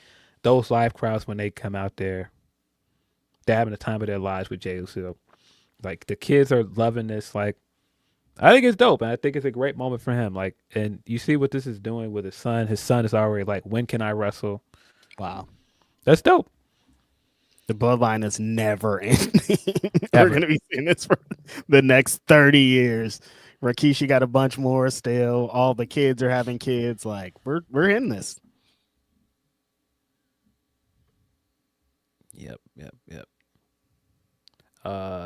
those live crowds when they come out there, they're having the time of their lives with Jey Uso. Like, the kids are loving this. Like, I think it's dope, and I think it's a great moment for him. Like, and you see what this is doing with his son. His son is already like, when can I wrestle? Wow. That's dope. The bloodline is never ending. We're going to be seeing this for the next 30 years. Rikishi got a bunch more still. All the kids are having kids. Like, we're in this. Yep. Sorry.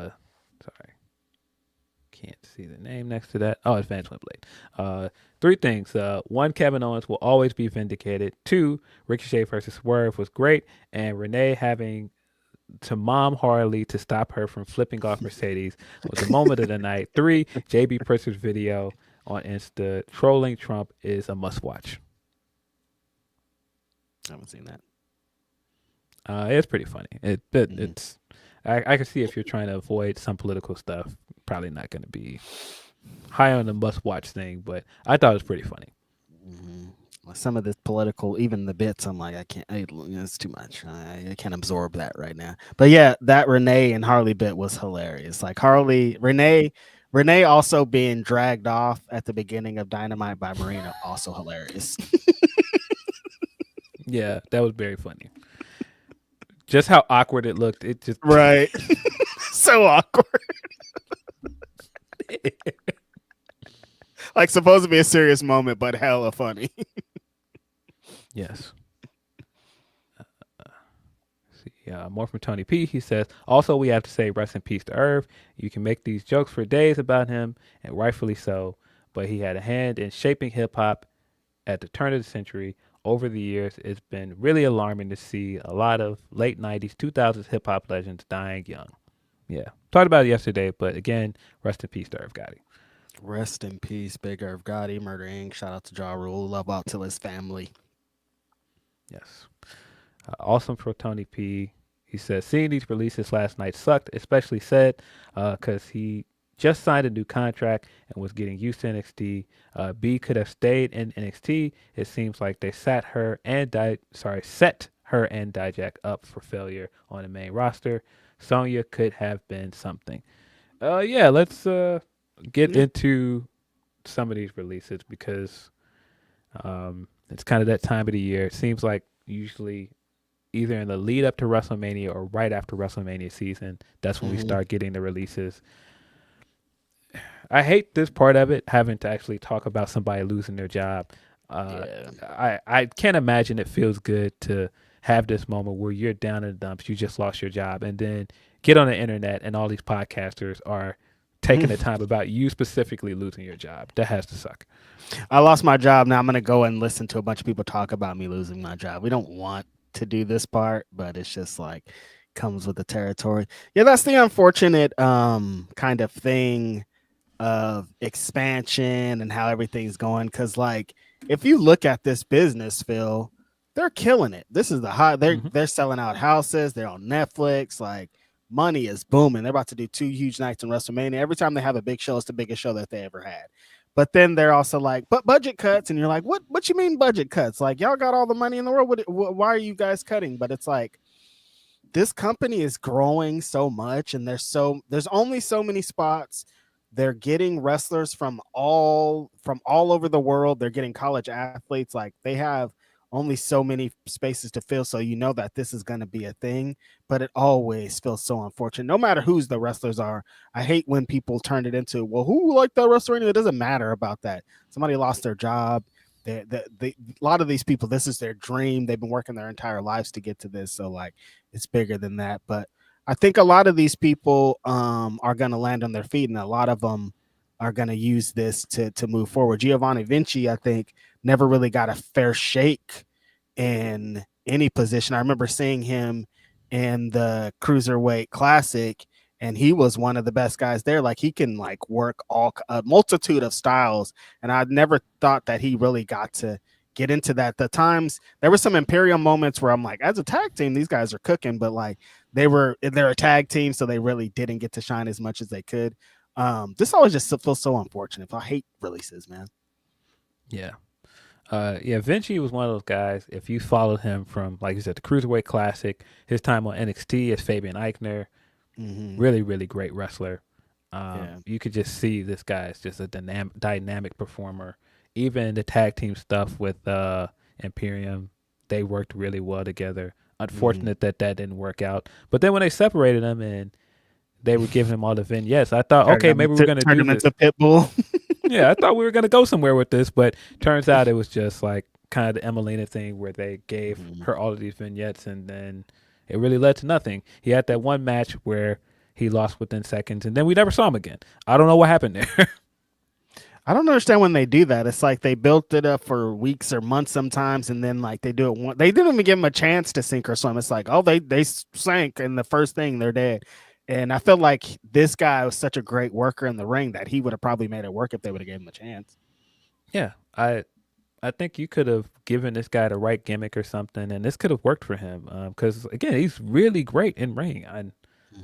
Can't see the name next to that. Oh, it's Evangeline Blade. Three things. One, Kevin Owens will always be vindicated. Two, Ricochet versus Swerve was great. And Renee having to mom Harley to stop her from flipping off Mercedes was the moment of the night. Three, JB Pritzker's video on Insta trolling Trump is a must watch. I haven't seen that. It's pretty funny. It's I can see if you're trying to avoid some political stuff, probably not going to be high on the must-watch thing, but I thought it was pretty funny. Mm-hmm. Some of the political, even the bits, I'm like, I can't. It's too much. I can't absorb that right now. But yeah, that Renee and Harley bit was hilarious. Like Renee also being dragged off at the beginning of Dynamite by Marina, also hilarious. Yeah, that was very funny. Just how awkward it looked. It just right. So awkward. Like supposed to be a serious moment, but hella funny. Yes. More from Tony P. He says, also, we have to say rest in peace to Irv. You can make these jokes for days about him, and rightfully so, but he had a hand in shaping hip-hop at the turn of the century. Over the years, it's been really alarming to see a lot of late 90s, 2000s hip-hop legends dying young. Yeah. Talked about it yesterday, but again, rest in peace to Irv Gotti. Rest in peace, Big Irv Gotti, Murder Inc. Shout out to Ja Rule. Love out to his family. Yes. Awesome for Tony P. He says, seeing these releases last night sucked, especially Seth, because he just signed a new contract and was getting used to NXT. B could have stayed in NXT. It seems like they set her and Dijak up for failure on the main roster. Sonya could have been something. Yeah, let's get into some of these releases because it's kind of that time of the year. It seems like usually either in the lead up to WrestleMania or right after WrestleMania season, that's when we start getting the releases. I hate this part of it, having to actually talk about somebody losing their job. I can't imagine it feels good to have this moment where you're down in the dumps, you just lost your job, and then get on the internet and all these podcasters are taking the time about you specifically losing your job. That has to suck. I lost my job. Now I'm going to go and listen to a bunch of people talk about me losing my job. We don't want to do this part, but it's just like comes with the territory. Yeah, that's the unfortunate kind of thing of expansion and how everything's going. Because like if you look at this business, Phil, they're killing it. This is the high. They're selling out houses. They're on Netflix. Like money is booming. They're about to do 2 huge nights in WrestleMania. Every time they have a big show, it's the biggest show that they ever had. But then they're also like, but budget cuts, and you're like, what you mean budget cuts? Like y'all got all the money in the world. Why are you guys cutting? But it's like this company is growing so much, and there's only so many spots. They're getting wrestlers from all over the world. They're getting college athletes. Like they have only so many spaces to fill. So you know that this is going to be a thing, but it always feels so unfortunate. No matter who's the wrestlers are. I hate when people turn it into, well, who liked that wrestler? It doesn't matter about that. Somebody lost their job. A lot of these people, this is their dream. They've been working their entire lives to get to this. So like it's bigger than that. But I think a lot of these people are going to land on their feet, and a lot of them are going to use this to move forward. Giovanni Vinci, I think, never really got a fair shake in any position. I remember seeing him in the Cruiserweight Classic, and he was one of the best guys there. Like he can like work a multitude of styles, and I never thought that he really got to get into that. The times there were some Imperium moments where I'm like, as a tag team, these guys are cooking, but like they're a tag team, so they really didn't get to shine as much as they could. This always just feels so unfortunate. I hate releases, man. Yeah. Vinci was one of those guys. If you followed him from, like you said, the Cruiserweight Classic, his time on NXT as Fabian Eichner, really, really great wrestler. You could just see this guy is just a dynamic performer. Even the tag team stuff with Imperium, they worked really well together. Unfortunate that didn't work out. But then when they separated them and they were giving him all the vignettes, I thought, okay, maybe we're going to do this. Into Pitbull. Yeah, I thought we were going to go somewhere with this, but turns out it was just like kind of the Emelina thing where they gave her all of these vignettes, and then it really led to nothing. He had that one match where he lost within seconds, and then we never saw him again. I don't know what happened there. I don't understand when they do that. It's like they built it up for weeks or months sometimes, and then like they do it. They didn't even give him a chance to sink or swim. It's like, oh, they sank, and the first thing they're dead. And I feel like this guy was such a great worker in the ring that he would have probably made it work if they would have given him a chance. Yeah, I think you could have given this guy the right gimmick or something, and this could have worked for him. Because again, he's really great in ring.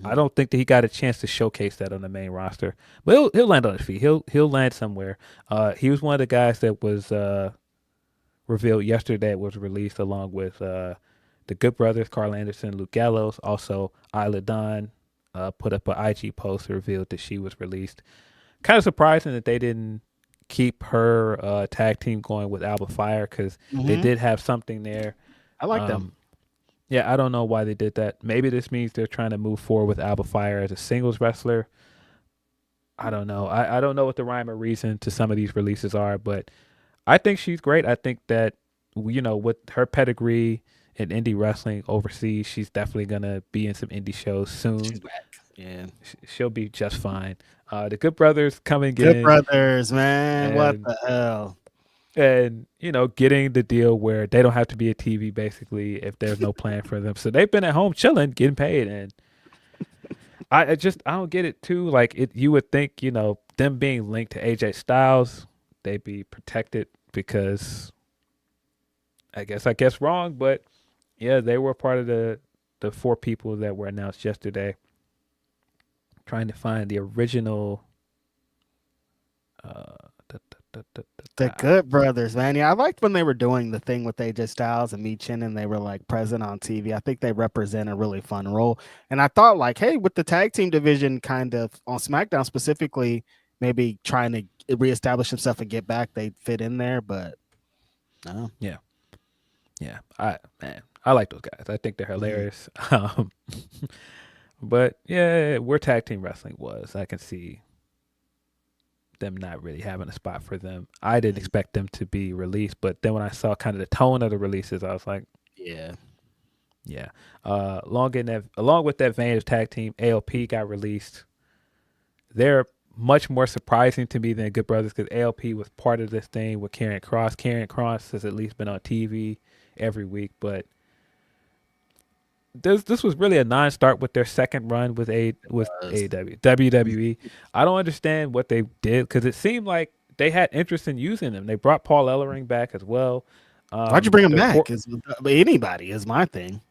I don't think that he got a chance to showcase that on the main roster, but he'll land on his feet. He'll land somewhere. He was one of the guys that was revealed yesterday. Was released along with the Good Brothers, Carl Anderson, Luke Gallows, also Isla Dawn. Put up an IG post, revealed that she was released. Kind of surprising that they didn't keep her tag team going with Alba Fire, because they did have something there. I like them. Yeah, I don't know why they did that. Maybe this means they're trying to move forward with Alba Fire as a singles wrestler. I don't know. I don't know what the rhyme or reason to some of these releases are, but I think she's great. I think that, with her pedigree in indie wrestling overseas, she's definitely going to be in some indie shows soon. She's back. Yeah. She'll be just fine. The Good Brothers coming in. Good Brothers, man. What the hell? And, getting the deal where they don't have to be a TV, basically, if there's no plan for them. So they've been at home chilling, getting paid. And I don't get it, too. Like, you would think, them being linked to AJ Styles, they'd be protected because I guess wrong. But, yeah, they were part of the 4 people that were announced yesterday. Trying to find the original... The Good Brothers, man. Yeah, I liked when they were doing the thing with AJ Styles and Michin, and they were like present on TV. I think they represent a really fun role. And I thought, like, hey, with the tag team division kind of on SmackDown specifically, maybe trying to reestablish himself and get back, they'd fit in there. But no. Yeah. I like those guys. I think they're hilarious. But yeah, where tag team wrestling was, I can see them not really having a spot for them. I didn't expect them to be released, but then when I saw kind of the tone of the releases, I was like, yeah. Along with that vein of tag team, AOP got released. They're much more surprising to me than Good Brothers because ALP was part of this thing with Karrion Kross. Karrion Kross has at least been on TV every week, but this was really a non-start with their second run with AEW, WWE. I don't understand what they did because it seemed like they had interest in using them. They brought Paul Ellering back as well. Why'd you bring him back? Anybody is my thing.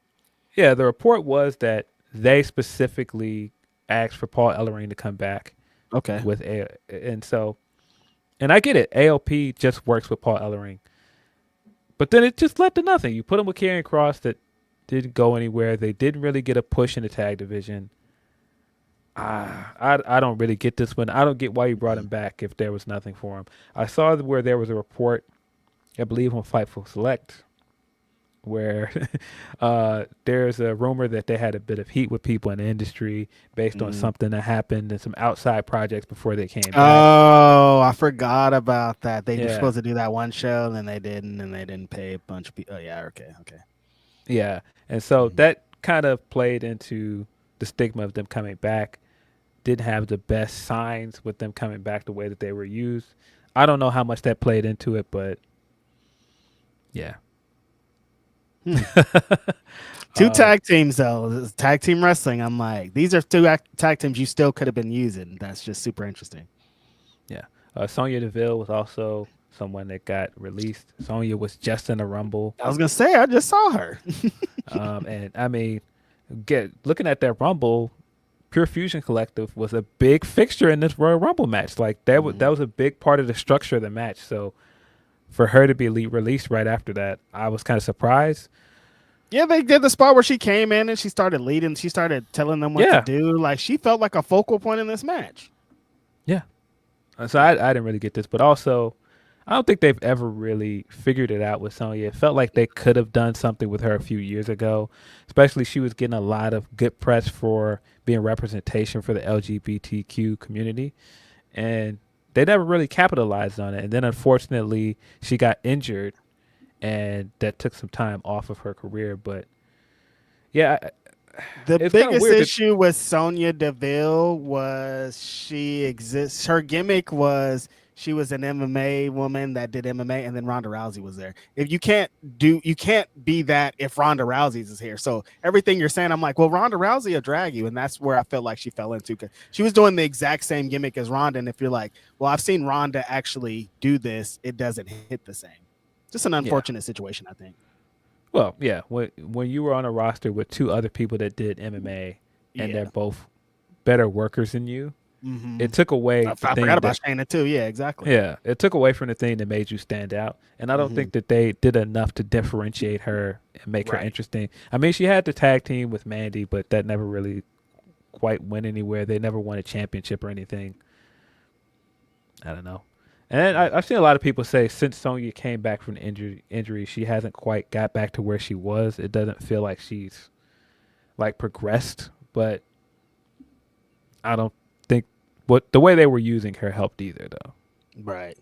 Yeah, the report was that they specifically asked for Paul Ellering to come back. Okay. And I get it. ALP just works with Paul Ellering. But then it just led to nothing. You put him with Karrion Kross that didn't go anywhere. They didn't really get a push in the tag division. I don't really get this one. I don't get why you brought him back if there was nothing for him. I saw where there was a report, I believe on Fightful Select, where there's a rumor that they had a bit of heat with people in the industry based on something that happened and some outside projects before they came back. Oh, I forgot about that. They were supposed to do that one show, and they didn't pay a bunch of people. Oh, yeah, okay. Yeah, and so that kind of played into the stigma of them coming back. Didn't have the best signs with them coming back the way that they were used. I don't know how much that played into it, but yeah. Two tag teams though, tag team wrestling. I'm like, these are two tag teams you still could have been using. That's just super interesting. Yeah, Sonya Deville was also someone that got released. Sonya was just in a Rumble. I was gonna say I just saw her. And I mean, looking at that Rumble, Pure Fusion Collective was a big fixture in this Royal Rumble match. Like that was a big part of the structure of the match. So for her to be released right after that, I was kind of surprised. Yeah, they did the spot where she came in and she started leading. She started telling them what to do. Like she felt like a focal point in this match. Yeah. So I didn't really get this, but also I don't think they've ever really figured it out with Sonya. It felt like they could have done something with her a few years ago, especially she was getting a lot of good press for being representation for the LGBTQ community, and they never really capitalized on it. And then unfortunately she got injured, and that took some time off of her career. But yeah, the biggest issue with Sonya Deville was her gimmick was she was an MMA woman that did MMA, and then Ronda Rousey was there. If you can't be that if Ronda Rousey's is here. So everything you're saying, I'm like, well, Ronda Rousey will drag you, and that's where I felt like she fell into. Cause she was doing the exact same gimmick as Ronda, and if you're like, well, I've seen Ronda actually do this, it doesn't hit the same. Just an unfortunate situation, I think. Well, yeah, when you were on a roster with two other people that did MMA, and they're both better workers than you. It took away. I forgot about Shayna too. Yeah, exactly. Yeah, it took away from the thing that made you stand out, and I don't think that they did enough to differentiate her and make her interesting. I mean, she had the tag team with Mandy, but that never really quite went anywhere. They never won a championship or anything. I don't know. And I've seen a lot of people say since Sonya came back from the injury, she hasn't quite got back to where she was. It doesn't feel like she's like progressed, but I don't think the way they were using her helped either, though. Right.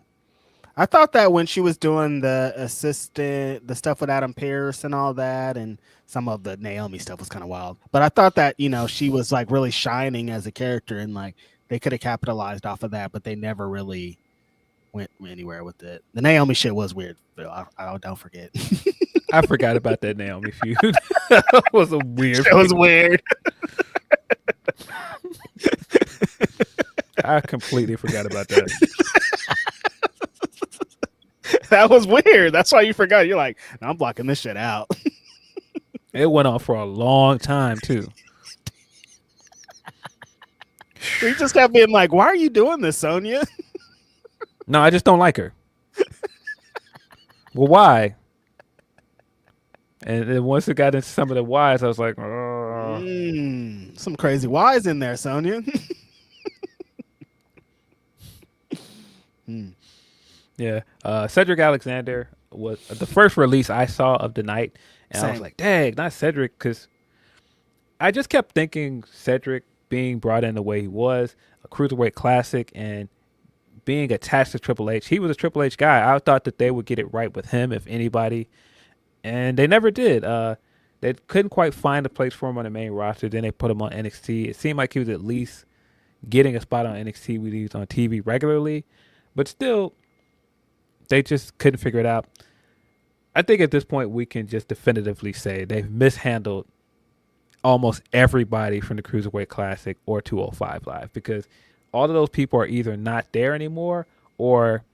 I thought that when she was doing the stuff with Adam Pearce and all that, and some of the Naomi stuff was kind of wild. But I thought that, she was like really shining as a character, and like they could have capitalized off of that, but they never really went anywhere with it. The Naomi shit was weird, Phil. I don't forget. I forgot about that Naomi feud. That was a weird. It was weird. I completely forgot about that. That was weird. That's why you forgot. You're like, I'm blocking this shit out. It went on for a long time too. We just kept being like, why are you doing this, Sonya? No, I just don't like her. Well, why? And then once it got into some of the whys, I was like, some crazy whys in there, Sonya. Yeah. Cedric Alexander was the first release I saw of the night. And I was like, dang, not Cedric. Because I just kept thinking Cedric being brought in the way he was, a Cruiserweight Classic, and being attached to Triple H. He was a Triple H guy. I thought that they would get it right with him, if anybody. And they never did. They couldn't quite find a place for him on the main roster. Then they put him on NXT. It seemed like he was at least getting a spot on NXT when he was on TV regularly, but still, they just couldn't figure it out. I think at this point we can just definitively say they've mishandled almost everybody from the Cruiserweight Classic or 205 Live, because all of those people are either not there anymore or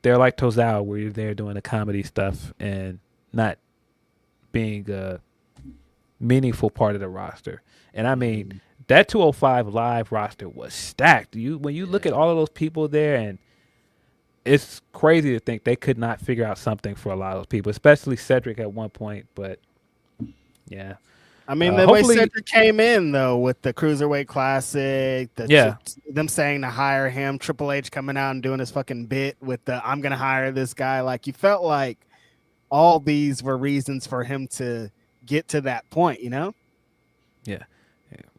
they're like Tozawa, where you're there doing the comedy stuff and not being a meaningful part of the roster. And I mean, that 205 Live roster was stacked. When you look at all of those people there, and it's crazy to think they could not figure out something for a lot of those people, especially Cedric at one point. But yeah, I mean, the way Cedric came in though with the Cruiserweight Classic, them saying to hire him, Triple H coming out and doing his fucking bit with the "I'm gonna hire this guy," like you felt like all these were reasons for him to get to that point, you know? Yeah.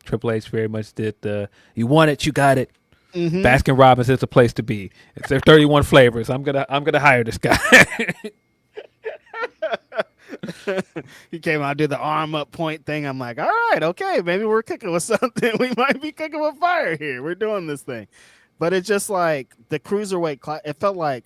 Triple H very much did the "you want it, you got it." Mm-hmm. Baskin Robbins is the place to be. It's their 31 flavors. I'm gonna hire this guy. He came out, did the arm up point thing. I'm like, all right, okay, maybe we're cooking with something. We might be cooking with fire here. We're doing this thing. But it's just like the Cruiserweight, it felt like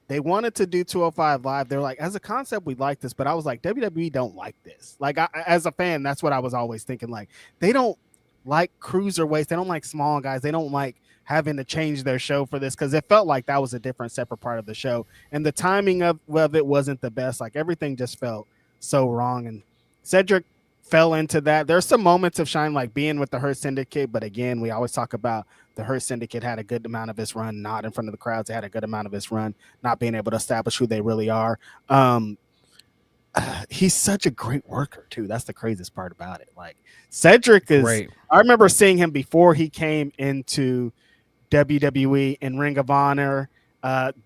they wanted to do 205 Live. They're like, as a concept, we like this. But I was like, WWE don't like this. Like, as a fan, that's what I was always thinking. Like, they don't like cruiserweights. They don't like small guys. They don't like having to change their show for this, because it felt like that was a different, separate part of the show. And the timing of it wasn't the best. Like, everything just felt so wrong. And Cedric fell into that. There's some moments of shine, like being with the Hurt Syndicate. But again, we always talk about the Hurt Syndicate had a good amount of his run not in front of the crowds. They had a good amount of his run not being able to establish who they really are. He's such a great worker too. That's the craziest part about it. Like, Cedric is great. I remember seeing him before he came into WWE in Ring of Honor.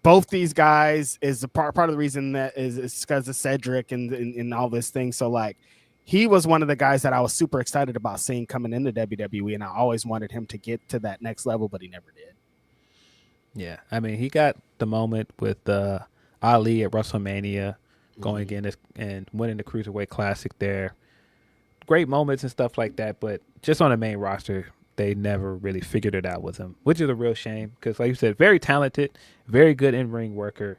Both these guys is a part of the reason that is because of Cedric and all this thing. So like, he was one of the guys that I was super excited about seeing coming into WWE, and I always wanted him to get to that next level, but he never did. Yeah, I mean, he got the moment with Ali at WrestleMania, going in and winning the Cruiserweight Classic there. Great moments and stuff like that, but just on the main roster, they never really figured it out with him, which is a real shame because, like you said, very talented, very good in-ring worker.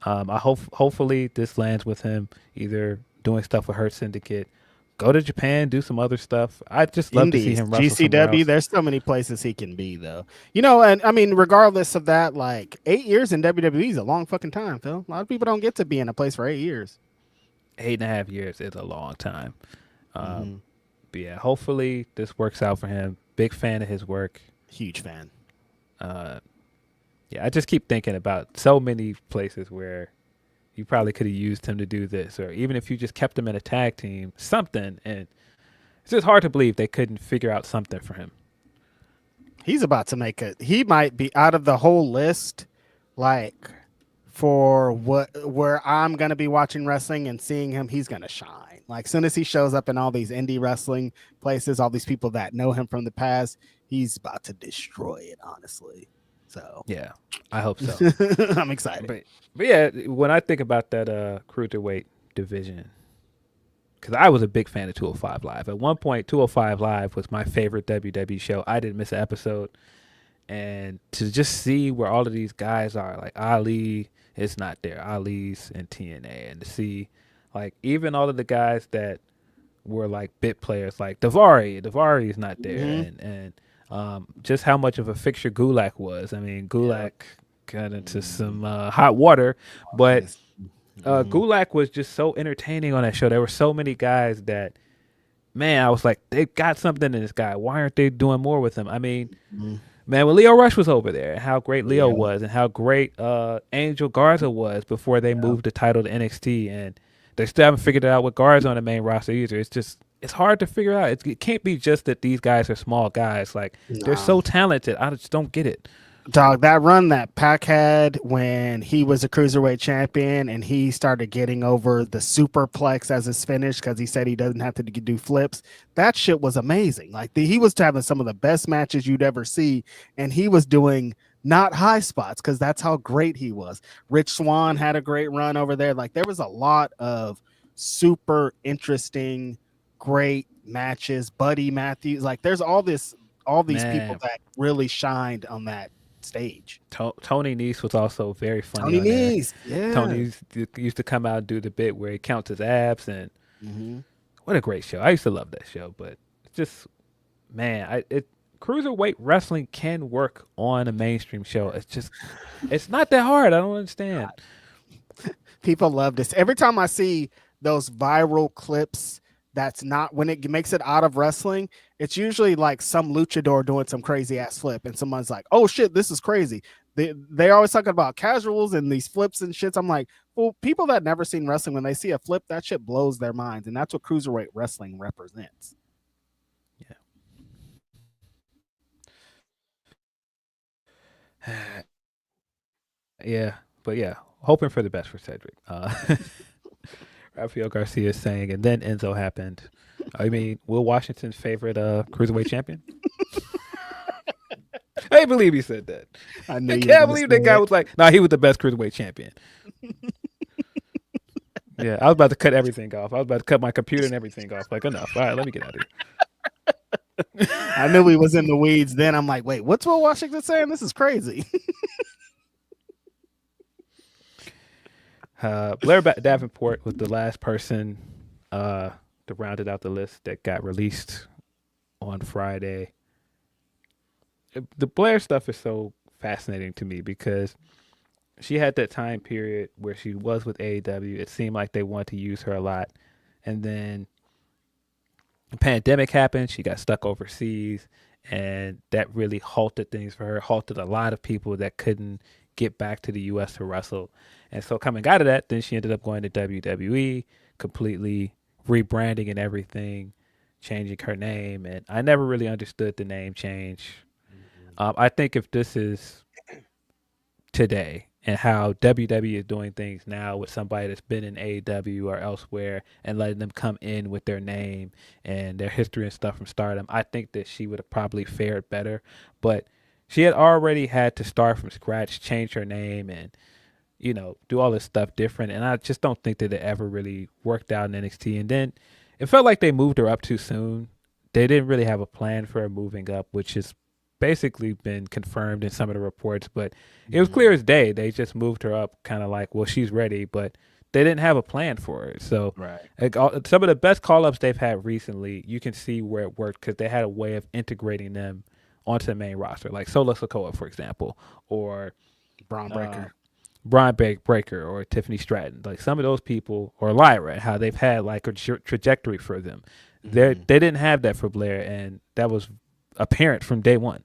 Hopefully this lands with him either doing stuff with Hurt Syndicate, go to Japan, do some other stuff. I just love to see him wrestle GCW. There's so many places he can be, though. You know, and I mean, regardless of that, like 8 years in WWE is a long fucking time, Phil. A lot of people don't get to be in a place for 8 years. 8.5 years is a long time. But yeah, hopefully this works out for him. Big fan of his work. Huge fan. Yeah, I just keep thinking about so many places where you probably could have used him to do this, or even if you just kept him in a tag team, something. And it's just hard to believe they couldn't figure out something for him. He's about to he might be out of the whole list, like for where I'm going to be watching wrestling and seeing him, he's going to shine. Like, as soon as he shows up in all these indie wrestling places, all these people that know him from the past, he's about to destroy it, honestly. So yeah, I hope so. I'm excited. But yeah, when I think about that cruiserweight division, because I was a big fan of 205 Live. At one point, 205 Live was my favorite WWE show. I didn't miss an episode. And to just see where all of these guys are, like Ali is not there. Ali's in TNA. And to see, like, even all of the guys that were, like, bit players, like Daivari is not there. And just how much of a fixture Gulak was. I mean, Gulak got into some hot water, but Gulak was just so entertaining on that show. There were so many guys that, man, I was like, they've got something in this guy. Why aren't they doing more with him? I mean, man, when Leo Rush was over there, how great Leo was, and how great Angel Garza was before they moved the title to NXT, and they still haven't figured it out with Garza on the main roster either. It's hard to figure out. It can't be just that these guys are small guys. Like, they're so talented. I just don't get it. Dog, that run that Pac had when he was a cruiserweight champion and he started getting over the superplex as his finish because he said he doesn't have to do flips. That shit was amazing. Like, he was having some of the best matches you'd ever see, and he was doing not high spots because that's how great he was. Rich Swann had a great run over there. Like, there was a lot of super interesting, great matches. Buddy Matthews, like, there's all this all these people Man. that really shined on that stage. Tony Nese was also very funny Tony on there. Nese, yeah. Tony used to come out and do the bit where he counts his abs, and Mm-hmm. what a great show. I used to love that show, but it's just, man, cruiserweight wrestling can work on a mainstream show. It's not that hard. I don't understand. People love this. Every time I see those viral clips, that's not when it makes it out of wrestling, it's usually like some luchador doing some crazy ass flip, and someone's like, "Oh shit, this is crazy." They're always talking about casuals and these flips and shits. I'm like, well, people that never seen wrestling, when they see a flip, that shit blows their minds, and that's what cruiserweight wrestling represents. Yeah. Yeah, but yeah, hoping for the best for Cedric. Rafael Garcia is saying, and then Enzo happened. I mean, Will Washington's favorite cruiserweight champion? I can't believe he said that. I can't believe that guy was like, nah, he was the best cruiserweight champion. Yeah, I was about to cut everything off. I was about to cut my computer and everything off. Like, enough. All right, let me get out of here. I knew he was in the weeds. Then I'm like, wait, what's Will Washington saying? This is crazy. Blair Davenport was the last person to rounded out the list that got released on Friday. The Blair stuff is so fascinating to me because she had that time period where she was with AEW. It seemed like they wanted to use her a lot. And then the pandemic happened. She got stuck overseas. And that really halted things for her, halted a lot of people that couldn't get back to the U.S. to wrestle. And so coming out of that, then she ended up going to WWE, completely rebranding and everything, changing her name. And I never really understood the name change. I think if this is today and how WWE is doing things now with somebody that's been in AEW or elsewhere and letting them come in with their name and their history and stuff from Stardom, I think that she would have probably fared better. But she had already had to start from scratch, change her name and, you know, do all this stuff different. And I just don't think that it ever really worked out in NXT. And then it felt like they moved her up too soon. They didn't really have a plan for her moving up, which has basically been confirmed in some of the reports. But it was clear as day. They just moved her up kind of like, well, she's ready. But they didn't have a plan for her. So some of the best call-ups they've had recently, you can see where it worked because they had a way of integrating them onto the main roster, like Solo Sikoa, for example, or Braun Breaker, or Tiffany Stratton. Like some of those people, or Lyra, how they've had like a trajectory for them. They didn't have that for Blair, and that was apparent from day one.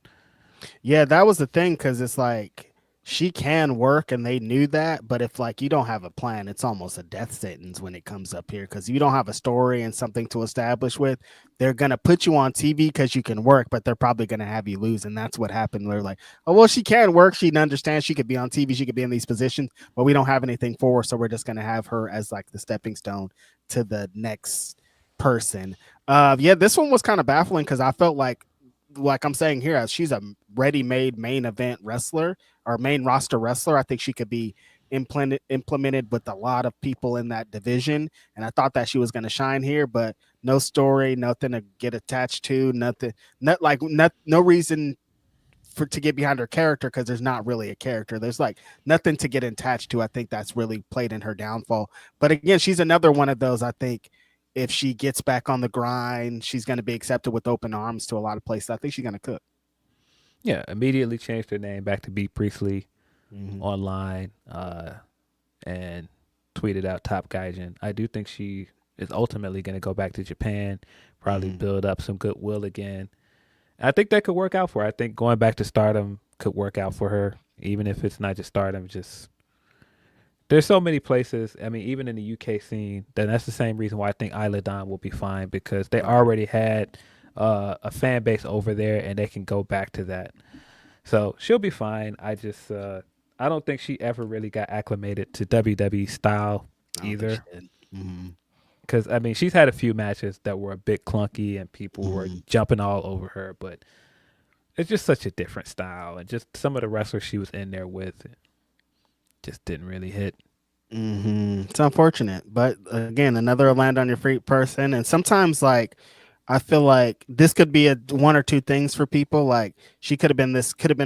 Yeah, that was the thing, because it's like she can work and they knew that, but if like you don't have a plan, it's almost a death sentence when it comes up here, because you don't have a story and something to establish with. They're gonna put you on TV because you can work, but they're probably gonna have you lose, and that's what happened. They're like, oh well, she can work, she understands, she could be on TV, she could be in these positions, but we don't have anything for her, so we're just gonna have her as like the stepping stone to the next person. Yeah, this one was kind of baffling because I felt like I'm saying here, she's a ready-made main event wrestler or main roster wrestler. I think she could be implemented with a lot of people in that division, and I thought that she was going to shine here, but no story, nothing to get attached to, no reason to get behind her character, because there's not really a character. There's like nothing to get attached to. I think that's really played in her downfall. But again, she's another one of those, I think, if she gets back on the grind, she's going to be accepted with open arms to a lot of places. I think she's going to cook. Yeah, immediately changed her name back to B. Priestley online and tweeted out Top Gaijin. I do think she is ultimately going to go back to Japan, probably build up some goodwill again. I think that could work out for her. I think going back to Stardom could work out for her, even if it's not just Stardom, just there's so many places. I mean, even in the UK scene, that's the same reason why I think Isla Dawn will be fine, because they already had a fan base over there, and they can go back to that. So she'll be fine. I just I don't think she ever really got acclimated to WWE style either. Because I mean, she's had a few matches that were a bit clunky, and people were jumping all over her, but it's just such a different style, and just some of the wrestlers she was in there with just didn't really hit. It's unfortunate, but again, another land on your feet person. And sometimes, like, I feel like this could be one or two things for people. Like she could have been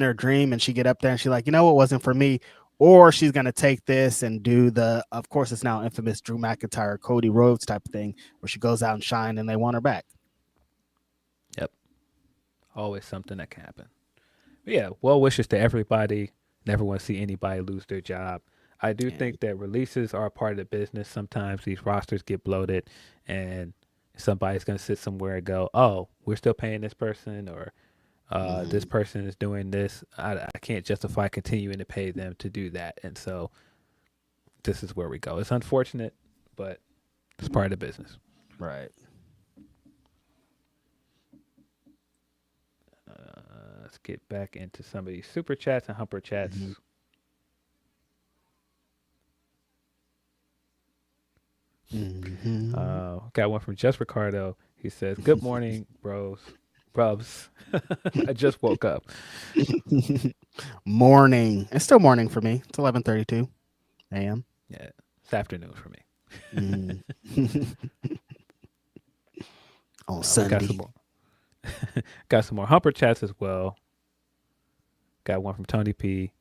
her dream, and she get up there and she's like, you know, it wasn't for me. Or she's gonna take this and do of course, it's now infamous Drew McIntyre, Cody Rhodes type of thing, where she goes out and shine, and they want her back. Yep, always something that can happen. But yeah, well wishes to everybody. Never want to see anybody lose their job. I do think that releases are a part of the business. Sometimes these rosters get bloated, and somebody's going to sit somewhere and go, oh, we're still paying this person, or this person is doing this. I can't justify continuing to pay them to do that. And so this is where we go. It's unfortunate, but it's part of the business. Right. Let's get back into some of these super chats and humper chats. Got one from Just Ricardo. He says, good morning, brubs. I just woke up. Morning. It's still morning for me. It's 11:32 a.m. Yeah, it's afternoon for me. On Sunday. Got some more humper chats as well. Got one from Tony P.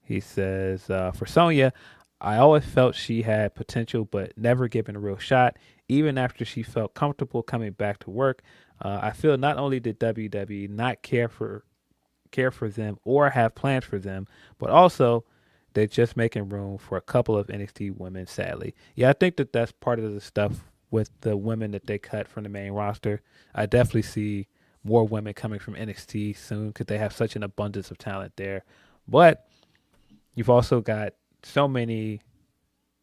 He says, for Sonya, I always felt she had potential, but never given a real shot. Even after she felt comfortable coming back to work, I feel not only did WWE not care for them or have plans for them, but also they're just making room for a couple of NXT women, sadly. Yeah, I think that that's part of the stuff with the women that they cut from the main roster. I definitely see more women coming from NXT soon because they have such an abundance of talent there. But you've also got so many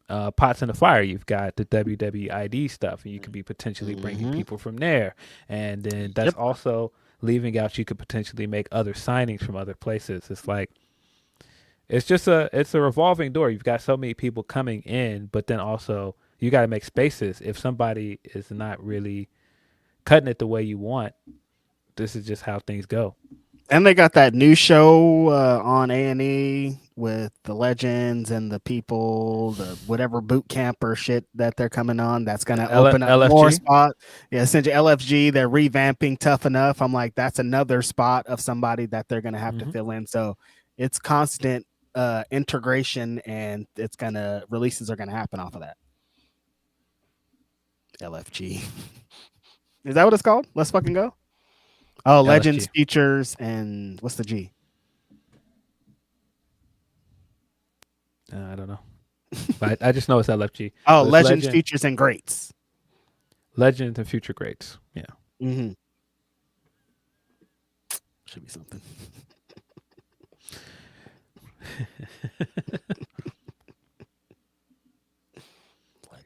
pots in the fire. You've got the WWE ID stuff, and you could be potentially bringing people from there. And then that's also leaving out you could potentially make other signings from other places. It's like it's a revolving door. You've got so many people coming in, but then also you got to make spaces. If somebody is not really cutting it the way you want, this is just how things go. And they got that new show on A&E with the legends and the people, the whatever boot camp or shit that they're coming on. That's going to open up LFG? more spot. Yeah, essentially LFG, they're revamping Tough Enough. I'm like, that's another spot of somebody that they're going to have to fill in. So it's constant integration, and releases are going to happen off of that. LFG. Is that what it's called? Let's fucking go. Oh, LFG. Legends, Features, and what's the G? I don't know. But I just know it's LFG. Oh, So it's Legends, Features, and Greats. Legends and Future Greats. Yeah. Mm-hmm. Should be something.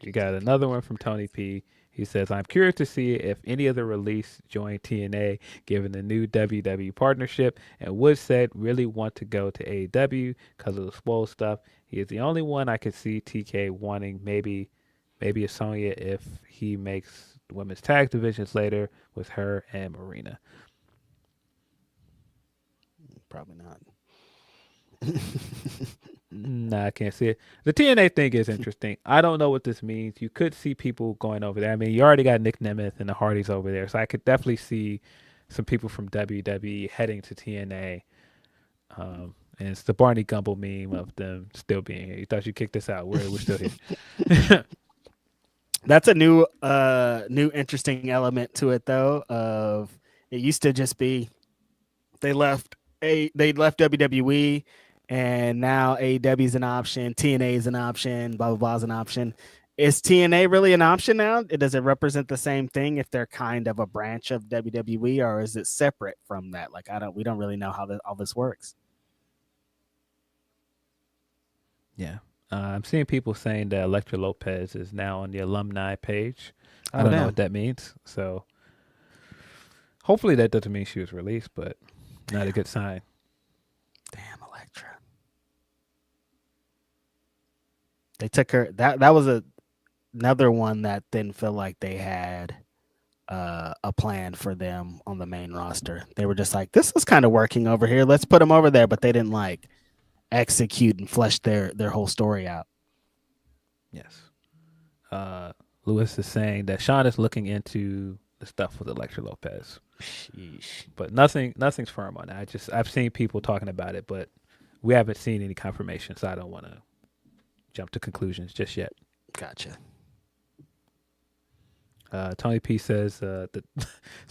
You got another one from Tony P. He says, I'm curious to see if any of the release joined TNA given the new WWE partnership, and would Seth really want to go to AEW because of the swole stuff. He is the only one I could see TK wanting, maybe a Sonya if he makes the women's tag divisions later with her and Marina. Probably not. Nah, I can't see it. The TNA thing is interesting. I don't know what this means. You could see people going over there. I mean, you already got Nick Nemeth and the Hardys over there, so I could definitely see some people from WWE heading to TNA. And it's the Barney Gumble meme of them still being here. You thought you kicked us out. We're still here. That's a new interesting element to it, though. Of it used to just be they left WWE. And now AEW is an option, TNA is an option, blah, blah, blah is an option. Is TNA really an option now? Does it represent the same thing if they're kind of a branch of WWE, or is it separate from that? Like, we don't really know how all this works. Yeah. I'm seeing people saying that Elektra Lopez is now on the alumni page. I don't know what that means. So hopefully that doesn't mean she was released, but not a good sign. Damn, Elektra. They took her. That was another one that didn't feel like they had a plan for them on the main roster. They were just like, this is kind of working over here. Let's put them over there. But they didn't like execute and flesh their whole story out. Yes. Lewis is saying that Sean is looking into the stuff with Elektra Lopez. Sheesh. But nothing's firm on that. I've seen people talking about it, but we haven't seen any confirmation, so I don't want to jump to conclusions just yet. Gotcha. Tony P says, so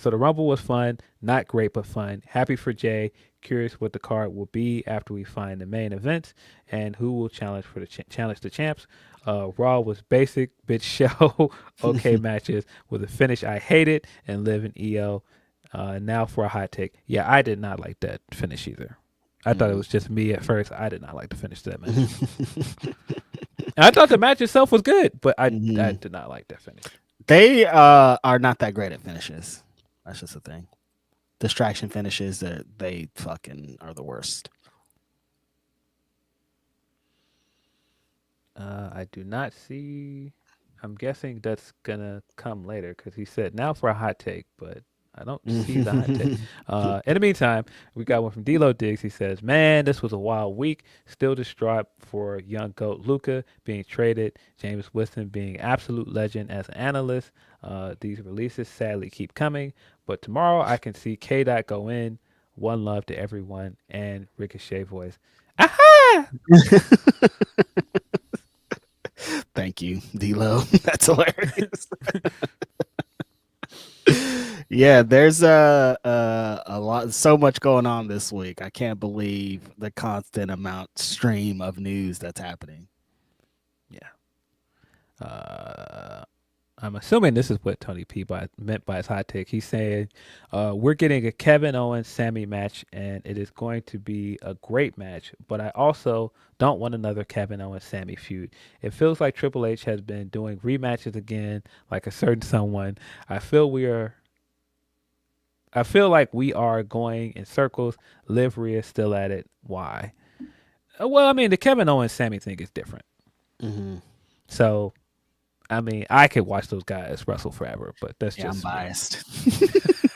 the Rumble was fun, not great, but fun. Happy for Jey. Curious what the card will be after we find the main event and who will challenge for the challenge the champs. Raw was basic, bitch show, okay matches with a finish I hated and live in EO. Now for a hot take. Yeah, I did not like that finish either. I thought it was just me at first. I did not like the finish to that match. I thought the match itself was good, but I did not like that finish. They are not that great at finishes. That's just the thing. Distraction finishes, they fucking are the worst. I do not see. I'm guessing that's gonna come later because he said now for a hot take, but I don't see the hot take. In the meantime, we got one from D-Lo Diggs. He says, man, this was a wild week. Still distraught for young GOAT Luka being traded. James Winston being absolute legend as an analyst. These releases sadly keep coming. But tomorrow I can see K-Dot go in. One love to everyone. And Ricochet voice. Aha! Thank you, D-Lo. That's hilarious. Yeah, there's a lot, so much going on this week. I can't believe the constant stream of news that's happening. Yeah. I'm assuming this is what Tony P meant by his hot take. He's saying we're getting a Kevin Owens Sami match, and it is going to be a great match. But I also don't want another Kevin Owens Sami feud. It feels like Triple H has been doing rematches again, like a certain someone. I feel like we are going in circles. Liv Rhea is still at it. Why? Well, I mean, the Kevin Owens Sami thing is different. Mm-hmm. So, I mean, I could watch those guys wrestle forever, but that's just I'm biased.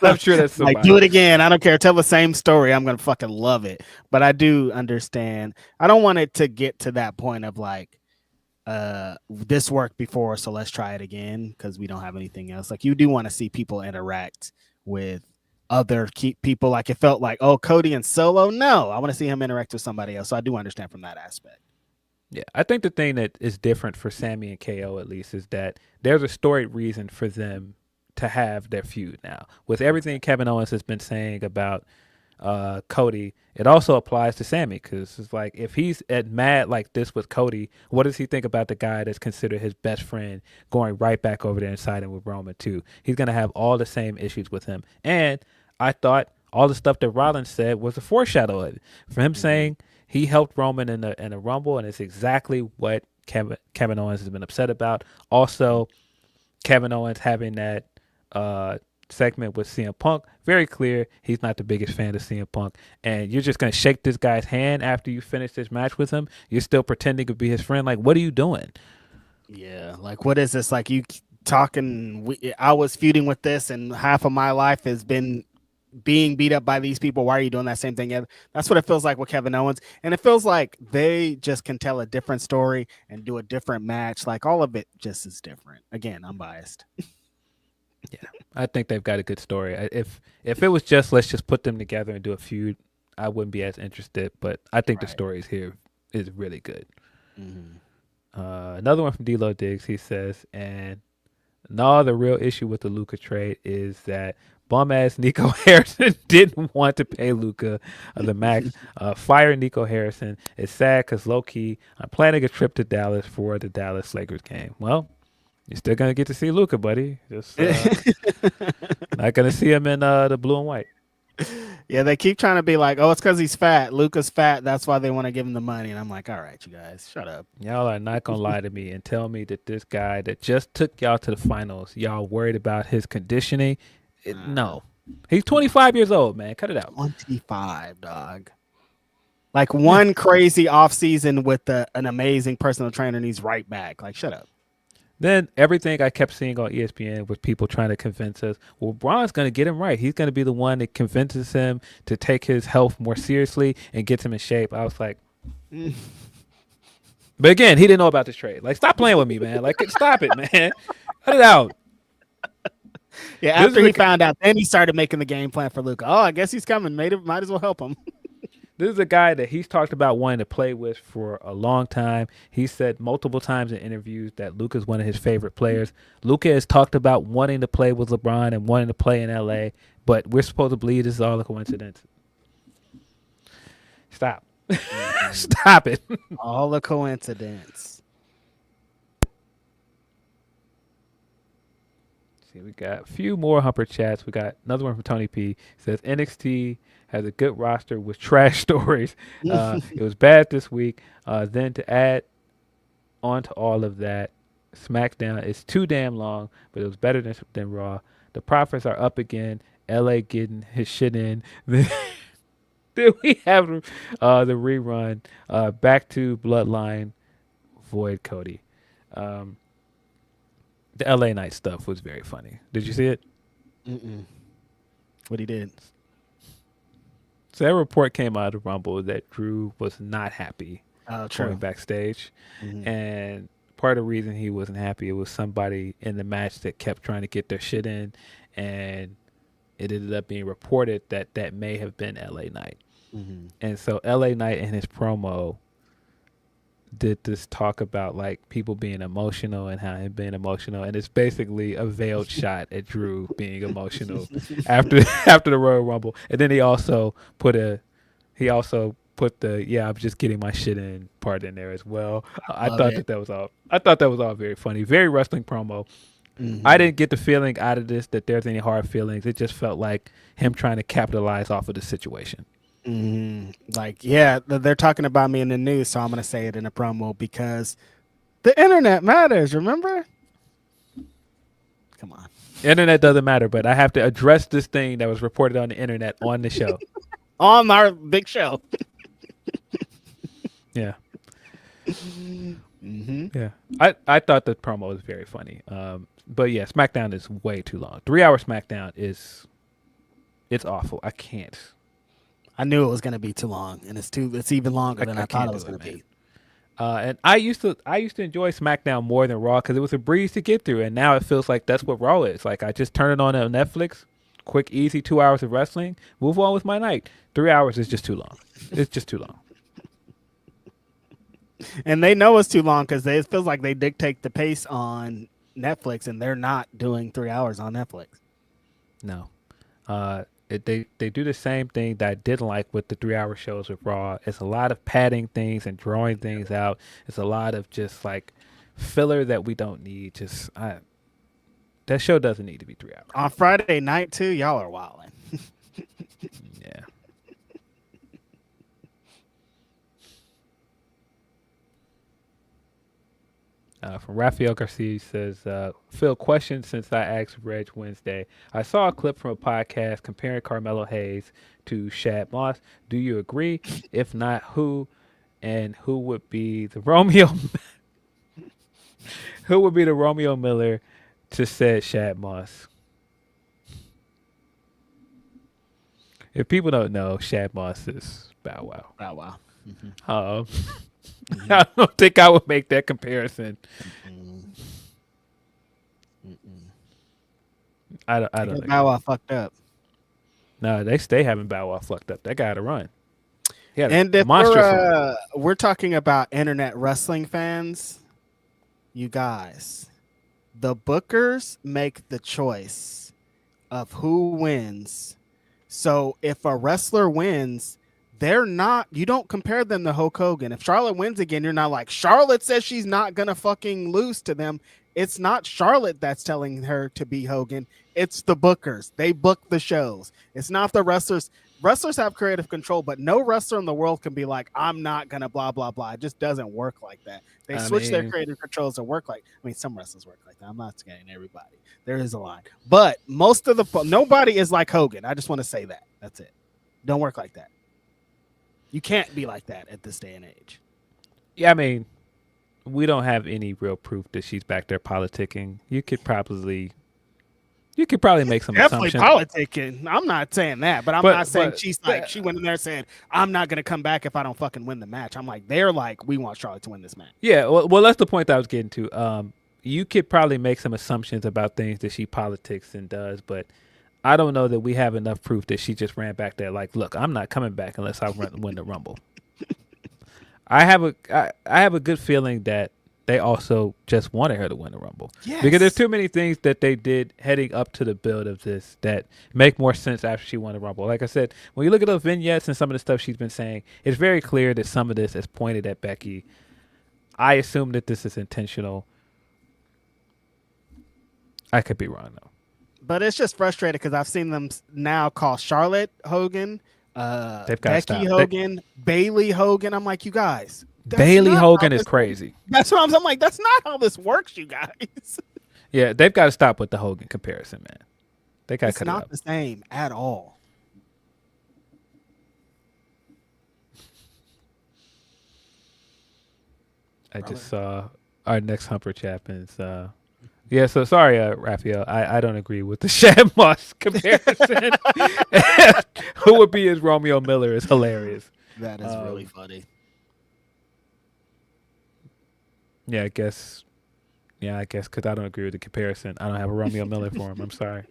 I'm sure that's like, do it again. I don't care. Tell the same story. I'm gonna fucking love it. But I do understand. I don't want it to get to that point of like, this worked before, so let's try it again because we don't have anything else. Like, you do want to see people interact with other people. Like, it felt like, oh, Cody and Solo. No, I want to see him interact with somebody else. So I do understand from that aspect. Yeah, I think the thing that is different for Sami and KO at least is that there's a storied reason for them to have their feud now. With everything Kevin Owens has been saying about Cody, it also applies to Sami because it's like if he's mad like this with Cody, what does he think about the guy that's considered his best friend going right back over there and siding with Roman too? He's going to have all the same issues with him. And I thought all the stuff that Rollins said was a foreshadow of it. For him saying he helped Roman in a Rumble, and it's exactly what Kevin Owens has been upset about. Also, Kevin Owens having that segment with CM Punk, very clear he's not the biggest fan of CM Punk, and you're just going to shake this guy's hand after you finish this match with him. You're still pretending to be his friend. Like, what are you doing? Yeah, like, what is this? Like, you talking, I was feuding with this, and half of my life has been being beat up by these people. Why are you doing that same thing? That's what it feels like with Kevin Owens. And it feels like they just can tell a different story and do a different match. Like, all of it just is different. Again, I'm biased. Yeah, I think they've got a good story. If it was just let's just put them together and do a feud, I wouldn't be as interested. But I think the stories here is really good. Mm-hmm. Another one from D-Lo Diggs. He says, and no, the real issue with the Luka trade is that bum-ass Nico Harrison didn't want to pay Luka the max. Fire Nico Harrison. It's sad because low-key, I'm planning a trip to Dallas for the Dallas Lakers game. Well, you're still going to get to see Luka, buddy. Just not going to see him in the blue and white. Yeah, they keep trying to be like, oh, it's because he's fat. Luka's fat. That's why they want to give him the money. And I'm like, all right, you guys, shut up. Y'all are not going to lie to me and tell me that this guy that just took y'all to the finals, y'all worried about his conditioning. No. He's 25 years old, man. Cut it out. 25, dog. Like, one crazy offseason with an amazing personal trainer, and he's right back. Like, shut up. Then everything I kept seeing on ESPN was people trying to convince us, well, Braun's going to get him right. He's going to be the one that convinces him to take his health more seriously and gets him in shape. I was like, But again, he didn't know about this trade. Like, stop playing with me, man. Like, stop it, man. Cut it out. Yeah, after he found out, then he started making the game plan for Luca. Oh, I guess he's coming. Might as well help him. This is a guy that he's talked about wanting to play with for a long time. He said multiple times in interviews that Luka's one of his favorite players. Luka has talked about wanting to play with LeBron and wanting to play in LA, but we're supposed to believe this is all a coincidence. Stop. Stop it. All a coincidence. See, we got a few more Humper chats. We got another one from Tony P. It says NXT has a good roster with trash stories. It was bad this week. Then to add on to all of that, SmackDown is too damn long, but it was better than Raw. The Profits are up again. LA getting his shit in. Then we have the rerun. Back to Bloodline. Void Cody. The LA Knight stuff was very funny. Did you see it? What he did. So that report came out of Rumble that Drew was not happy going backstage. And part of the reason he wasn't happy, it was somebody in the match that kept trying to get their shit in, and it ended up being reported that may have been LA Knight. And so LA Knight in his promo did this talk about like people being emotional and how him being emotional, and it's basically a veiled shot at Drew being emotional after the Royal Rumble. And then he also put the I'm just getting my shit in part in there as well. I thought that was all very funny, very wrestling promo. I didn't get the feeling out of this that there's any hard feelings. It just felt like him trying to capitalize off of the situation. Like, yeah, they're talking about me in the news, so I'm going to say it in a promo because the internet matters, remember? Come on. Internet doesn't matter, but I have to address this thing that was reported on the internet on the show. On our big show. Yeah. Yeah. I thought the promo was very funny. But yeah, SmackDown is way too long. 3-hour SmackDown it's awful. I can't. I knew it was going to be too long, and it's even longer than I thought it was going to be. And I used to enjoy SmackDown more than Raw because it was a breeze to get through, and now it feels like that's what Raw is. Like I just turn it on Netflix, quick, easy 2 hours of wrestling, move on with my night. 3 hours is just too long. It's just too long. And they know it's too long because it feels like they dictate the pace on Netflix, and they're not doing 3 hours on Netflix. No. They do the same thing that I didn't like with the 3-hour shows with Raw. It's a lot of padding things and drawing things out. It's a lot of just like filler that we don't need. That show doesn't need to be 3 hours. On Friday night too, y'all are wilding. Yeah. From Rafael Garcia says, Phil, question since I asked Reg Wednesday. I saw a clip from a podcast comparing Carmelo Hayes to Shad Moss. Do you agree? If not, who? And who would be the Romeo? Who would be the Romeo Miller to said Shad Moss? If people don't know, Shad Moss is Bow Wow. Bow Wow. I don't think I would make that comparison. I don't. Bow Wow fucked up. No, they stay having Bow Wow fucked up. That guy had to run. And if we're talking about internet wrestling fans, you guys, the bookers make the choice of who wins. So if a wrestler wins, you don't compare them to Hulk Hogan. If Charlotte wins again, you're not like, Charlotte says she's not going to fucking lose to them. It's not Charlotte that's telling her to be Hogan. It's the bookers. They book the shows. It's not the wrestlers. Wrestlers have creative control, but no wrestler in the world can be like, I'm not going to blah, blah, blah. It just doesn't work like that. They switch their creative controls to work like, some wrestlers work like that. I'm not saying everybody. There is a line. But nobody is like Hogan. I just want to say that. That's it. Don't work like that. You can't be like that at this day and age. Yeah, I mean, we don't have any real proof that she's back there politicking. You could probably make some definitely assumptions. Politicking. I'm not saying that, but I'm not saying she went in there saying, I'm not going to come back if I don't fucking win the match. I'm like, they're like, we want Charlotte to win this match. Yeah, well, that's the point that I was getting to. you could probably make some assumptions about things that she politics and does, but I don't know that we have enough proof that she just ran back there like, look, I'm not coming back unless I win the Rumble. I have a good feeling that they also just wanted her to win the Rumble. Yes. Because there's too many things that they did heading up to the build of this that make more sense after she won the Rumble. Like I said, when you look at those vignettes and some of the stuff she's been saying, it's very clear that some of this is pointed at Becky. I assume that this is intentional. I could be wrong, though. But it's just frustrating because I've seen them now call Charlotte Hogan, Becky Hogan, Bailey Hogan. I'm like, you guys. Bailey Hogan is crazy. That's what I'm like. That's not how this works, you guys. Yeah, they've got to stop with the Hogan comparison, man. They got to cut it out. It's not the same at all. I just saw our next Humper Chapman's. Yeah, so sorry, Raphael. I don't agree with the Shad Moss comparison. Who would be as Romeo Miller is hilarious. That is really funny. Yeah, I guess because I don't agree with the comparison. I don't have a Romeo Miller for him. I'm sorry.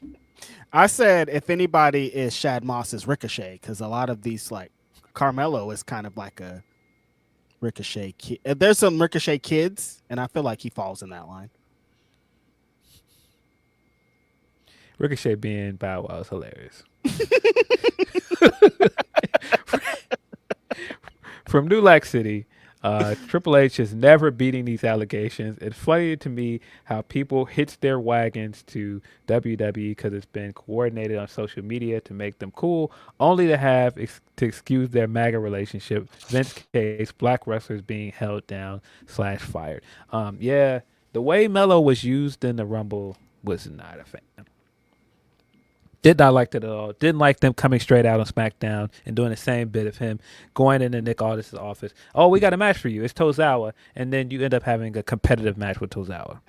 I said if anybody is Shad Moss is Ricochet because a lot of these, like Carmelo is kind of like a Ricochet kid. There's some Ricochet kids, and I feel like he falls in that line. Ricochet being Bow Wow is hilarious. From New Lac City, Triple H is never beating these allegations. It's funny to me how people hitch their wagons to WWE because it's been coordinated on social media to make them cool, only to have to excuse their MAGA relationship. Vince case, black wrestlers being held down / fired. Yeah, the way Melo was used in the Rumble was not a fan. Did not like that at all. Didn't like them coming straight out on SmackDown and doing the same bit of him going into Nick Aldis' office. Oh, we got a match for you. It's Tozawa, and then you end up having a competitive match with Tozawa.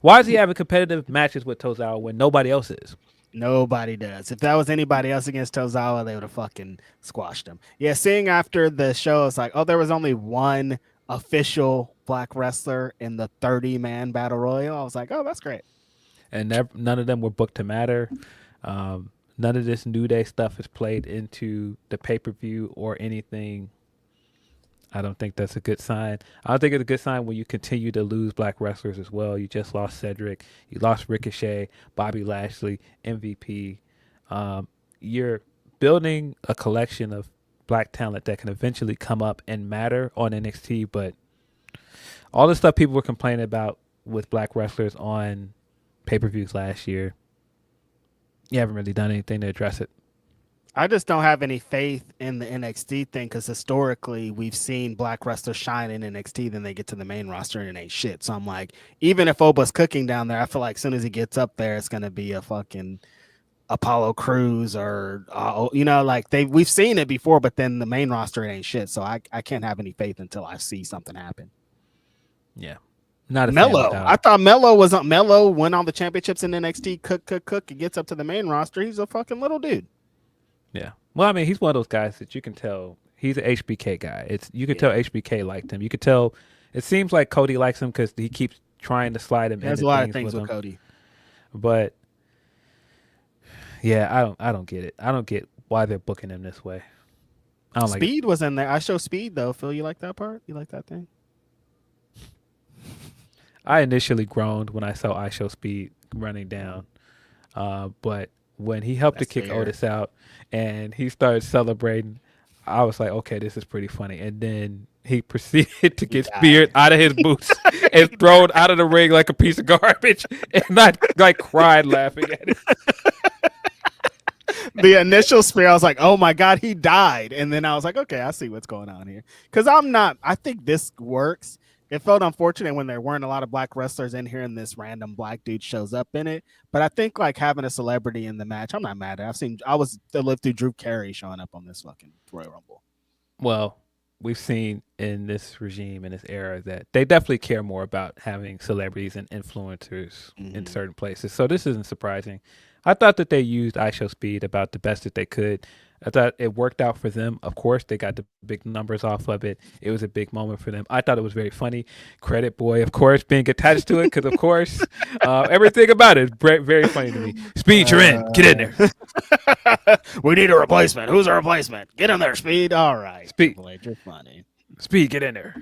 Why is he having competitive matches with Tozawa when nobody else is? Nobody does. If that was anybody else against Tozawa, they would have fucking squashed him. Yeah, seeing after the show, it's like, oh, there was only one official black wrestler in the 30-man battle royal. I was like, oh, that's great. And none of them were booked to matter. None of this New Day stuff is played into the pay-per-view or anything. I don't think that's a good sign. I don't think it's a good sign when you continue to lose black wrestlers as well. You just lost Cedric. You lost Ricochet, Bobby Lashley, MVP. You're building a collection of black talent that can eventually come up and matter on NXT, but all the stuff people were complaining about with black wrestlers on pay-per-views last year, you haven't really done anything to address it. I just don't have any faith in the NXT thing because historically we've seen black wrestlers shine in NXT, then they get to the main roster and it ain't shit. So I'm like, even if Oba's cooking down there, I feel like as soon as he gets up there, it's gonna be a fucking Apollo Crews or like we've seen it before, but then the main roster it ain't shit. So I can't have any faith until I see something happen. Yeah. Not a Melo. I thought Melo was on. Melo won all the championships in NXT. Cook. And gets up to the main roster. He's a fucking little dude. Yeah. Well, I mean, he's one of those guys that you can tell he's an HBK guy. You can tell HBK liked him. You could tell. It seems like Cody likes him because he keeps trying to slide him. There's a lot of things with Cody. But yeah, I don't get it. I don't get why they're booking him this way. I don't Speed was in there. I show Speed though. Phil, you like that part? You like that thing? I initially groaned when I saw I Show Speed running down. But when he helped to kick Otis out and he started celebrating, I was like, okay, this is pretty funny. And then he proceeded to get speared out of his boots and thrown out of the ring like a piece of garbage and not like cried laughing at it. The initial spear, I was like, oh my God, he died. And then I was like, okay, I see what's going on here. Because I think this works. It felt unfortunate when there weren't a lot of black wrestlers in here and this random black dude shows up in it. But I think like having a celebrity in the match, I'm not mad at it. I lived through Drew Carey showing up on this fucking Royal Rumble. Well, we've seen in this regime, in this era, that they definitely care more about having celebrities and influencers in certain places. So this isn't surprising. I thought that they used IShowSpeed about the best that they could. I thought it worked out for them. Of course, they got the big numbers off of it. It was a big moment for them. I thought it was very funny. Credit Boy, of course, being attached to it because, of course, everything about it very funny to me. Speed, you're in. Get in there. We need a replacement. Who's a replacement? Get in there, Speed. All right. Speed. You're funny. Speed, get in there.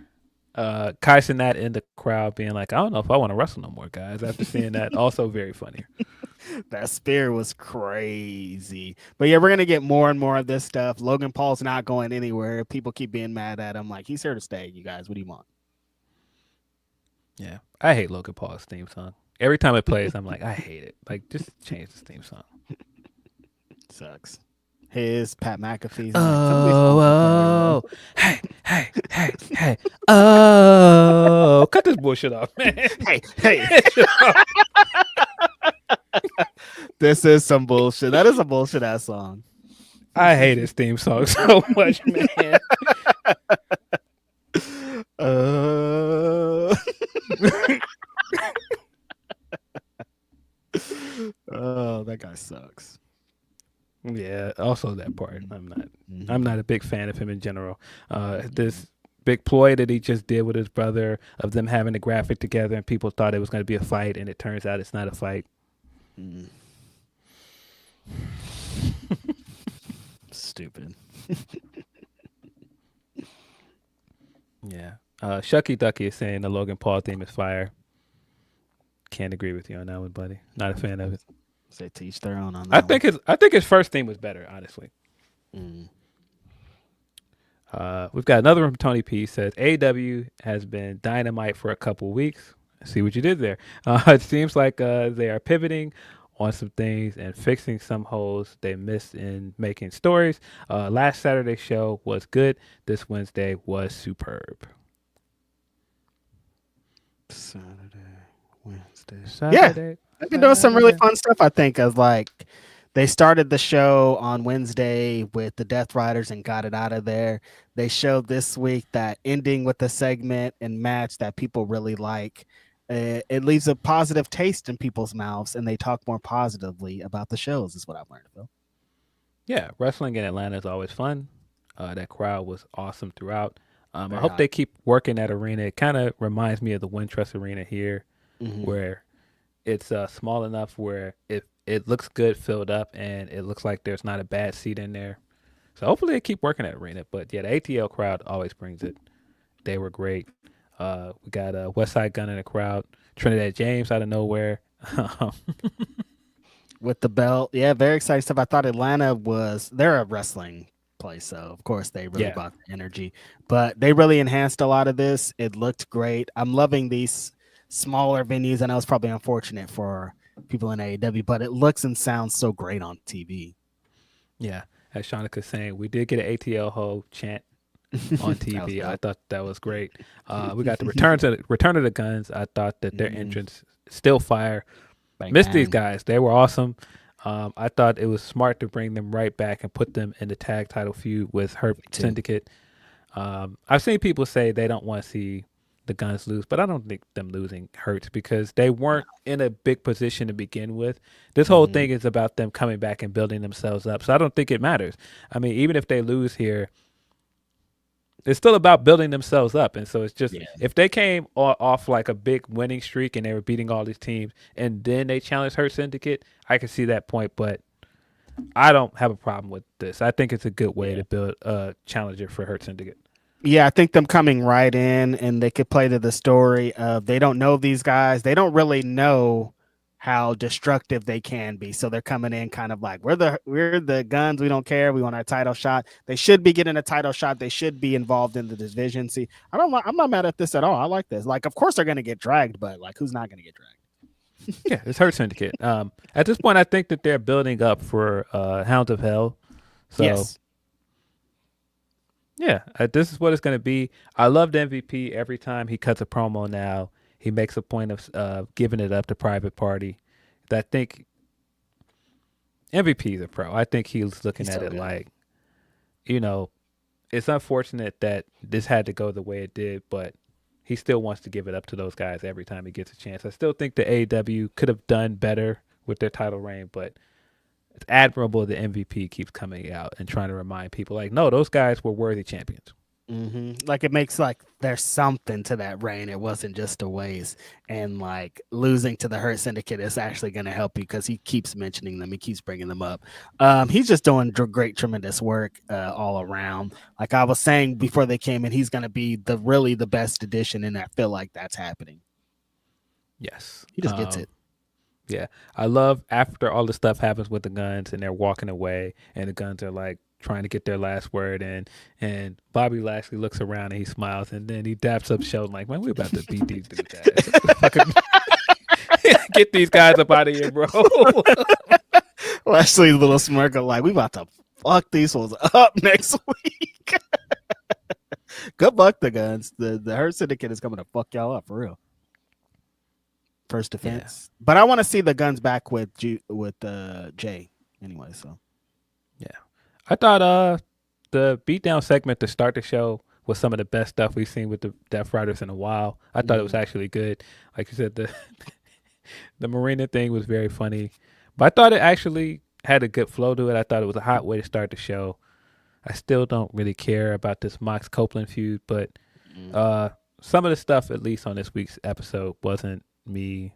Kai Cenat in the crowd being like, I don't know if I want to wrestle no more, guys. After seeing that, also very funny. That spear was crazy. But yeah, we're going to get more and more of this stuff. Logan Paul's not going anywhere. People keep being mad at him. Like, he's here to stay, you guys. What do you want? Yeah. I hate Logan Paul's theme song. Every time it plays, I'm like, I hate it. Like, just change this theme song. Sucks. His Pat McAfee's. Oh, hey. Oh, cut this bullshit off, man. Hey. This is some bullshit. That is a bullshit ass song. I hate his theme song so much, man. Oh, that guy sucks. Yeah, also that part. I'm not a big fan of him in general. This big ploy that he just did with his brother of them having a graphic together and people thought it was going to be a fight and it turns out it's not a fight. Stupid. Yeah. Shucky Ducky is saying the Logan Paul theme is fire. Can't agree with you on that one, buddy. Not a fan of it. Say teach their own on that. I think his first theme was better, honestly. We've got another one from Tony P. Says AEW has been dynamite for a couple weeks. I see what you did there. It seems like they are pivoting on some things and fixing some holes they missed in making stories. Last Saturday's show was good. This Wednesday was superb. Wednesday. Yeah, they've been doing some really fun stuff. I think as like they started the show on Wednesday with the Death Riders and got it out of there. They showed this week that ending with a segment and match that people really like. It leaves a positive taste in people's mouths, and they talk more positively about the shows. Is what I've learned, Phil. Yeah, wrestling in Atlanta is always fun. That crowd was awesome throughout. I hope they keep working that arena. It kind of reminds me of the Wintrust Arena here, where it's small enough where it looks good filled up, and it looks like there's not a bad seat in there. So hopefully they keep working that arena. But yeah, the ATL crowd always brings it. They were great. We got West Side Gun in the crowd. Trinidad James out of nowhere. With the belt. Yeah, very exciting stuff. I thought Atlanta they're a wrestling place, so of course they really brought the energy. But they really enhanced a lot of this. It looked great. I'm loving these smaller venues. I know it's probably unfortunate for people in AEW, but it looks and sounds so great on TV. Yeah, as Shauna's saying, we did get an ATL Ho chant on TV. I thought that was great. We got the return of the Guns. I thought that their entrance still fire. Missed these guys. They were awesome. I thought it was smart to bring them right back and put them in the tag title feud with Hurt Syndicate. I've seen people say they don't want to see the Guns lose, but I don't think them losing hurts because they weren't in a big position to begin with. This whole thing is about them coming back and building themselves up. So I don't think it matters. I mean, even if they lose here, it's still about building themselves up. And so it's just, if they came off like a big winning streak and they were beating all these teams and then they challenged Hurt Syndicate, I can see that point, but I don't have a problem with this. I think it's a good way to build a challenger for Hurt Syndicate. Yeah, I think them coming right in and they could play to the story of they don't know these guys. They don't really know how destructive they can be. So they're coming in kind of like, we're the Guns. We don't care. We want our title shot. They should be getting a title shot. They should be involved in the division. See, I'm not mad at this at all. I like this. Like, of course they're going to get dragged, but like, who's not going to get dragged? Yeah, it's Hurt Syndicate. At this point, I think that they're building up for Hounds of Hell. So, yeah, this is what it's going to be. I loved MVP. Every time he cuts a promo now, he makes a point of giving it up to Private Party. I think MVP is a pro. I think he's looking at it like, it's unfortunate that this had to go the way it did, but he still wants to give it up to those guys every time he gets a chance. I still think the AEW could have done better with their title reign, but it's admirable the MVP keeps coming out and trying to remind people like, no, those guys were worthy champions. Like it makes like there's something to that reign. It wasn't just a waste, and like losing to the Hurt Syndicate is actually going to help you because he keeps mentioning them. He keeps bringing them up. He's just doing great, tremendous work all around. Like I was saying before they came in, he's going to be really the best addition, and I feel like that's happening. Yes, he just gets it. Yeah, I love after all the stuff happens with the Guns and they're walking away, and the Guns are like trying to get their last word in, and Bobby Lashley looks around and he smiles, and then he daps up Sheldon like, man, we're about to beat these dudes ass. Get these guys up out of here, bro. Lashley's little smirk of like, we about to fuck these fools up next week. Good luck, the Guns. The Hurt Syndicate is coming to fuck y'all up for real. First defense. Yeah. But I want to see the Guns back with Jey anyway, so yeah. I thought the beatdown segment to start the show was some of the best stuff we've seen with the Death Riders in a while. I thought it was actually good. Like you said, the Marina thing was very funny. But I thought it actually had a good flow to it. I thought it was a hot way to start the show. I still don't really care about this Mox Copeland feud, but some of the stuff, at least on this week's episode, wasn't me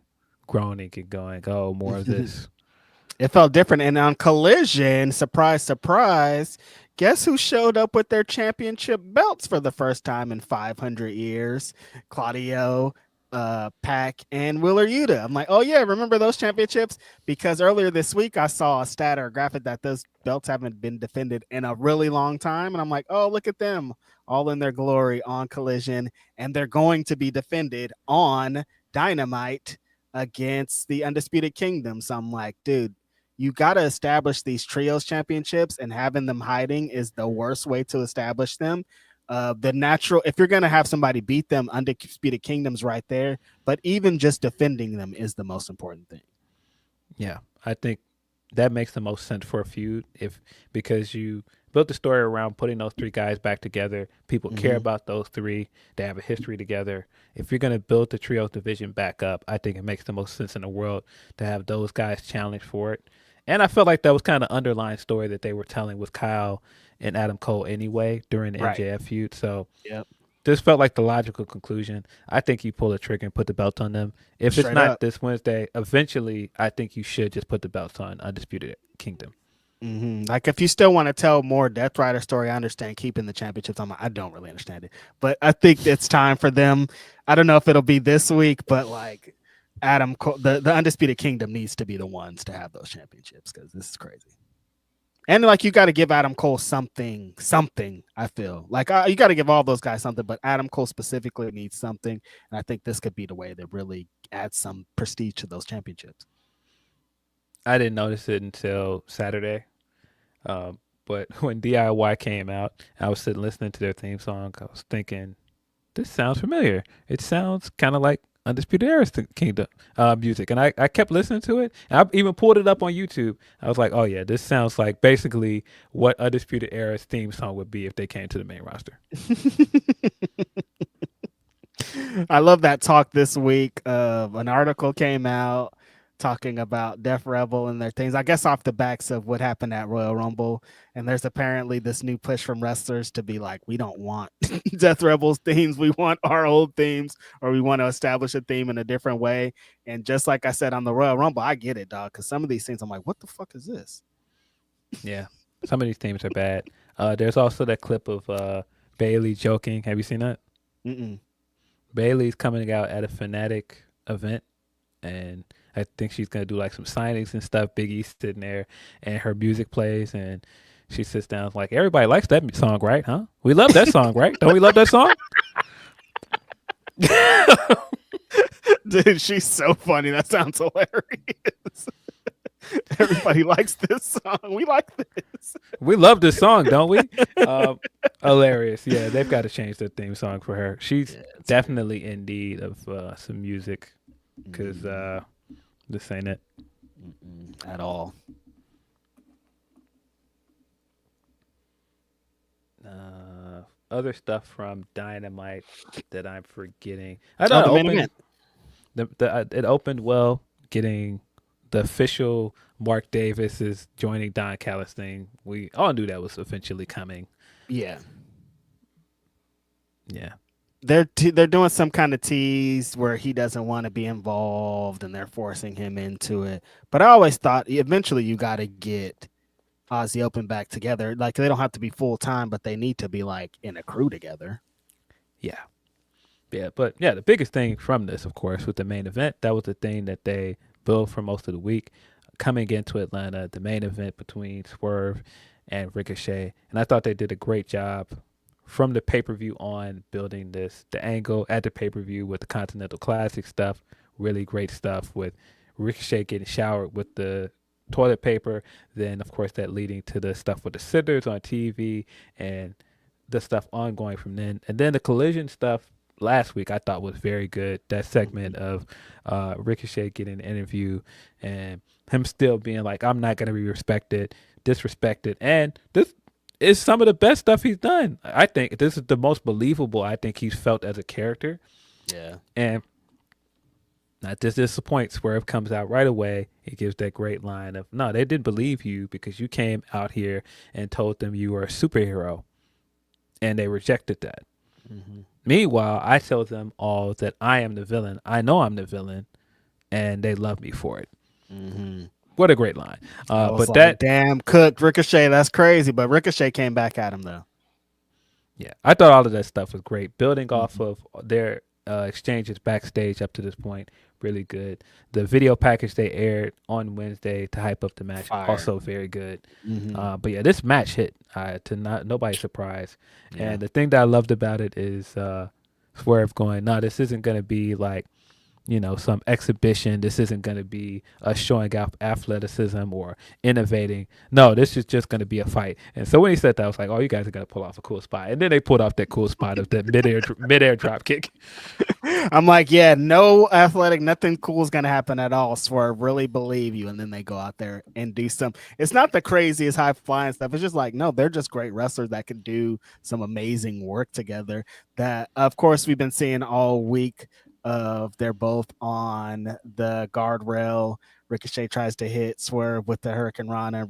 groaning and going, oh, more of this. It felt different. And on Collision, surprise, surprise, guess who showed up with their championship belts for the first time in 500 years? Claudio, Pac, and Wheeler Yuta. I'm like, oh, yeah, remember those championships? Because earlier this week, I saw a stat or a graphic that those belts haven't been defended in a really long time. And I'm like, oh, look at them all in their glory on Collision. And they're going to be defended on Dynamite against the Undisputed Kingdom. So I'm like, dude, you got to establish these trios championships, and having them hiding is the worst way to establish them. The natural, if you're going to have somebody beat them, Undisputed Kingdom's right there, but even just defending them is the most important thing. Yeah, I think that makes the most sense for a feud, because you built the story around putting those three guys back together. People care about those three. They have a history together. If you're going to build the trios division back up, I think it makes the most sense in the world to have those guys challenge for it. And I felt like that was kind of underlying story that they were telling with Kyle and Adam Cole anyway during the MJF feud. So this felt like the logical conclusion. I think you pull the trigger and put the belt on them. If Straight it's not up. This Wednesday, eventually I think you should just put the belts on Undisputed Kingdom. Like if you still want to tell more Death Rider story, I understand keeping the championships on. I don't really understand it, but I think it's time for them. I don't know if it'll be this week, but like Adam Cole, the Undisputed Kingdom needs to be the ones to have those championships, because this is crazy. And like you got to give Adam Cole something. I feel like you got to give all those guys something, but Adam Cole specifically needs something, and I think this could be the way that really adds some prestige to those championships. I didn't notice it until Saturday, but when DIY came out, I was sitting listening to their theme song. I was thinking, this sounds familiar. It sounds kind of like Undisputed Era's Kingdom music, and I kept listening to it, and I even pulled it up on YouTube. I was like, oh yeah, this sounds like basically what Undisputed Era's theme song would be if they came to the main roster. I love that talk this week. An article came out talking about Def Rebel and their things, I guess off the backs of what happened at Royal Rumble. And there's apparently this new push from wrestlers to be like, we don't want Death Rebel's themes. We want our old themes, or we want to establish a theme in a different way. And just like I said on the Royal Rumble, I get it, dog. Because some of these things, I'm like, what the fuck is this? Yeah. Some of these themes are bad. There's also that clip of Bayley joking. Have you seen that? Mm-mm. Bayley's coming out at a Fanatic event, and I think she's going to do like some signings and stuff. Big E's sitting there, and her music plays, and she sits down like, everybody likes that song, right? Huh? We love that song, right? Don't we love that song? Dude, she's so funny. That sounds hilarious. Everybody likes this song. We like this. We love this song, don't we? Hilarious. Yeah, they've got to change their theme song for her. She's definitely in need of some music, because this ain't it. At all. Other stuff from Dynamite that I'm forgetting. I thought it opened well, getting the official Mark Davis is joining Don Callis thing. We all knew that was eventually coming. Yeah. Yeah. They're doing some kind of tease where he doesn't want to be involved and they're forcing him into it. But I always thought eventually you got to get Aussie Open back together. Like they don't have to be full time, but they need to be like in a crew together. Yeah. Yeah. But yeah, the biggest thing from this, of course, with the main event, that was the thing that they built for most of the week. Coming into Atlanta, the main event between Swerve and Ricochet. And I thought they did a great job from the pay-per-view on building this, the angle at the pay-per-view with the Continental Classic stuff, really great stuff with Ricochet getting showered with the toilet paper. Then, of course, that leading to the stuff with the scissors on TV and the stuff ongoing from then. And then the Collision stuff last week I thought was very good. That segment of Ricochet getting an interview and him still being like, I'm not going to be disrespected. And this is some of the best stuff he's done. I think this is the most believable I think he's felt as a character. Yeah. And not just disappoint. Swerve comes out right away. He gives that great line of, no, they didn't believe you because you came out here and told them you were a superhero. And they rejected that. Mm-hmm. Meanwhile, I tell them all that I am the villain. I know I'm the villain. And they love me for it. Mm-hmm. What a great line. But like, that damn cooked Ricochet, that's crazy. But Ricochet came back at him though. Yeah, I thought all of that stuff was great. Building off of their exchanges backstage up to this point, really good. The video package they aired on Wednesday to hype up the match, also very good. Mm-hmm. But yeah, this match hit to nobody's surprise. Yeah. And the thing that I loved about it is Swerve going, no, this isn't going to be like, some exhibition. This isn't going to be us showing off athleticism or innovating. No, this is just going to be a fight. And so when he said that, I was like, oh, you guys are going to pull off a cool spot. And then they pulled off that cool spot of that midair drop kick. I'm like, yeah, no athletic, nothing cool is going to happen at all. Swerve, really believe you. And then they go out there and do some. It's not the craziest high flying stuff. It's just like, no, they're just great wrestlers that can do some amazing work together. That, of course, we've been seeing all week. They're both on the guardrail. Ricochet tries to hit Swerve with the Hurricane Rana.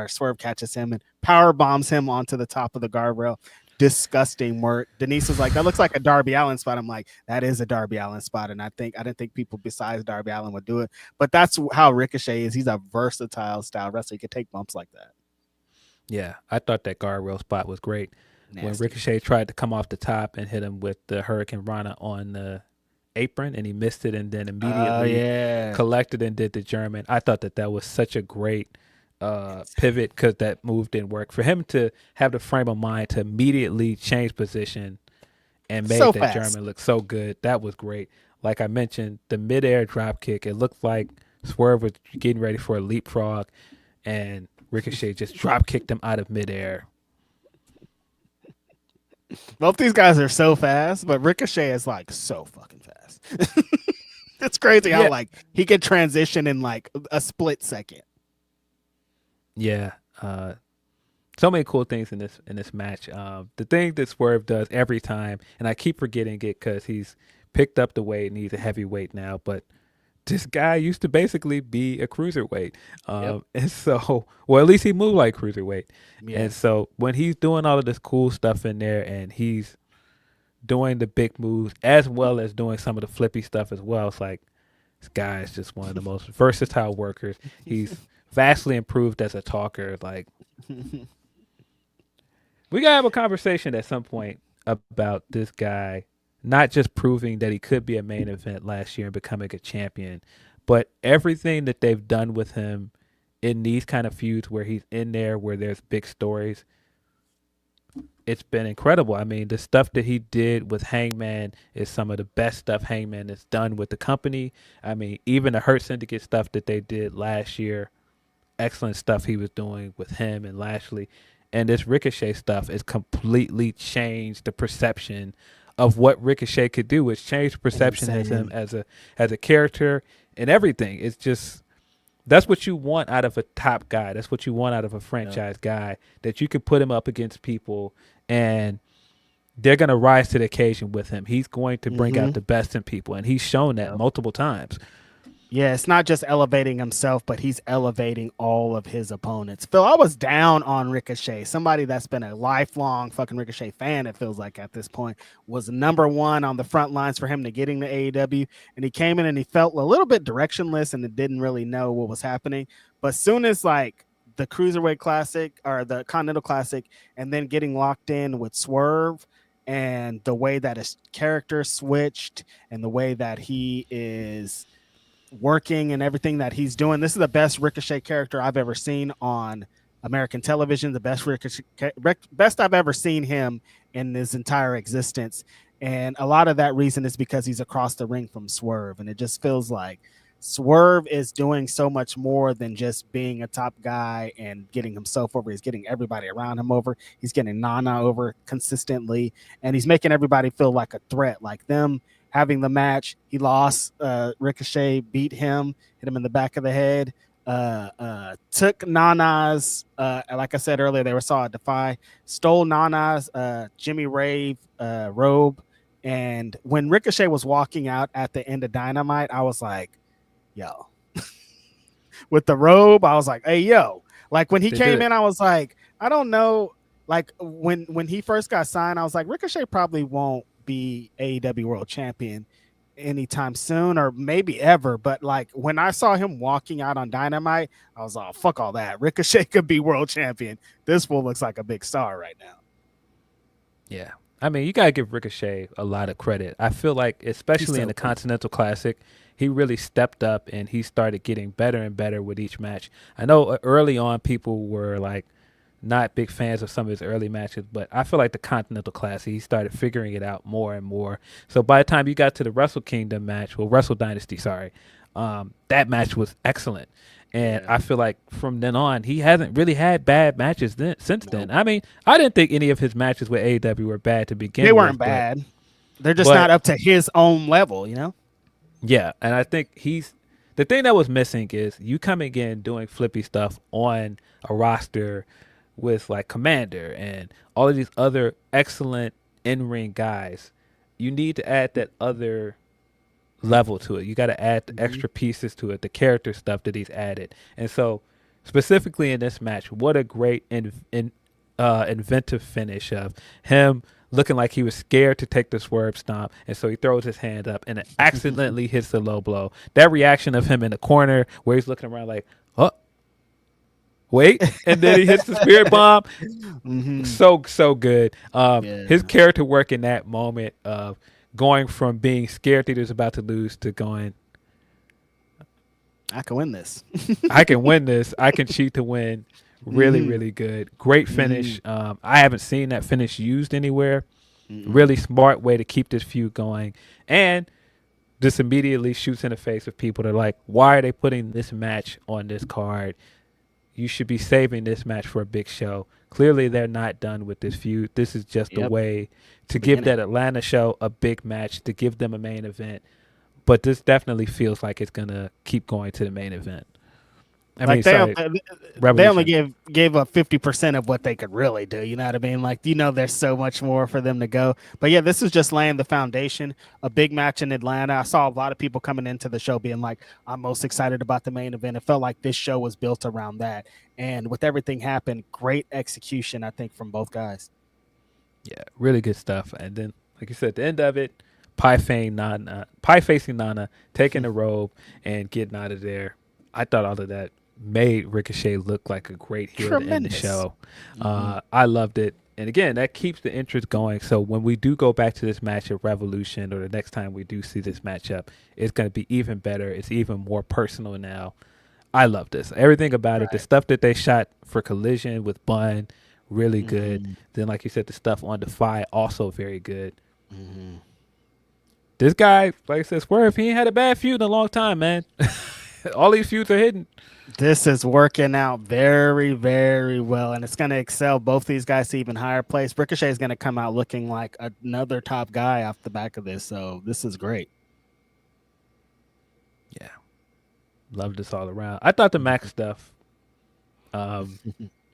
Swerve catches him and power bombs him onto the top of the guardrail. Disgusting work. Denise was like, that looks like a Darby Allin spot. I'm like, that is a Darby Allin spot. And I didn't think people besides Darby Allin would do it. But that's how Ricochet is. He's a versatile style wrestler. He can take bumps like that. Yeah, I thought that guardrail spot was great. Nasty. When Ricochet tried to come off the top and hit him with the Hurricane Rana on the apron and he missed it and then immediately collected and did the German. I thought that was such a great pivot because that move didn't work. For him to have the frame of mind to immediately change position and make that German look so good, that was great. Like I mentioned, the midair drop kick, it looked like Swerve was getting ready for a leapfrog and Ricochet just drop kicked him out of midair. Both these guys are so fast, but Ricochet is like so fucking fast. It's crazy how like he can transition in like a split second. Yeah. So many cool things in this match. The thing that Swerve does every time, and I keep forgetting it because he's picked up the weight and he's a heavyweight now, but this guy used to basically be a cruiserweight. And so, well, at least he moved like cruiserweight. Yeah. And so when he's doing all of this cool stuff in there and he's doing the big moves as well as doing some of the flippy stuff as well, it's like this guy is just one of the most versatile workers. He's vastly improved as a talker. Like, we got to have a conversation at some point about this guy not just proving that he could be a main event last year and becoming a champion, but everything that they've done with him in these kind of feuds where he's in there, where there's big stories, it's been incredible. I mean, the stuff that he did with Hangman is some of the best stuff Hangman has done with the company. I mean, even the Hurt Syndicate stuff that they did last year, excellent stuff he was doing with him and Lashley. And this Ricochet stuff has completely changed the perception of what Ricochet could do. It's changed perception of him as a character and everything. It's just, that's what you want out of a top guy. That's what you want out of a franchise guy, that you can put him up against people and they're going to rise to the occasion with him. He's going to bring out the best in people, and he's shown that multiple times. Yeah, it's not just elevating himself, but he's elevating all of his opponents. Phil, I was down on Ricochet. Somebody that's been a lifelong fucking Ricochet fan, it feels like at this point, was number one on the front lines for him to getting to AEW. And he came in and he felt a little bit directionless and didn't really know what was happening. But soon as like the Cruiserweight Classic or the Continental Classic and then getting locked in with Swerve and the way that his character switched and the way that he is working and everything that he's doing. This is the best Ricochet character I've ever seen on American television. The best I've ever seen him in his entire existence. And a lot of that reason is because he's across the ring from Swerve. And it just feels like Swerve is doing so much more than just being a top guy and getting himself over. He's getting everybody around him over. He's getting Nana over consistently. And he's making everybody feel like a threat, like them having the match. He lost. Ricochet beat him, hit him in the back of the head, took Nana's, like I said earlier, they were saw it Defy, stole Nana's Jimmy Rave robe. And when Ricochet was walking out at the end of Dynamite, I was like, yo, with the robe, I was like, hey, yo, like when he came in, I was like, I don't know. Like when he first got signed, I was like, Ricochet probably won't be AEW World Champion anytime soon or maybe ever. But like when I saw him walking out on Dynamite, I was like, oh, fuck all that. Ricochet could be World Champion. This fool looks like a big star right now. Yeah. I mean, you got to give Ricochet a lot of credit. I feel like, especially in the Continental Classic, he really stepped up and he started getting better and better with each match. I know early on people were like not big fans of some of his early matches, but I feel like the Continental Classic, he started figuring it out more and more. So by the time you got to the Wrestle Kingdom match, well, Wrestle Dynasty, sorry, that match was excellent. And I feel like from then on, he hasn't really had bad matches since then. I mean, I didn't think any of his matches with AEW were bad to begin with. They weren't bad. They're just not up to his own level, you know? Yeah, and I think the thing that was missing is you coming in doing flippy stuff on a roster with like Commander and all of these other excellent in-ring guys. You need to add that other level to it. You got to add the extra pieces to it, the character stuff that he's added. And so specifically in this match, what a great inventive finish of him looking like he was scared to take the swerve stomp, and so he throws his hand up and it accidentally hits the low blow. That reaction of him in the corner where he's looking around like, oh, wait, and then he hits the spirit bomb. So good. His character work in that moment of going from being scared that he was about to lose to going, I can win this. I can win this. I can cheat to win. Really, really good. Great finish. I haven't seen that finish used anywhere. Really smart way to keep this feud going. And just immediately shoots in the face of people that are like, why are they putting this match on this card? You should be saving this match for a big show. Clearly, they're not done with this feud. This is just a way to give that Atlanta show a big match, to give them a main event. But this definitely feels like it's going to keep going to the main event. I mean, they only gave up 50% of what they could really do. You know what I mean? Like, there's so much more for them to go. But yeah, this is just laying the foundation. A big match in Atlanta. I saw a lot of people coming into the show being like, I'm most excited about the main event. It felt like this show was built around that. And with everything happened, great execution, I think, from both guys. Yeah, really good stuff. And then, like you said, at the end of it, pie facing Nana, taking the robe and getting out of there. I thought all of that made Ricochet look like a great heel in the show. I loved it. And again, that keeps the interest going. So when we do go back to this match at Revolution, or the next time we do see this matchup, it's going to be even better. It's even more personal now. I love this. Everything about it. The stuff that they shot for Collision with Bun, really good. Then, like you said, the stuff on Defy, also very good. This guy, like I said, Swerve, he ain't had a bad feud in a long time, man. All these feuds are hidden. This is working out very, very well, and it's going to excel both these guys to even higher place. Ricochet is going to come out looking like another top guy off the back of this, so this is great. Yeah. Love this all around. I thought the Max stuff, I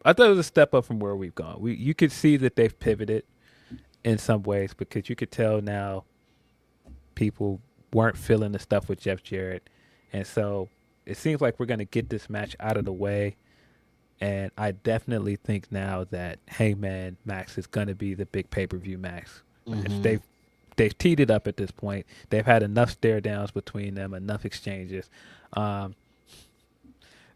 thought it was a step up from where we've gone. You could see that they've pivoted in some ways, because you could tell now people weren't feeling the stuff with Jeff Jarrett. And so it seems like we're going to get this match out of the way. And I definitely think now that Hangman Max is going to be the big pay-per-view Max. They've teed it up at this point. They've had enough stare downs between them, enough exchanges.